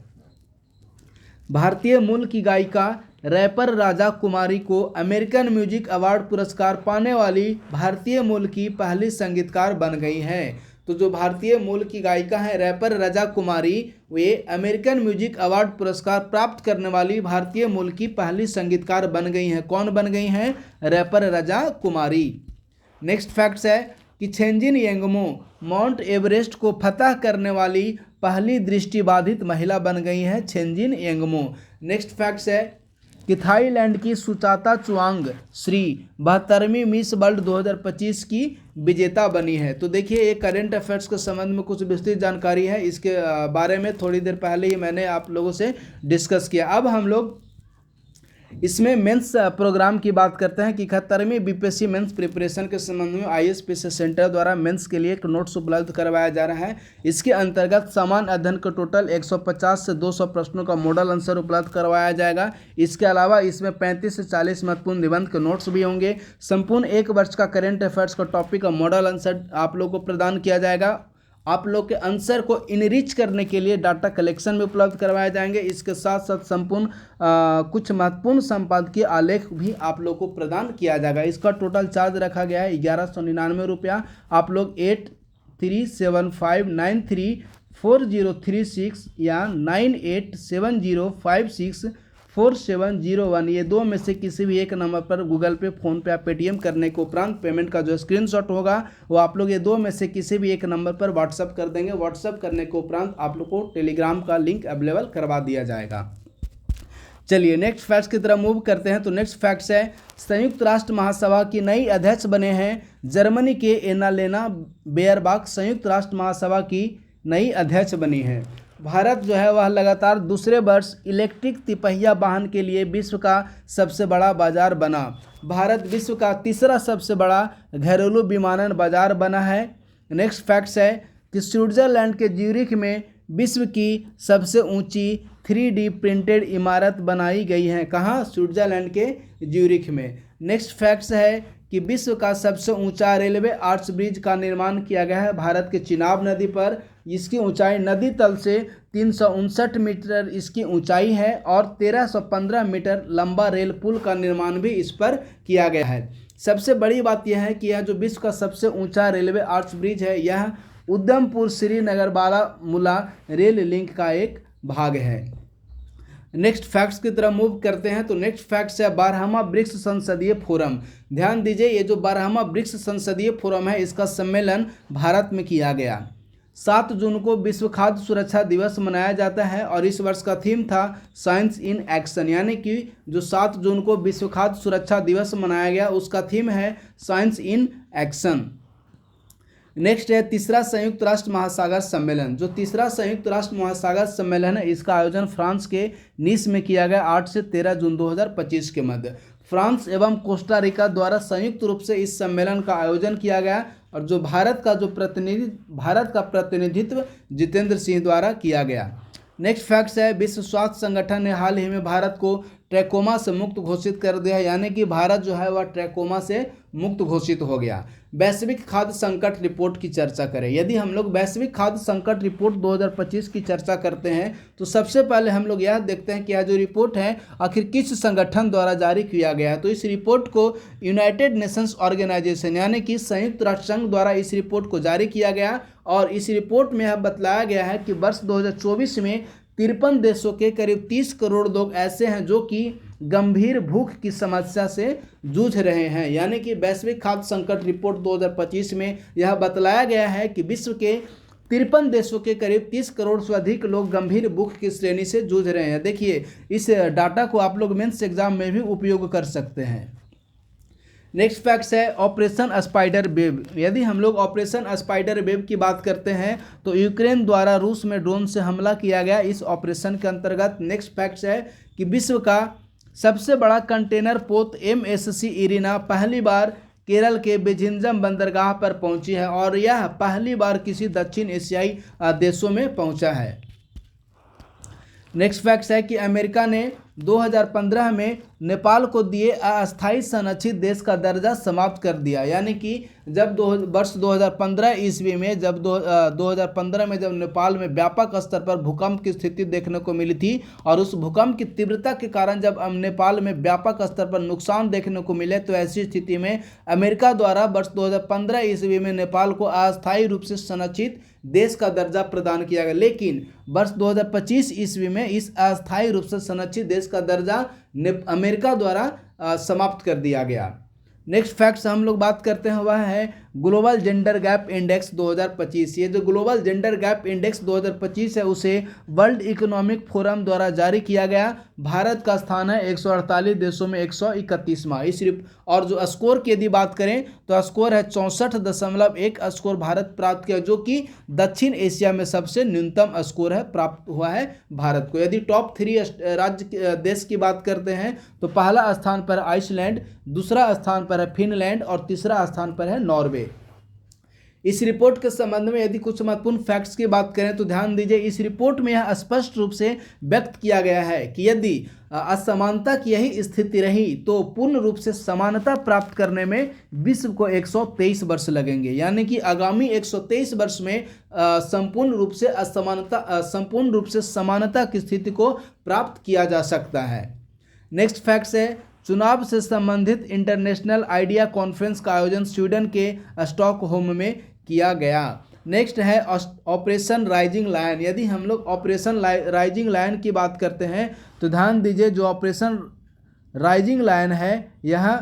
भारतीय मूल की गायिका रैपर राजा कुमारी को अमेरिकन म्यूजिक अवार्ड पुरस्कार पाने वाली भारतीय मूल की पहली संगीतकार बन गई हैं। तो जो भारतीय मूल की गायिका हैं रैपर राजा कुमारी, वे अमेरिकन म्यूजिक अवार्ड पुरस्कार प्राप्त करने वाली भारतीय मूल की पहली संगीतकार बन गई हैं। कौन बन गई हैं? रैपर राजा कुमारी। नेक्स्ट फैक्ट्स है कि छेंजिन येंगमो माउंट एवरेस्ट को फतह करने वाली पहली दृष्टिबाधित महिला बन गई हैं छेंजिन येंगमो। नेक्स्ट फैक्ट्स है कि थाईलैंड की सुचाता चुआंग श्री 72वीं मिस वर्ल्ड 2025 की विजेता बनी है। तो देखिए ये करंट अफेयर्स के संबंध में कुछ विस्तृत जानकारी है, इसके बारे में थोड़ी देर पहले ही मैंने आप लोगों से डिस्कस किया। अब हम लोग इसमें मेंस प्रोग्राम की बात करते हैं कि 71वीं बीपीएससी मेंस प्रिपरेशन के संबंध में आईएएस सेंटर द्वारा मेंस के लिए एक नोट्स उपलब्ध करवाया जा रहा है। इसके अंतर्गत समान अध्ययन का टोटल 150 से 200 प्रश्नों का मॉडल आंसर उपलब्ध करवाया जाएगा। इसके अलावा इसमें 35 से 40 महत्वपूर्ण निबंध के नोट्स भी होंगे। संपूर्ण 1 वर्ष का करंट अफेयर्स का टॉपिक का मॉडल आंसर आप लोग को प्रदान किया जाएगा। आप लोग के आंसर को इनरिच करने के लिए डाटा कलेक्शन में उपलब्ध करवाए जाएंगे। इसके साथ साथ संपूर्ण कुछ महत्वपूर्ण संपादकीय आलेख भी आप लोग को प्रदान किया जाएगा। इसका टोटल चार्ज रखा गया है 1199 रुपया। आप लोग 8375934036 या 9870564701 ये 2 में से किसी भी एक नंबर पर गूगल पे, फोन पे या पेटीएम करने के उपरांत पेमेंट का जो स्क्रीनशॉट होगा वो आप लोग ये 2 में से किसी भी एक नंबर पर व्हाट्सअप कर देंगे। व्हाट्सअप करने के उपरांत आप लोग को टेलीग्राम का लिंक अवेलेबल करवा दिया जाएगा। चलिए नेक्स्ट फैक्ट्स की तरफ मूव करते हैं। तो नेक्स्ट फैक्ट्स है संयुक्त राष्ट्र महासभा की नई अध्यक्ष बने हैं जर्मनी के एनालेना बेयरबाख संयुक्त राष्ट्र महासभा की नई अध्यक्ष बनी है। भारत जो है वह लगातार दूसरे वर्ष इलेक्ट्रिक तिपहिया वाहन के लिए विश्व का सबसे बड़ा बाजार बना। भारत विश्व का तीसरा सबसे बड़ा घरेलू विमानन बाजार बना है। नेक्स्ट फैक्ट्स है कि स्विट्जरलैंड के ज्यूरिख में विश्व की सबसे ऊंची 3D प्रिंटेड इमारत बनाई गई है। कहाँ? स्विट्जरलैंड के ज्यूरिख में। नेक्स्ट फैक्ट्स है कि विश्व का सबसे ऊंचा रेलवे आर्च ब्रिज का निर्माण किया गया है भारत के चिनाब नदी पर। इसकी ऊंचाई नदी तल से 359 मीटर इसकी ऊंचाई है और 1315 मीटर लंबा रेल पुल का निर्माण भी इस पर किया गया है। सबसे बड़ी बात यह है कि यह जो विश्व का सबसे ऊंचा रेलवे आर्च ब्रिज है यह उधमपुर श्रीनगर बारामूला रेल लिंक का एक भाग है। नेक्स्ट फैक्ट्स की तरफ मूव करते हैं। तो नेक्स्ट फैक्ट्स है 12वां ब्रिक्स संसदीय फोरम। ध्यान दीजिए ये जो 12वां ब्रिक्स संसदीय फोरम है इसका सम्मेलन भारत में किया गया। 7 जून को विश्व खाद्य सुरक्षा दिवस मनाया जाता है और इस वर्ष का थीम था साइंस इन एक्शन, यानी कि जो 7 जून को विश्व खाद्य सुरक्षा दिवस मनाया गया उसका थीम है साइंस इन एक्शन। नेक्स्ट है तीसरा संयुक्त राष्ट्र महासागर सम्मेलन। जो तीसरा संयुक्त राष्ट्र महासागर सम्मेलन है इसका आयोजन फ्रांस के नीस में किया गया 8 से 13 जून 2025 के मध्य। फ्रांस एवं कोस्टा रिका द्वारा संयुक्त रूप से इस सम्मेलन का आयोजन किया गया और जो भारत का प्रतिनिधित्व जितेंद्र सिंह द्वारा किया गया। नेक्स्ट फैक्ट्स है विश्व स्वास्थ्य संगठन ने हाल ही में भारत को ट्रैकोमा से मुक्त घोषित कर दिया है, यानी कि भारत जो है वह ट्रैकोमा से मुक्त घोषित हो गया। वैश्विक खाद्य संकट रिपोर्ट की चर्चा करें। यदि हम लोग वैश्विक खाद्य संकट रिपोर्ट 2025 की चर्चा करते हैं तो सबसे पहले हम लोग यह देखते हैं कि यह जो रिपोर्ट है आखिर किस संगठन द्वारा जारी किया गया है। तो इस रिपोर्ट को यूनाइटेड नेशंस ऑर्गेनाइजेशन यानी कि संयुक्त राष्ट्र संघ द्वारा इस रिपोर्ट को जारी किया गया और इस रिपोर्ट में यह बतलाया गया है कि वर्ष 2024 में 53 देशों के करीब 30 करोड़ लोग ऐसे हैं जो कि गंभीर भूख की समस्या से जूझ रहे हैं। यानी कि वैश्विक खाद्य संकट रिपोर्ट 2025 में यह बतलाया गया है कि विश्व के 53 देशों के करीब 30 करोड़ से अधिक लोग गंभीर भूख की श्रेणी से जूझ रहे हैं। देखिए इस डाटा को आप लोग मेंस एग्जाम में भी उपयोग कर सकते हैं। नेक्स्ट फैक्ट्स है ऑपरेशन स्पाइडर वेब। यदि हम लोग ऑपरेशन स्पाइडर वेब की बात करते हैं तो यूक्रेन द्वारा रूस में ड्रोन से हमला किया गया इस ऑपरेशन के अंतर्गत। नेक्स्ट फैक्ट्स है कि विश्व का सबसे बड़ा कंटेनर पोत MSC इरिना पहली बार केरल के बेझिंजम बंदरगाह पर पहुंची है और यह पहली बार किसी दक्षिण एशियाई देशों में पहुंचा है। नेक्स्ट फैक्ट है कि अमेरिका ने 2015 में नेपाल को दिए अस्थायी संरक्षित देश का दर्जा समाप्त कर दिया। यानी कि जब वर्ष 2015 ईस्वी में जब 2015 में जब नेपाल में व्यापक स्तर पर भूकंप की स्थिति देखने को मिली थी और उस भूकंप की तीव्रता के कारण जब नेपाल में व्यापक स्तर पर नुकसान देखने को मिले, तो ऐसी स्थिति में अमेरिका द्वारा वर्ष 2015 ईस्वी में नेपाल को अस्थायी रूप से संरक्षित देश का दर्जा प्रदान किया गया। लेकिन वर्ष 2025 ईस्वी में इस अस्थायी रूप से संरक्षित देश का दर्जा अमेरिका द्वारा समाप्त कर दिया गया। नेक्स्ट फैक्ट्स हम लोग बात करते हैं वह है ग्लोबल जेंडर गैप इंडेक्स 2025। ये जो ग्लोबल जेंडर गैप इंडेक्स 2025 है उसे वर्ल्ड इकोनॉमिक फोरम द्वारा जारी किया गया। भारत का स्थान है 148 देशों में 131वां। इस और जो स्कोर की यदि बात करें तो स्कोर है 64.1 स्कोर भारत प्राप्त किया, जो कि दक्षिण एशिया में सबसे न्यूनतम स्कोर है प्राप्त हुआ है भारत को। यदि टॉप 3 राज्य देश की बात करते हैं तो पहला स्थान पर आइसलैंड, दूसरा स्थान पर है फिनलैंड और तीसरा स्थान पर है नॉर्वे। इस रिपोर्ट के संबंध में यदि कुछ महत्वपूर्ण फैक्ट्स की बात करें तो ध्यान दीजिए, इस रिपोर्ट में यह स्पष्ट रूप से व्यक्त किया गया है कि यदि असमानता की यही स्थिति रही तो पूर्ण रूप से समानता प्राप्त करने में विश्व को 123 वर्ष लगेंगे। यानी कि आगामी 123 वर्ष में संपूर्ण रूप से समानता की स्थिति को प्राप्त किया जा सकता है। नेक्स्ट फैक्ट्स है चुनाव से संबंधित इंटरनेशनल आइडिया कॉन्फ्रेंस का आयोजन स्वीडन के स्टॉकहोम में किया गया। नेक्स्ट है ऑपरेशन राइजिंग लायन। यदि हम लोग ऑपरेशन राइजिंग लायन की बात करते हैं तो ध्यान दीजिए, जो ऑपरेशन राइजिंग लायन है यह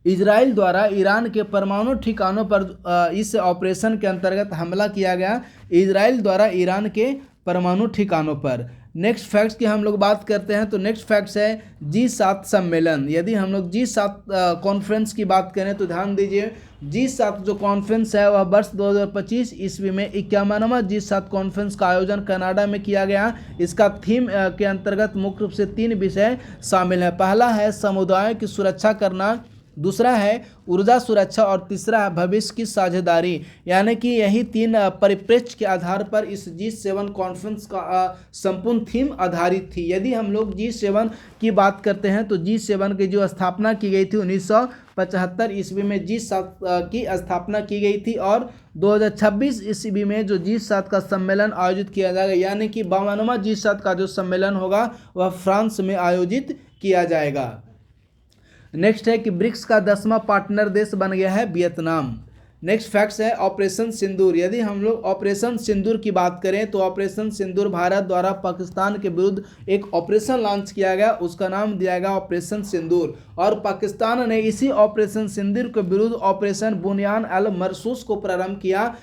इजराइल द्वारा ईरान के परमाणु ठिकानों पर इस ऑपरेशन के अंतर्गत हमला किया गया, इजराइल द्वारा ईरान के परमाणु ठिकानों पर। नेक्स्ट फैक्ट्स की हम लोग बात करते हैं तो नेक्स्ट फैक्ट्स है G7 सम्मेलन। यदि हम लोग G7 कॉन्फ्रेंस की बात करें तो ध्यान दीजिए, G7 जो कॉन्फ्रेंस है वह वर्ष 2025 ईस्वी में 51वां G7 कॉन्फ्रेंस का आयोजन कनाडा में किया गया। इसका थीम के अंतर्गत मुख्य रूप से 3 विषय शामिल हैं। पहला है समुदायों की सुरक्षा करना, दूसरा है ऊर्जा सुरक्षा और तीसरा है भविष्य की साझेदारी। यानी कि यही 3 परिप्रेक्ष्य के आधार पर इस G7 कॉन्फ्रेंस का संपूर्ण थीम आधारित थी। यदि हम लोग G7 की बात करते हैं तो G7 की जो स्थापना की गई थी 1975 ईस्वी में G7 की स्थापना की गई थी और 2026 ईस्वी में जो G7 का सम्मेलन आयोजित किया जाएगा, यानी कि 52वां G7 का जो सम्मेलन होगा वह फ्रांस में आयोजित किया जाएगा। नेक्स्ट है कि ब्रिक्स का 10वां पार्टनर देश बन गया है वियतनाम। नेक्स्ट फैक्ट्स है ऑपरेशन सिंदूर। यदि हम लोग ऑपरेशन सिंदूर की बात करें तो ऑपरेशन सिंदूर भारत द्वारा पाकिस्तान के विरुद्ध एक ऑपरेशन लॉन्च किया गया, उसका नाम दिया गया ऑपरेशन सिंदूर। और पाकिस्तान ने इसी ऑपरेशन सिंदूर के विरुद्ध ऑपरेशन बुनियान अल मरसूस को प्रारंभ किया।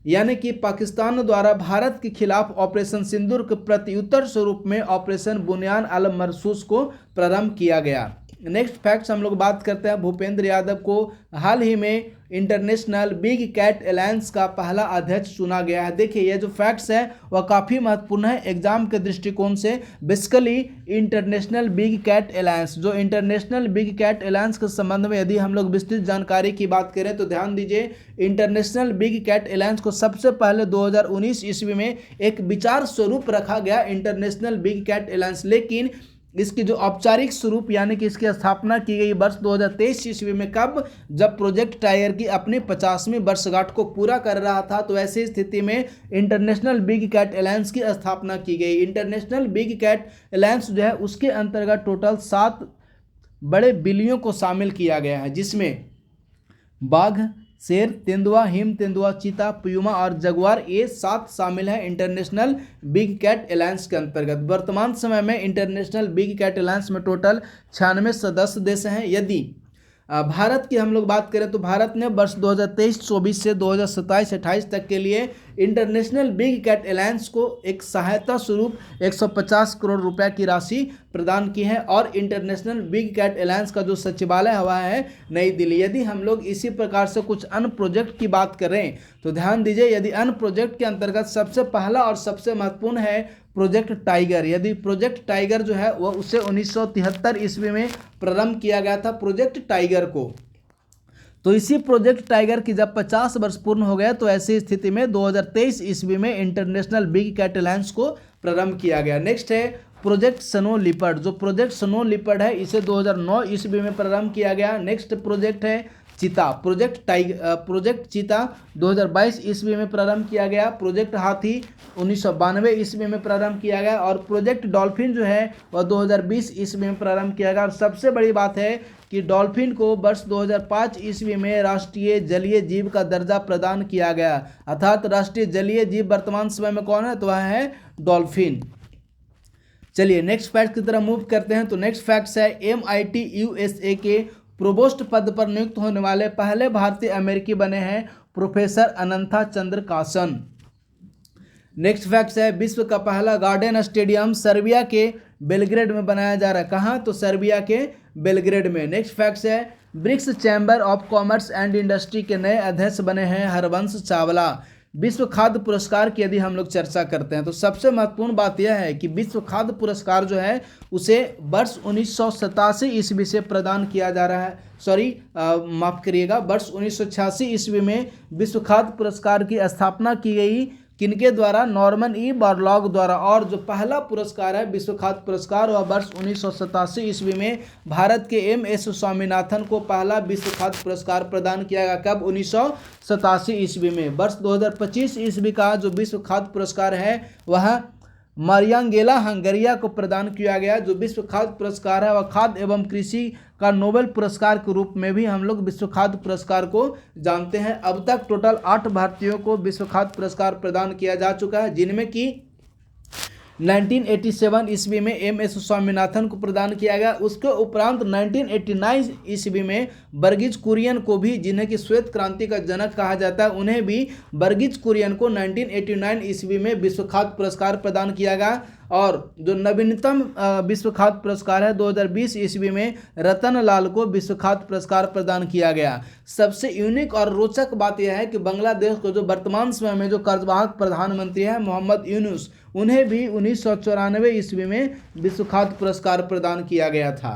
यानी कि पाकिस्तान द्वारा भारत के खिलाफ ऑपरेशन सिंदूर के प्रत्युत्तर स्वरूप में ऑपरेशन बुनियान अल मरसूस को प्रारंभ किया गया। नेक्स्ट फैक्ट्स हम लोग बात करते हैं भूपेंद्र यादव को हाल ही में इंटरनेशनल बिग कैट अलायंस का पहला अध्यक्ष चुना गया है। देखिए ये जो फैक्ट्स है वह काफ़ी महत्वपूर्ण है एग्जाम के दृष्टिकोण से। Basically international big cat alliance, जो इंटरनेशनल बिग कैट अलायंस के संबंध में यदि हम लोग विस्तृत जानकारी की बात करें तो ध्यान दीजिए, इंटरनेशनल बिग कैट अलायंस को सबसे पहले 2019 ईस्वी में एक विचार स्वरूप रखा गया इंटरनेशनल बिग कैट अलायंस, लेकिन इसकी जो औपचारिक स्वरूप यानी कि इसकी स्थापना की गई वर्ष 2023 ईस्वी में। कब? जब प्रोजेक्ट टाइगर की अपनी 50वीं वर्षगांठ को पूरा कर रहा था, तो ऐसी स्थिति में इंटरनेशनल बिग कैट अलायंस की स्थापना की गई। इंटरनेशनल बिग कैट अलायंस जो है उसके अंतर्गत टोटल 7 बड़े बिल्लियों को शामिल किया गया है, जिसमें बाघ, शेर, तेंदुआ, हिम तेंदुआ, चीता, प्यूमा और जगुआर, ये 7 शामिल है इंटरनेशनल बिग कैट अलायंस के अंतर्गत। वर्तमान समय में इंटरनेशनल बिग कैट अलायंस में टोटल 96 सदस्य देश हैं। यदि भारत की हम लोग बात करें तो भारत ने वर्ष 2023-24 से 2027-28 तक के लिए इंटरनेशनल बिग कैट अलायंस को एक सहायता स्वरूप 150 करोड़ रुपए की राशि प्रदान की है और इंटरनेशनल बिग कैट अलायंस का जो सचिवालय हुआ है नई दिल्ली। यदि हम लोग इसी प्रकार से कुछ अन्य प्रोजेक्ट की बात करें तो ध्यान दीजिए, यदि अन्य प्रोजेक्ट के अंतर्गत सबसे पहला और सबसे महत्वपूर्ण है प्रोजेक्ट टाइगर। यदि प्रोजेक्ट टाइगर जो है वह उसे 1973 ईस्वी में प्रारंभ किया गया था प्रोजेक्ट टाइगर को। तो इसी प्रोजेक्ट टाइगर की जब 50 वर्ष पूर्ण हो गए तो ऐसी स्थिति में 2023 ईस्वी में इंटरनेशनल बिग कैट अलायंस को प्रारंभ किया गया। नेक्स्ट है प्रोजेक्ट स्नो लिपर्ड। जो प्रोजेक्ट स्नो लिपर्ड है इसे 2009 ईस्वी में प्रारंभ किया गया। नेक्स्ट प्रोजेक्ट है चीता। प्रोजेक्ट चीता 2022 ईस्वी में प्रारंभ किया गया। प्रोजेक्ट हाथी 1992 ईस्वी में प्रारंभ किया गया। और प्रोजेक्ट डॉल्फिन जो है वह 2020 ईस्वी में प्रारंभ किया गया। और सबसे बड़ी बात है कि डॉल्फिन को वर्ष 2005 ईस्वी में राष्ट्रीय जलीय जीव का दर्जा प्रदान किया गया। अर्थात राष्ट्रीय जलीय जीव वर्तमान समय में कौन है, तो वह है डॉल्फिन। चलिए नेक्स्ट फैक्ट की तरफ मूव करते हैं। तो नेक्स्ट फैक्ट्स है MIT USA के प्रोवोस्ट पद पर नियुक्त होने वाले पहले भारतीय अमेरिकी बने हैं प्रोफेसर अनंथा चंद्रकासन। नेक्स्ट फैक्ट्स है विश्व का पहला गार्डन स्टेडियम सर्बिया के बेलग्रेड में बनाया जा रहा है। कहाँ, तो सर्बिया के बेलग्रेड में। नेक्स्ट फैक्ट्स है BRICS chamber of commerce and industry के नए अध्यक्ष बने हैं हरवंश चावला। विश्व खाद्य पुरस्कार की यदि हम लोग चर्चा करते हैं तो सबसे महत्वपूर्ण बात यह है कि विश्व खाद्य पुरस्कार जो है उसे वर्ष 1987 ईस्वी से प्रदान किया जा रहा है। माफ करिएगा, वर्ष 1986 ईस्वी में विश्व खाद्य पुरस्कार की स्थापना की गई। किनके द्वारा, नॉर्मन ई बॉरलॉग द्वारा। और जो पहला पुरस्कार है विश्व खाद्य पुरस्कार वह वर्ष 1987 ईस्वी में भारत के MS स्वामीनाथन को पहला विश्व खाद्य पुरस्कार प्रदान किया गया। कब, 1987 ईस्वी में। वर्ष 2025 ईस्वी का जो विश्व खाद्य पुरस्कार है वह मारियांगेला हंगरिया को प्रदान किया गया। जो विश्व खाद्य पुरस्कार है वह खाद्य एवं कृषि का नोबेल पुरस्कार के रूप में भी हम लोग विश्व खाद्य पुरस्कार को जानते हैं। अब तक टोटल 8 भारतीयों को विश्व खाद्य पुरस्कार प्रदान किया जा चुका है, जिनमें कि 1987 ईस्वी में MS स्वामीनाथन को प्रदान किया गया। उसके उपरांत 1989 ईस्वी में वर्गीज कुरियन को भी, जिन्हें कि श्वेत क्रांति का जनक कहा जाता है, उन्हें भी वर्गीज कुरियन को 1989 ईस्वी में विश्व खाद्य पुरस्कार प्रदान किया गया। और जो नवीनतम विश्व खाद्य पुरस्कार है 2020 ईस्वी में रतन लाल को विश्व खाद्य पुरस्कार प्रदान किया गया। सबसे यूनिक और रोचक बात यह है कि बांग्लादेश को जो वर्तमान समय में जो कार्यवाहक प्रधानमंत्री है मोहम्मद यूनुस, उन्हें भी 1994 ईस्वी में विश्व खाद्य पुरस्कार प्रदान किया गया था।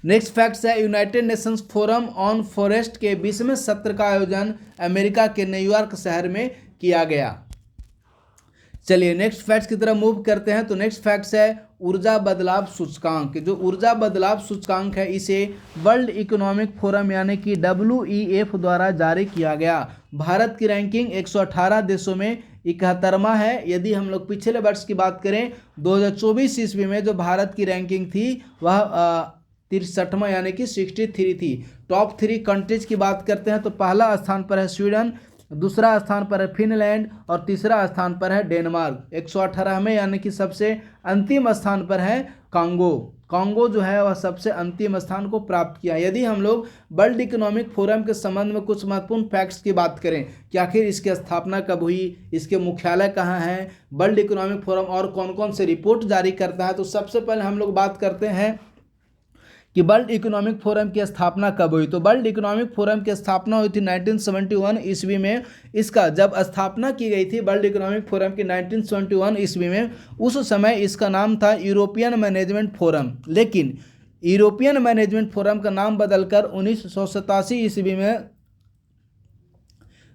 नेक्स्ट फैक्ट्स है United Nations forum on forest के 20वें सत्र का आयोजन अमेरिका के न्यूयॉर्क शहर में किया गया। चलिए नेक्स्ट फैक्ट्स की तरफ मूव करते हैं। तो नेक्स्ट फैक्ट्स है ऊर्जा बदलाव सूचकांक। जो ऊर्जा बदलाव सूचकांक है इसे वर्ल्ड इकोनॉमिक फोरम यानी कि WEF द्वारा जारी किया गया। भारत की रैंकिंग 118 देशों में 71वां है। यदि हम लोग पिछले वर्ष की बात करें 2024 ईस्वी में जो भारत की रैंकिंग थी वह 63वां यानी कि 63 थी। टॉप 3 कंट्रीज की बात करते हैं तो पहला स्थान पर है स्वीडन, दूसरा स्थान पर है फिनलैंड और तीसरा स्थान पर है डेनमार्क। 118वें यानी कि सबसे अंतिम स्थान पर है कांगो जो है वह सबसे अंतिम स्थान को प्राप्त किया। यदि हम लोग वर्ल्ड इकोनॉमिक फोरम के संबंध में कुछ महत्वपूर्ण फैक्ट्स की बात करें कि आखिर इसकी स्थापना कब हुई, इसके मुख्यालय कहाँ है, वर्ल्ड इकोनॉमिक फोरम और कौन कौन से रिपोर्ट जारी करता है, तो सबसे पहले हम लोग बात करते हैं कि वर्ल्ड इकोनॉमिक फोरम की स्थापना कब हुई। तो वर्ल्ड इकोनॉमिक फोरम की स्थापना हुई थी 1971 ईस्वी में। इसका जब स्थापना की गई थी वर्ल्ड इकोनॉमिक फोरम की 1971 ईस्वी में, उस समय इसका नाम था यूरोपियन मैनेजमेंट फोरम। लेकिन यूरोपियन मैनेजमेंट फोरम का नाम बदलकर 1987 ईस्वी में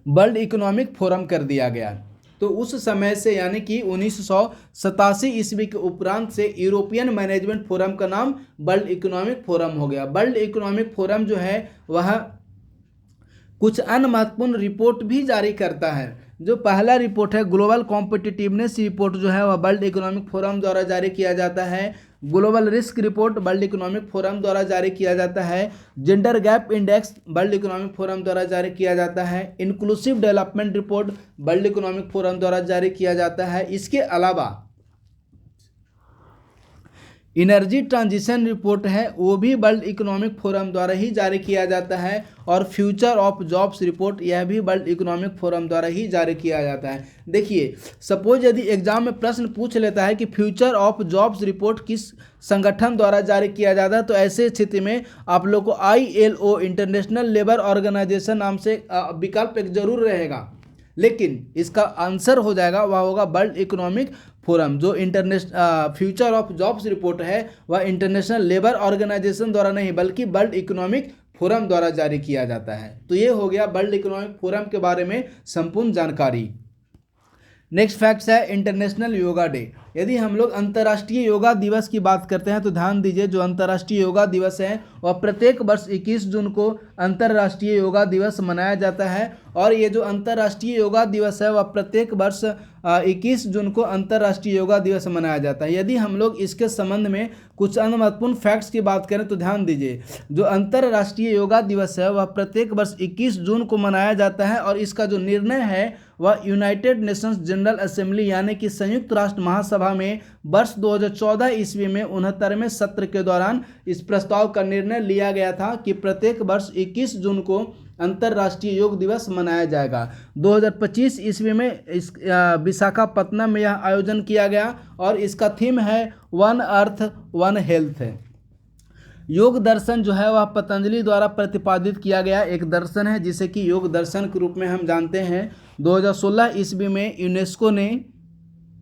वर्ल्ड इकोनॉमिक फोरम कर दिया गया। तो उस समय से यानी कि 1987 ईस्वी के उपरांत से यूरोपियन मैनेजमेंट फोरम का नाम वर्ल्ड इकोनॉमिक फोरम हो गया। वर्ल्ड इकोनॉमिक फोरम जो है वह कुछ अन्य महत्वपूर्ण रिपोर्ट भी जारी करता है। जो पहला रिपोर्ट है ग्लोबल कॉम्पिटिटिवनेस रिपोर्ट जो है वह वर्ल्ड इकोनॉमिक फोरम द्वारा जारी किया जाता है। Global risk report world economic forum द्वारा जारी किया जाता है। Gender gap index world economic forum द्वारा जारी किया जाता है। Inclusive development report world economic forum द्वारा जारी किया जाता है। इसके अलावा एनर्जी ट्रांजिशन रिपोर्ट है वो भी वर्ल्ड इकोनॉमिक फोरम द्वारा ही जारी किया जाता है। और फ्यूचर ऑफ जॉब्स रिपोर्ट यह भी वर्ल्ड इकोनॉमिक फोरम द्वारा ही जारी किया जाता है। देखिए सपोज यदि एग्जाम में प्रश्न पूछ लेता है कि फ्यूचर ऑफ जॉब्स रिपोर्ट किस संगठन द्वारा जारी किया जाता है, तो ऐसे स्थिति में आप लोग को ILO इंटरनेशनल लेबर ऑर्गेनाइजेशन नाम से विकल्प एक जरूर रहेगा, लेकिन इसका आंसर हो जाएगा वह होगा वर्ल्ड इकोनॉमिक फोरम। जो फ्यूचर ऑफ जॉब्स रिपोर्ट है वह इंटरनेशनल लेबर ऑर्गेनाइजेशन द्वारा नहीं बल्कि वर्ल्ड इकोनॉमिक फोरम द्वारा जारी किया जाता है। तो ये हो गया वर्ल्ड इकोनॉमिक फोरम के बारे में संपूर्ण जानकारी। नेक्स्ट फैक्ट्स है इंटरनेशनल योगा डे। यदि हम लोग अंतर्राष्ट्रीय योगा दिवस की बात करते हैं तो ध्यान दीजिए, जो अंतर्राष्ट्रीय योगा दिवस है वह प्रत्येक वर्ष 21 जून को अंतर्राष्ट्रीय योगा दिवस मनाया जाता है। और ये जो अंतर्राष्ट्रीय योगा दिवस है वह प्रत्येक वर्ष 21 जून को अंतर्राष्ट्रीय योगा दिवस मनाया जाता है। यदि हम लोग इसके संबंध में कुछ अन्य महत्वपूर्ण फैक्ट्स की बात करें तो ध्यान दीजिए, जो अंतर्राष्ट्रीय योगा दिवस है वह प्रत्येक वर्ष 21 जून को मनाया जाता है। और इसका जो निर्णय है वह यूनाइटेड नेशंस जनरल असेंबली यानी कि संयुक्त राष्ट्र महासभा में वर्ष 2014 ईस्वी में 69वें सत्र के दौरान इस प्रस्ताव का निर्णय लिया गया था कि प्रत्येक वर्ष 21 जून को अंतर्राष्ट्रीय योग दिवस मनाया जाएगा। 2025 ईस्वी में इस विशाखापत्तनम में यह आयोजन किया गया और इसका थीम है वन अर्थ वन हेल्थ है। योग दर्शन जो है वह पतंजलि द्वारा प्रतिपादित किया गया एक दर्शन है जिसे कि योग दर्शन के रूप में हम जानते हैं। 2016 ईस्वी में यूनेस्को ने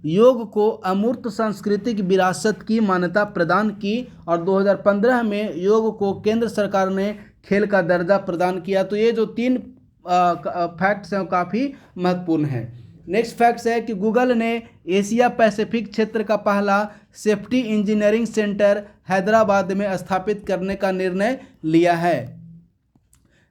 योग को अमूर्त सांस्कृतिक विरासत की मान्यता प्रदान की और 2015 में योग को केंद्र सरकार ने खेल का दर्जा प्रदान किया। तो ये जो 3 फैक्ट्स हैं काफ़ी महत्वपूर्ण हैं। नेक्स्ट फैक्ट्स है कि गूगल ने एशिया पैसिफिक क्षेत्र का पहला सेफ्टी इंजीनियरिंग सेंटर हैदराबाद में स्थापित करने का निर्णय लिया है।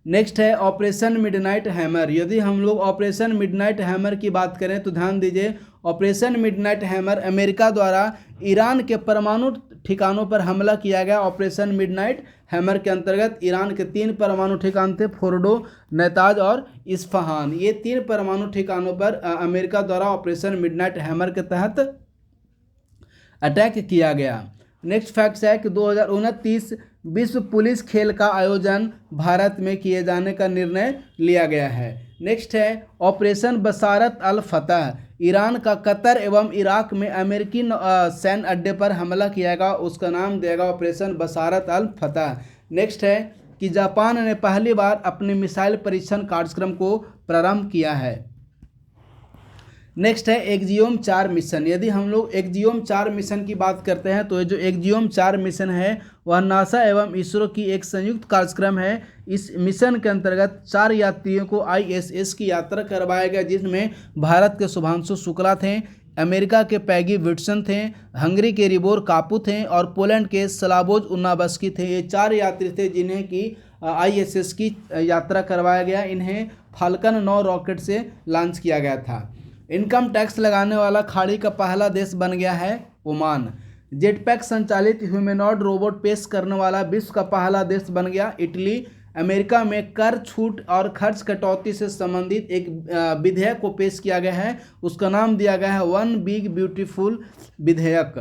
नेक्स्ट है ऑपरेशन मिडनाइट हैमर। यदि हम लोग ऑपरेशन मिडनाइट हैमर की बात करें तो ध्यान दीजिए, ऑपरेशन मिडनाइट हैमर अमेरिका द्वारा ईरान के परमाणु ठिकानों पर हमला किया गया। ऑपरेशन मिडनाइट हैमर के अंतर्गत ईरान के 3 परमाणु ठिकान थे, फोर्डो, नेताज और इस्फहान। ये 3 परमाणु ठिकानों पर अमेरिका द्वारा ऑपरेशन मिडनाइट हैमर के तहत अटैक किया गया। नेक्स्ट फैक्ट्स है कि 2029 विश्व पुलिस खेल का आयोजन भारत में किए जाने का निर्णय लिया गया है। नेक्स्ट है ऑपरेशन बसारत अल फतह। ईरान का कतर एवं इराक में अमेरिकी सैन्य अड्डे पर हमला किया गया, उसका नाम दिया ऑपरेशन बसारत अल फतह। नेक्स्ट है कि जापान ने पहली बार अपने मिसाइल परीक्षण कार्यक्रम को प्रारंभ किया है। नेक्स्ट है एक्जियोम 4 मिशन। यदि हम लोग एक्जियोम 4 मिशन की बात करते हैं तो ये जो एक्जियोम 4 मिशन है वह नासा एवं इसरो की एक संयुक्त कार्यक्रम है। इस मिशन के अंतर्गत 4 यात्रियों को ISS की यात्रा करवाया गया, जिसमें भारत के शुभांशु शुक्ला थे, अमेरिका के पैगी विट्सन थे, हंगरी के रिबोर कापू थे और पोलैंड के स्लावोज उन्नावस्की थे। ये 4 यात्री थे जिन्हें कि ISS की यात्रा करवाया गया। इन्हें फाल्कन 9 रॉकेट से लॉन्च किया गया था। इनकम टैक्स लगाने वाला खाड़ी का पहला देश बन गया है ओमान। जेटपैक संचालित ह्यूमनॉइड रोबोट पेश करने वाला विश्व का पहला देश बन गया इटली। अमेरिका में कर छूट और खर्च कटौती से संबंधित एक विधेयक को पेश किया गया है, उसका नाम दिया गया है वन बिग ब्यूटीफुल विधेयक।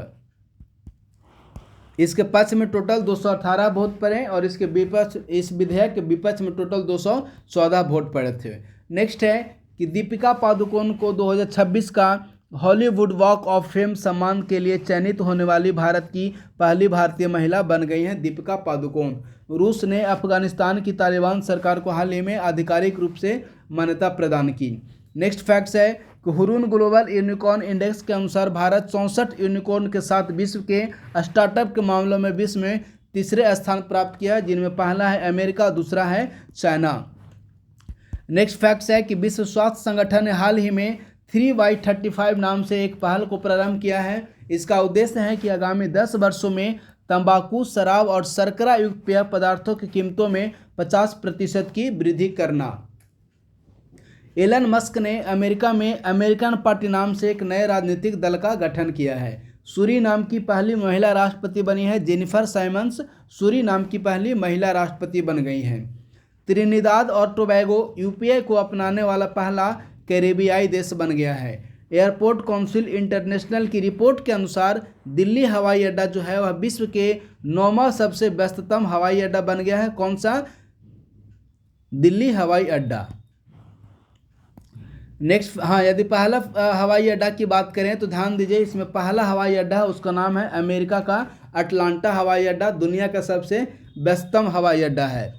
इसके पक्ष में टोटल 218 वोट पड़े और इसके विपक्ष, इस विधेयक के विपक्ष में टोटल 214 वोट पड़े थे। नेक्स्ट है कि दीपिका पादुकोण को 2026 का हॉलीवुड वॉक ऑफ फेम सम्मान के लिए चयनित होने वाली भारत की पहली भारतीय महिला बन गई हैं दीपिका पादुकोण। रूस ने अफगानिस्तान की तालिबान सरकार को हाल ही में आधिकारिक रूप से मान्यता प्रदान की। नेक्स्ट फैक्ट्स है कि हुरून ग्लोबल यूनिकॉर्न इंडेक्स के अनुसार भारत 64 यूनिकॉर्न के साथ विश्व के स्टार्टअप के मामलों में विश्व में 3रे स्थान प्राप्त किया, जिनमें पहला है अमेरिका, दूसरा है चाइना। नेक्स्ट फैक्ट्स है कि विश्व स्वास्थ्य संगठन ने हाल ही में 3Y35 नाम से एक पहल को प्रारंभ किया है। इसका उद्देश्य है कि आगामी 10 वर्षों में तंबाकू, शराब और शर्करा युक्त पेय पदार्थों की कीमतों में 50% की वृद्धि करना। एलन मस्क ने अमेरिका में अमेरिकन पार्टी नाम से एक नए राजनीतिक दल का गठन किया है। सूरीनाम की पहली महिला राष्ट्रपति बनी है जेनिफर साइमंस। सूरीनाम की पहली महिला राष्ट्रपति बन गई हैं। त्रिनिदाद और टोबैगो UPI को अपनाने वाला पहला कैरेबियाई देश बन गया है। एयरपोर्ट काउंसिल इंटरनेशनल की रिपोर्ट के अनुसार दिल्ली हवाई अड्डा जो है वह विश्व के 9वां सबसे व्यस्ततम हवाई अड्डा बन गया है। कौन सा? दिल्ली हवाई अड्डा। नेक्स्ट, यदि पहला हवाई अड्डा की बात करें तो ध्यान दीजिए, इसमें पहला हवाई अड्डा है उसका नाम है अमेरिका का अटलांटा हवाई अड्डा, दुनिया का सबसे व्यस्ततम हवाई अड्डा है।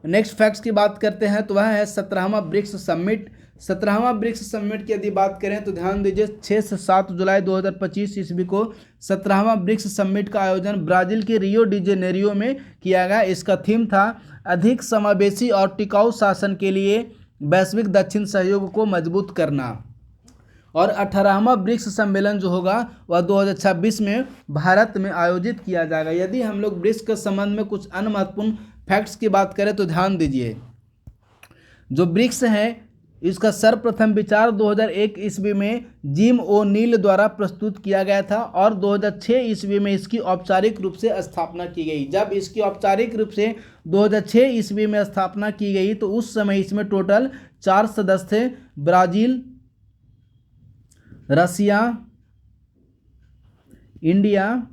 नेक्स्ट फैक्ट्स की बात करते हैं तो वह है 17वां ब्रिक्स समिट। 17वां ब्रिक्स समिट की यदि बात करें तो ध्यान दीजिए 6 से 7 जुलाई 2025 ईस्वी को 17वां ब्रिक्स समिट का आयोजन ब्राज़ील के रियो डी जेनेरियो में किया गया। इसका थीम था अधिक समावेशी और टिकाऊ शासन के लिए वैश्विक दक्षिण सहयोग को मजबूत करना। और 18वां ब्रिक्स सम्मेलन जो होगा वह 2026 में भारत में आयोजित किया जाएगा। यदि हम लोग ब्रिक्स के संबंध में कुछ अन्य महत्वपूर्ण फैक्ट्स की बात करें तो ध्यान दीजिए, जो ब्रिक्स है इसका सर्वप्रथम विचार 2001 ईस्वी में जिम ओ नील द्वारा प्रस्तुत किया गया था और 2006 ईस्वी में इसकी औपचारिक रूप से स्थापना की गई। जब इसकी औपचारिक रूप से 2006 ईस्वी में स्थापना की गई तो उस समय इसमें टोटल 4 सदस्य थे, ब्राज़ील, रसिया, इंडिया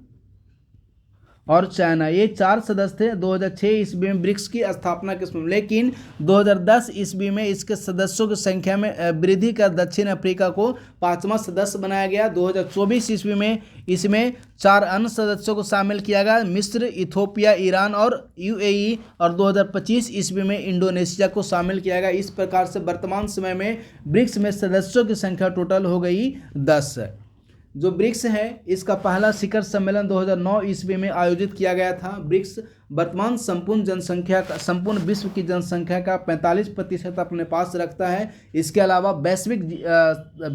और चाइना, ये 4 सदस्य थे 2006 ईस्वी में ब्रिक्स की स्थापना के समय। लेकिन 2010 ईस्वी में इसके सदस्यों की संख्या में वृद्धि कर दक्षिण अफ्रीका को 5वां सदस्य बनाया गया। 2024 ईस्वी में इसमें 4 अन्य सदस्यों को शामिल किया गया, मिस्र, इथोपिया, ईरान और यूएई, और 2025 ईस्वी में इंडोनेशिया को शामिल किया गया। इस प्रकार से वर्तमान समय में ब्रिक्स में सदस्यों की संख्या टोटल हो गई 10। जो ब्रिक्स है इसका पहला शिखर सम्मेलन 2009 ईस्वी में आयोजित किया गया था। ब्रिक्स वर्तमान संपूर्ण विश्व की जनसंख्या का 45% अपने पास रखता है। इसके अलावा वैश्विक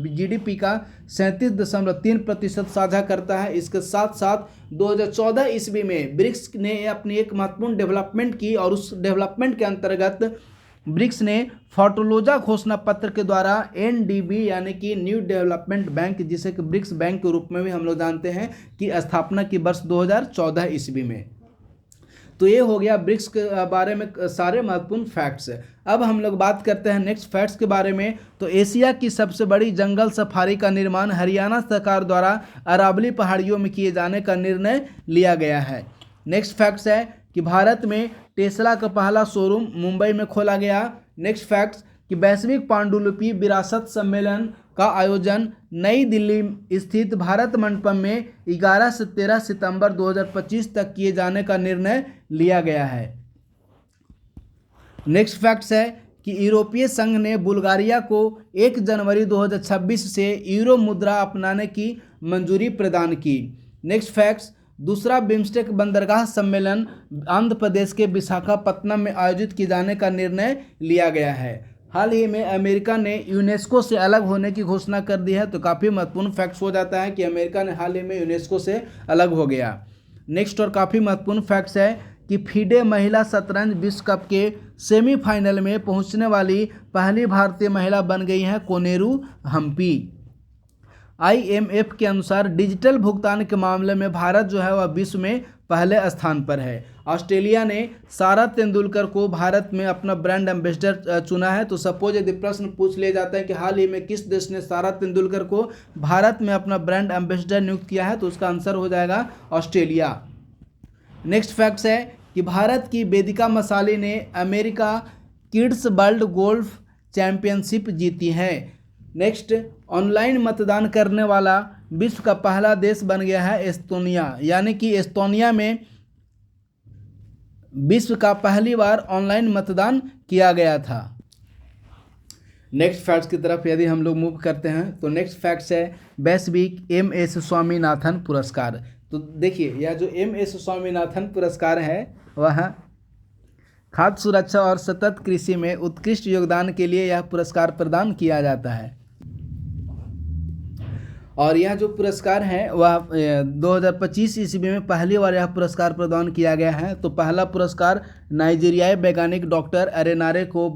जीडीपी का 37.3% साझा करता है। इसके साथ साथ 2014 ईस्वी में ब्रिक्स ने अपनी एक महत्वपूर्ण डेवलपमेंट की और उस डेवलपमेंट के अंतर्गत ब्रिक्स ने फोर्टोलोजा घोषणा पत्र के द्वारा एनडीबी यानी कि न्यू डेवलपमेंट बैंक, जिसे कि ब्रिक्स बैंक के रूप में भी हम लोग जानते हैं, की स्थापना की वर्ष 2014 ईस्वी में। तो ये हो गया ब्रिक्स के बारे में सारे महत्वपूर्ण फैक्ट्स। अब हम लोग बात करते हैं नेक्स्ट फैक्ट्स के बारे में। तो एशिया की सबसे बड़ी जंगल सफारी का निर्माण हरियाणा सरकार द्वारा अरावली पहाड़ियों में किए जाने का निर्णय लिया गया है। नेक्स्ट फैक्ट्स है कि भारत में टेस्ला का पहला शोरूम मुंबई में खोला गया। नेक्स्ट फैक्ट्स कि वैश्विक पांडुलिपि विरासत सम्मेलन का आयोजन नई दिल्ली स्थित भारत मंडपम में 11 से 13 सितंबर 2025 तक किए जाने का निर्णय लिया गया है। नेक्स्ट फैक्ट्स है कि यूरोपीय संघ ने बुल्गारिया को 1 जनवरी 2026 से यूरो मुद्रा अपनाने की मंजूरी प्रदान की। नेक्स्ट फैक्ट्स, दूसरा बिम्स्टेक बंदरगाह सम्मेलन आंध्र प्रदेश के विशाखापत्तनम में आयोजित किए जाने का निर्णय लिया गया है। हाल ही में अमेरिका ने यूनेस्को से अलग होने की घोषणा कर दी है। तो काफ़ी महत्वपूर्ण फैक्ट्स हो जाता है कि अमेरिका ने हाल ही में यूनेस्को से अलग हो गया। नेक्स्ट और काफ़ी महत्वपूर्ण फैक्ट्स है कि फीडे महिला शतरंज विश्व कप के सेमीफाइनल में पहुंचने वाली पहली भारतीय महिला बन गई हैं कोनेरू हम्पी। IMF के अनुसार डिजिटल भुगतान के मामले में भारत जो है वह विश्व में पहले स्थान पर है। ऑस्ट्रेलिया ने सारा तेंदुलकर को भारत में अपना ब्रांड एम्बेसडर चुना है। तो सपोज यदि प्रश्न पूछ लिया जाता है कि हाल ही में किस देश ने सारा तेंदुलकर को भारत में अपना ब्रांड एम्बेसडर नियुक्त किया है, तो उसका आंसर हो जाएगा ऑस्ट्रेलिया। नेक्स्ट फैक्ट्स है कि भारत की वेदिका मसाली ने America kids world golf championship जीती है। नेक्स्ट, ऑनलाइन मतदान करने वाला विश्व का पहला देश बन गया है एस्तोनिया, यानी कि एस्तोनिया में विश्व का पहली बार ऑनलाइन मतदान किया गया था। नेक्स्ट फैक्ट्स की तरफ यदि हम लोग मूव करते हैं तो नेक्स्ट फैक्ट्स है वैश्विक MS स्वामीनाथन पुरस्कार। तो देखिए यह जो MS स्वामीनाथन पुरस्कार है वह खाद्य सुरक्षा और सतत कृषि में उत्कृष्ट योगदान के लिए यह पुरस्कार प्रदान किया जाता है। और यह जो पुरस्कार है वह 2025 ईस्वी में पहली बार यह पुरस्कार प्रदान किया गया है। तो पहला पुरस्कार नाइजीरियाई वैज्ञानिक डॉक्टर अरेनारे को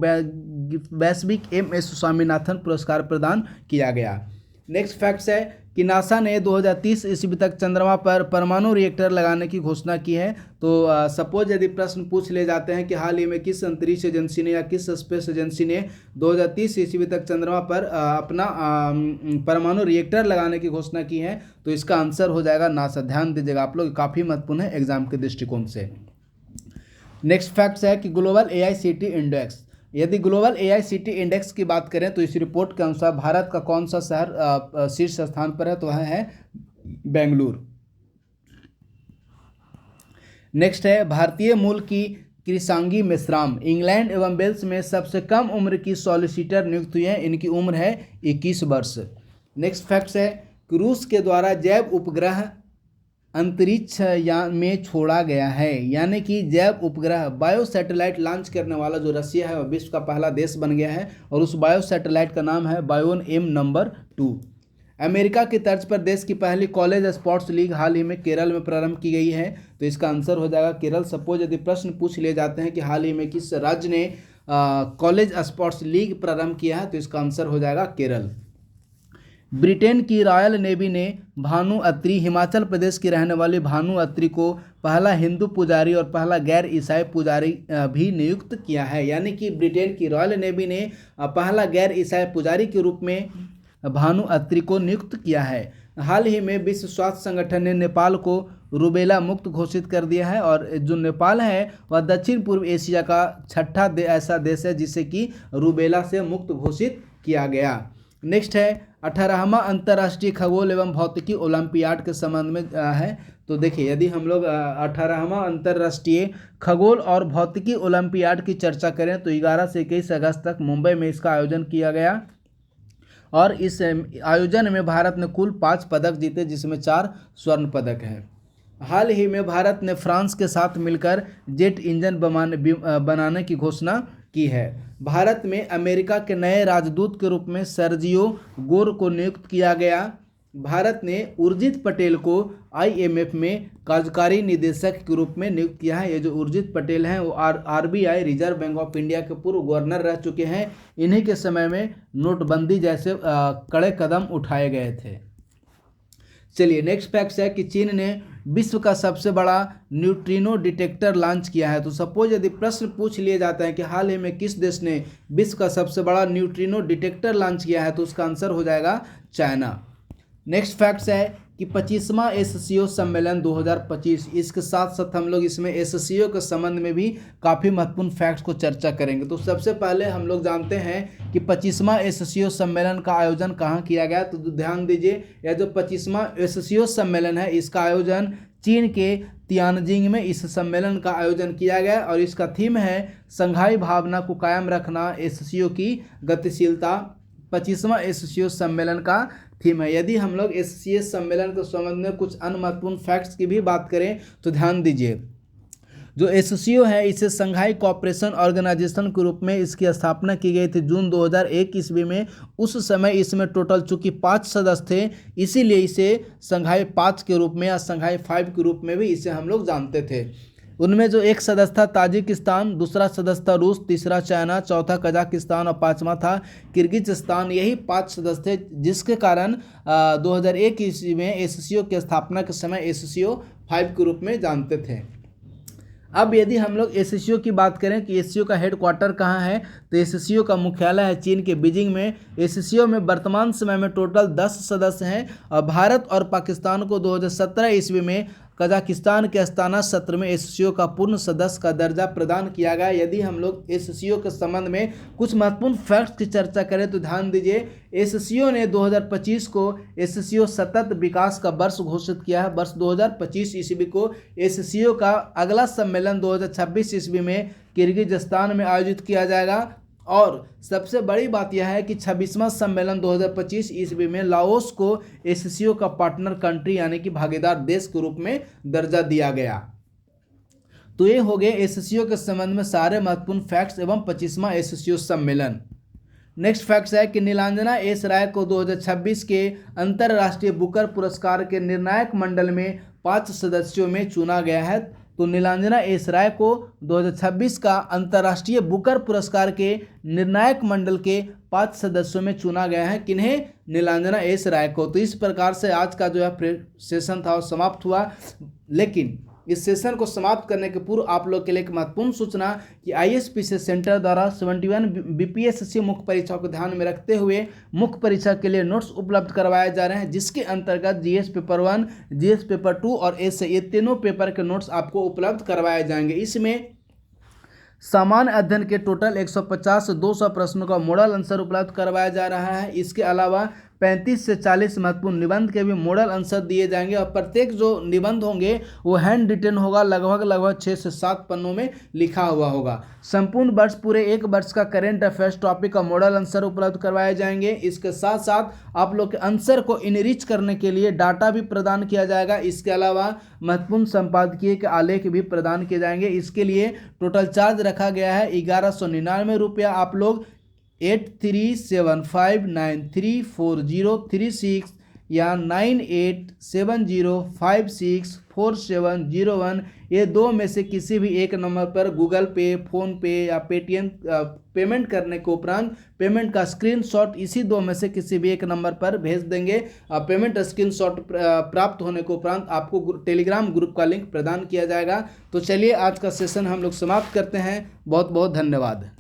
वैश्विक MS स्वामीनाथन पुरस्कार प्रदान किया गया। नेक्स्ट फैक्ट्स है कि नासा ने 2030 ईस्वी तक चंद्रमा पर परमाणु रिएक्टर लगाने की घोषणा की है। तो सपोज यदि प्रश्न पूछ ले जाते हैं कि हाल ही में किस अंतरिक्ष एजेंसी ने या किस स्पेस एजेंसी ने 2030 ईस्वी तक चंद्रमा पर अपना परमाणु रिएक्टर लगाने की घोषणा की है, तो इसका आंसर हो जाएगा नासा। ध्यान दीजिएगा आप लोग, काफ़ी महत्वपूर्ण है एग्जाम के दृष्टिकोण से। नेक्स्ट फैक्ट्स है कि ग्लोबल AICTE इंडेक्स, यदि ग्लोबल AICTE इंडेक्स की बात करें तो इस रिपोर्ट के अनुसार भारत का कौन सा शहर शीर्ष स्थान पर है, तो वह है बेंगलुरु। नेक्स्ट है भारतीय मूल की कृषांगी मेश्राम इंग्लैंड एवं वेल्स में सबसे कम उम्र की सॉलिसिटर नियुक्त हुई है। इनकी उम्र है 21 वर्ष। नेक्स्ट फैक्ट्स है कि रूस के द्वारा जैव उपग्रह अंतरिक्ष यान में छोड़ा गया है, यानी कि जैव उपग्रह बायो सैटेलाइट लॉन्च करने वाला जो रसिया है वह विश्व का पहला देश बन गया है और उस बायो सैटेलाइट का नाम है बायोन M नंबर 2। अमेरिका की तर्ज पर देश की पहली कॉलेज स्पोर्ट्स लीग हाल ही में केरल में प्रारंभ की गई है, तो इसका आंसर हो जाएगा केरल। सपोज यदि प्रश्न पूछ लिए जाते हैं कि हाल ही में किस राज्य ने कॉलेज स्पोर्ट्स लीग प्रारंभ किया है, तो इसका आंसर हो जाएगा केरल। ब्रिटेन की रॉयल नेवी ने भानु अत्री, हिमाचल प्रदेश की रहने वाली भानु अत्री को पहला हिंदू पुजारी और पहला गैर ईसाई पुजारी भी नियुक्त किया है। यानी कि ब्रिटेन की रॉयल नेवी ने पहला गैर ईसाई पुजारी के रूप में भानु अत्री को नियुक्त किया है। हाल ही में विश्व स्वास्थ्य संगठन ने नेपाल को रूबेला मुक्त घोषित कर दिया है, और जो नेपाल है वह दक्षिण पूर्व एशिया का छठा ऐसा देश है जिसे कि रूबेला से मुक्त घोषित किया गया। नेक्स्ट है 18वां अंतर्राष्ट्रीय खगोल एवं भौतिकी ओलंपियाड के संबंध में है। तो देखिए, यदि हम लोग 18वां अंतर्राष्ट्रीय खगोल और भौतिकी ओलंपियाड की चर्चा करें तो 11 से 21 अगस्त तक मुंबई में इसका आयोजन किया गया, और इस आयोजन में भारत ने कुल 5 पदक जीते, जिसमें 4 स्वर्ण पदक हैं। हाल ही में भारत ने फ्रांस के साथ मिलकर जेट इंजन बनाने की घोषणा की है। भारत में अमेरिका के नए राजदूत के रूप में सर्जियो गोर को नियुक्त किया गया। भारत ने उर्जित पटेल को IMF में कार्यकारी निदेशक के रूप में नियुक्त किया है। ये जो उर्जित पटेल हैं वो RBI reserve bank of India के पूर्व गवर्नर रह चुके हैं। इन्हीं के समय में नोटबंदी जैसे कड़े कदम उठाए गए थे। चलिए, नेक्स्ट फैक्ट है कि चीन ने विश्व का सबसे बड़ा न्यूट्रिनो डिटेक्टर लॉन्च किया है। तो सपोज यदि प्रश्न पूछ लिए जाता है कि हाल ही में किस देश ने विश्व का सबसे बड़ा न्यूट्रिनो डिटेक्टर लॉन्च किया है, तो उसका आंसर हो जाएगा चाइना। नेक्स्ट फैक्ट्स है कि 25वां SCO सम्मेलन 2025, इसके साथ साथ हम लोग इसमें SCO के संबंध में भी काफ़ी महत्वपूर्ण फैक्ट्स को चर्चा करेंगे। तो सबसे पहले हम लोग जानते हैं कि 25वां SCO सम्मेलन का आयोजन कहाँ किया गया। तो ध्यान दीजिए, यह जो 25वां SCO सम्मेलन है इसका आयोजन चीन के तियानजिंग में इस सम्मेलन का आयोजन किया गया, और इसका थीम है संघाई भावना को कायम रखना, SCO की गतिशीलता। 25वां SCO सम्मेलन का थीम है। यदि हम लोग SCO सम्मेलन के संबंध में कुछ अन्य महत्वपूर्ण फैक्ट्स की भी बात करें तो ध्यान दीजिए, जो SCO है इसे संघाई कोऑपरेशन ऑर्गेनाइजेशन के रूप में इसकी स्थापना की गई थी जून 2001 ईस्वी में। उस समय इसमें टोटल चूंकि 5 सदस्य थे, इसीलिए इसे संघाई 5 के रूप में या संघाई 5 के रूप में भी इसे हम लोग जानते थे। उनमें जो एक सदस्य था ताजिकिस्तान, दूसरा सदस्य था रूस, तीसरा चाइना, चौथा कजाकिस्तान और 5वां था किर्गिज़स्तान। यही 5 सदस्य थे, जिसके कारण 2001 ईस्वी में SCO की स्थापना के समय SCO 5 के रूप में जानते थे। अब यदि हम लोग SCO की बात करें कि SCO का हेडक्वार्टर कहाँ है, तो SCO का मुख्यालय है चीन के बीजिंग में। SCO में वर्तमान समय में टोटल 10 सदस्य हैं, और भारत और पाकिस्तान को 2017 ईस्वी में कजाकिस्तान के अस्ताना सत्र में SCO का पूर्ण सदस्य का दर्जा प्रदान किया गया। यदि हम लोग SCO के संबंध में कुछ महत्वपूर्ण फैक्ट्स की चर्चा करें तो ध्यान दीजिए, SCO ने 2025 को SCO सतत विकास का वर्ष घोषित किया है। वर्ष 2025 ईस्वी को SCO का अगला सम्मेलन 2026 ईस्वी में किर्गिज़स्तान में आयोजित किया जाएगा, और सबसे बड़ी बात यह है कि 26वां सम्मेलन 2025 ईस्वी में लाओस को SCO का पार्टनर कंट्री यानी कि भागीदार देश के रूप में दर्जा दिया गया। तो ये हो गए SCO के संबंध में सारे महत्वपूर्ण फैक्ट्स एवं 25वां SCO सम्मेलन। नेक्स्ट फैक्ट्स है कि नीलांजना एस राय को 2026 के अंतर्राष्ट्रीय बुकर पुरस्कार के निर्णायक मंडल में 5 सदस्यों में चुना गया है। तो नीलांजना एस राय को 2026 का अंतर्राष्ट्रीय बुकर पुरस्कार के निर्णायक मंडल के 5 सदस्यों में चुना गया है। किन्हें? नीलांजना एस राय को। तो इस प्रकार से आज का जो है सेशन था वो समाप्त हुआ। लेकिन इस सेशन को समाप्त करने के पूर्व आप लोग के लिए एक महत्वपूर्ण सूचना कि ISPC सेंटर द्वारा 71 BPSC मुख्य परीक्षाओं को ध्यान में रखते हुए मुख्य परीक्षा के लिए नोट्स उपलब्ध करवाए जा रहे हैं, जिसके अंतर्गत GS पेपर 1, GS पेपर 2 और ऐसे ये तीनों पेपर के नोट्स आपको उपलब्ध करवाए जाएंगे। इसमें सामान्य अध्ययन के टोटल 150 से 200 प्रश्नों का मॉडल आंसर उपलब्ध करवाया जा रहा है। इसके अलावा 35 से 40 महत्वपूर्ण निबंध के भी मॉडल आंसर दिए जाएंगे, और प्रत्येक जो निबंध होंगे वो हैंड रिटन होगा, लगभग 6 से 7 पन्नों में लिखा हुआ होगा। संपूर्ण वर्ष पूरे 1 वर्ष का करेंट अफेयर्स टॉपिक का मॉडल आंसर उपलब्ध करवाए जाएंगे। इसके साथ साथ आप लोग के आंसर को इनरिच करने के लिए डाटा भी प्रदान किया जाएगा। इसके अलावा महत्वपूर्ण संपादकीय के आलेख भी प्रदान किए जाएंगे। इसके लिए टोटल चार्ज रखा गया है 1199 रुपया। आप लोग 8375934036 या 9870564701, ये दो में से किसी भी एक नंबर पर गूगल पे, फ़ोनपे या पेटीएम पेमेंट करने के उपरांत पेमेंट का स्क्रीनशॉट इसी दो में से किसी भी एक नंबर पर भेज देंगे। पेमेंट स्क्रीनशॉट प्राप्त होने के उपरांत आपको टेलीग्राम ग्रुप का लिंक प्रदान किया जाएगा। तो चलिए आज का सेशन हम लोग समाप्त करते हैं। बहुत बहुत धन्यवाद।